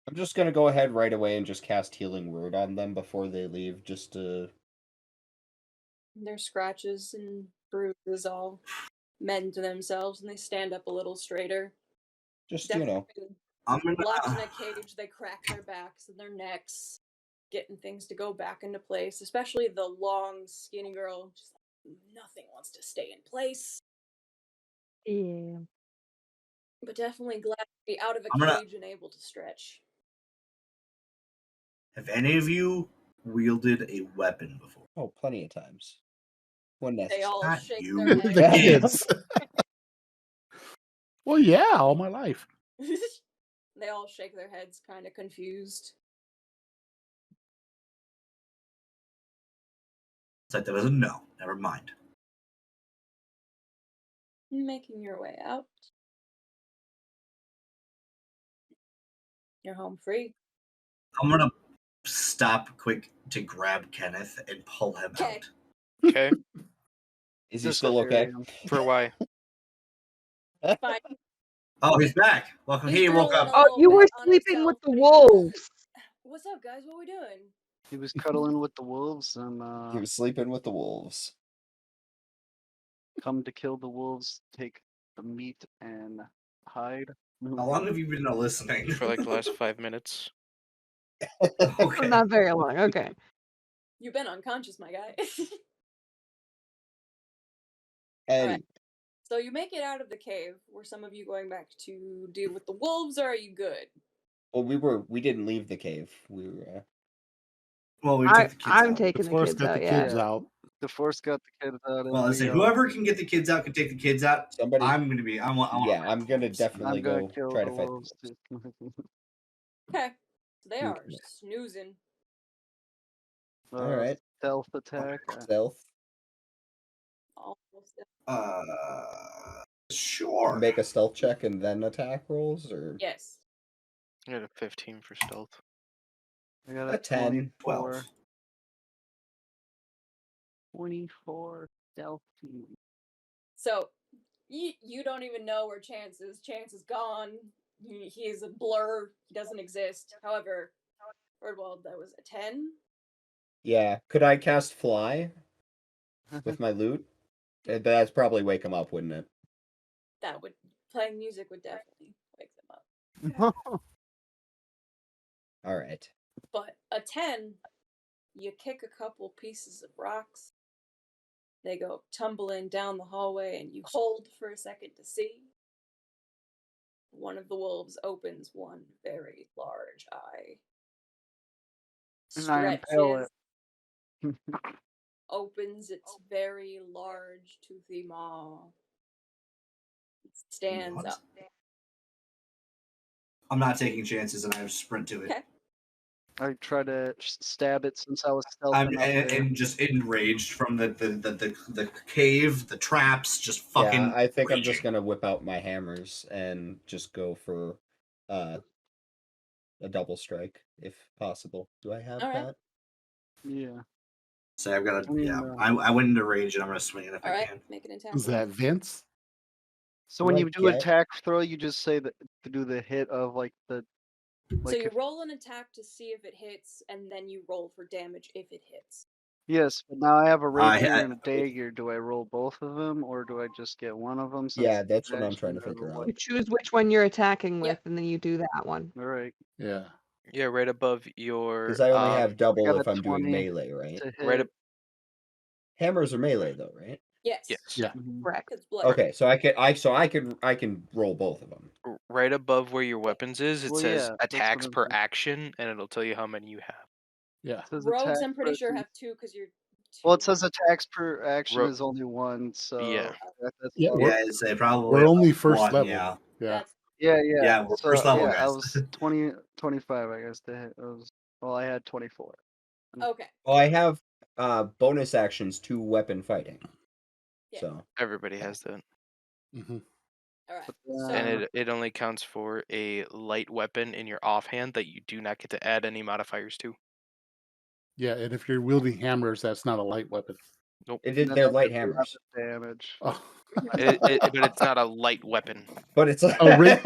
I'm just gonna go ahead right away and just cast Healing Word on them before they leave, just to. Their scratches and bruises all mend themselves, and they stand up a little straighter. Just, you know. Definitely I'm gonna. locked in a cage, they crack their backs and their necks, getting things to go back into place. Especially the long, skinny girl. Just like, nothing wants to stay in place. Yeah. But definitely glad to be out of a I'm gonna- cage and able to stretch. Have any of you wielded a weapon before? Oh, plenty of times. When They necessary. all Not shake you. their The heads. kids. Well, yeah, all my life. They all shake their heads, kind of confused. It's like there was a no. Never mind. Making your way out. You're home free. I'm gonna stop quick to grab Kenneth and pull him Okay. out. Okay. Is he Just still okay? carry 'em. For why? Fine. Oh, he's back. Welcome. He's He woke drooling up. a Oh, little you bit were on sleeping with himself, the but he- wolves. What's up, guys? What we doing? He was cuddling with the wolves and He was sleeping with the wolves. come to kill the wolves, take the meat and hide. How long have you been listening? For like the last 5 minutes. Okay. Not very long. Okay. You've been unconscious, my guy. And Alright. So you make it out of the cave. Were some of you going back to deal with the wolves, or are you good? well, we didn't leave the cave. We were. Well, we took the kids I'm out. taking The the force kids got out. the Yeah. kids out. The force got the kids out. Well, I and say we, whoever can get the kids out can take the kids out. Somebody. I'm gonna be. I want. Yeah, I'm gonna definitely I'm gonna go kill try the to fight. wolves too. Okay. So they Okay. are snoozing. All right. Stealth attack. Stealth. Almost dead. Sure. Make a stealth check and then attack rolls, or Yes. I got a 15 for stealth. I got a 10. 24. 12. 24 stealthy. So you don't even know where Chance is. Chance is gone. He is a blur. He doesn't exist. However, Birdwald, that was a 10. Yeah. Could I cast fly with my loot? That'd probably wake him up, wouldn't it? That would playing music would definitely wake them up. All right. But a 10, you kick a couple pieces of rocks. They go tumbling down the hallway, and you hold for a second to see. One of the wolves opens one very large eye. And I impale Stretches, opens its very large toothy maw. It stands What? up. I'm not taking chances, and I sprint to it. Okay. I try to stab it since I was stealth I'm enough there. and just enraged from the cave, the traps, just fucking. Yeah, I think I'm raging. just gonna whip out my hammers and just go for a double strike if possible. Do I have All right. that? Yeah. So I've got to. I mean, Yeah, I went into rage, and I'm gonna swing it if All I right. can. Make an attack. Is that Vince? So when Do I you do get- attack throw, you just say that to do the hit of like the. So Like you roll an attack to see if it hits, and then you roll for damage if it hits. Yes, but now I have a rapier I- and a dagger. Do I roll both of them, or do I just get one of them? Yeah, that's what I'm trying to figure out. You choose which one you're attacking with, Yep. and then you do that one. All right. Yeah. Yeah, right above your. Because I only have double got a if I'm doing 20 melee, right? to hit. Right up. Hammers are melee though, right? Yes. Yes. Yeah. Mhm. Correct. It's blood. Okay, so I can roll both of them. Right above where your weapons is, it Well, says yeah, that's what attacks I'm per saying. action, and it'll tell you how many you have. Yeah. It says Rogues, attack I'm pretty sure per- have 2 because you're. Well, it says attacks per action Ro- is only 1, so Yeah. that's Yeah, low. we're- Yeah, I'd say probably. We're only first one, level. Yeah. Yeah. That's Yeah. Yeah, we're So, first level, yeah, I guys. was 20, 25, I guess. To hit. I had 24. okay. Well, I have bonus actions to weapon fighting. Yeah. So Everybody has that. Mm-hmm. All right. Yeah. So And it only counts for a light weapon in your offhand that you do not get to add any modifiers to. Yeah, and if you're wielding hammers, that's not a light weapon. Nope. they're light hammers. Damage. Oh. But it's not a light weapon. But it's like Oh, really?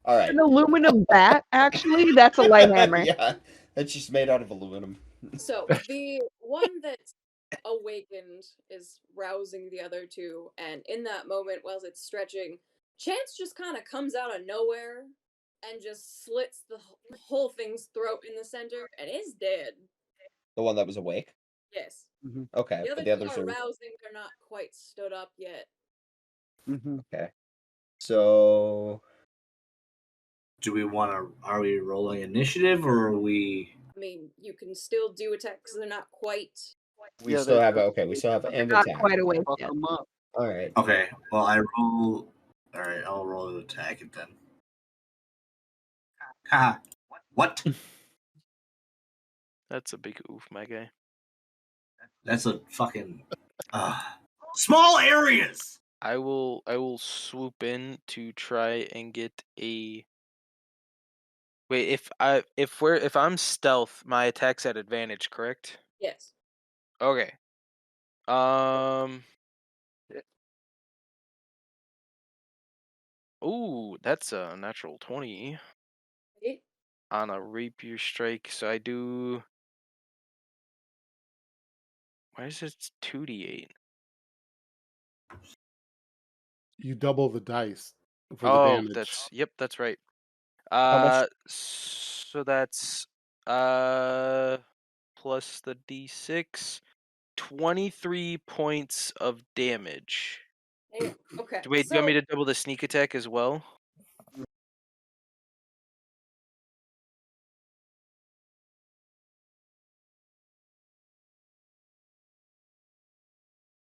All right. An aluminum bat, actually, that's a light hammer. Yeah, it's just made out of aluminum. So the one that's awakened is rousing the other two, and in that moment, while it's stretching, Chance just kind of comes out of nowhere and just slits the whole thing's throat in the center, and is dead. The one that was awake? Yes. Mm-hmm. Okay, The but the other others two are are rousing, they're not quite stood up yet. Mm-hmm. okay. So Do we want to? Are we rolling initiative, or are we? I mean, you can still do attacks because they're not quite. we still have we still have an Not attack. quite awake Fuck yet. 'em up. All right. Okay. Well, I roll. All right, I'll roll an attack it then. Ha! What? That's a big oof, my guy. That's a fucking small areas. I will swoop in to try and get a. Wait, if I'm stealth, my attack's at advantage, correct? Yes. Okay. Ooh, that's a natural 20 Okay. on a rapier strike. So I do. Why is it 2d8? You double the dice for the Oh, damage. that's right. much? So that's plus the d6, 23 points of damage. Okay. Wait, do you want me to double the sneak attack as well?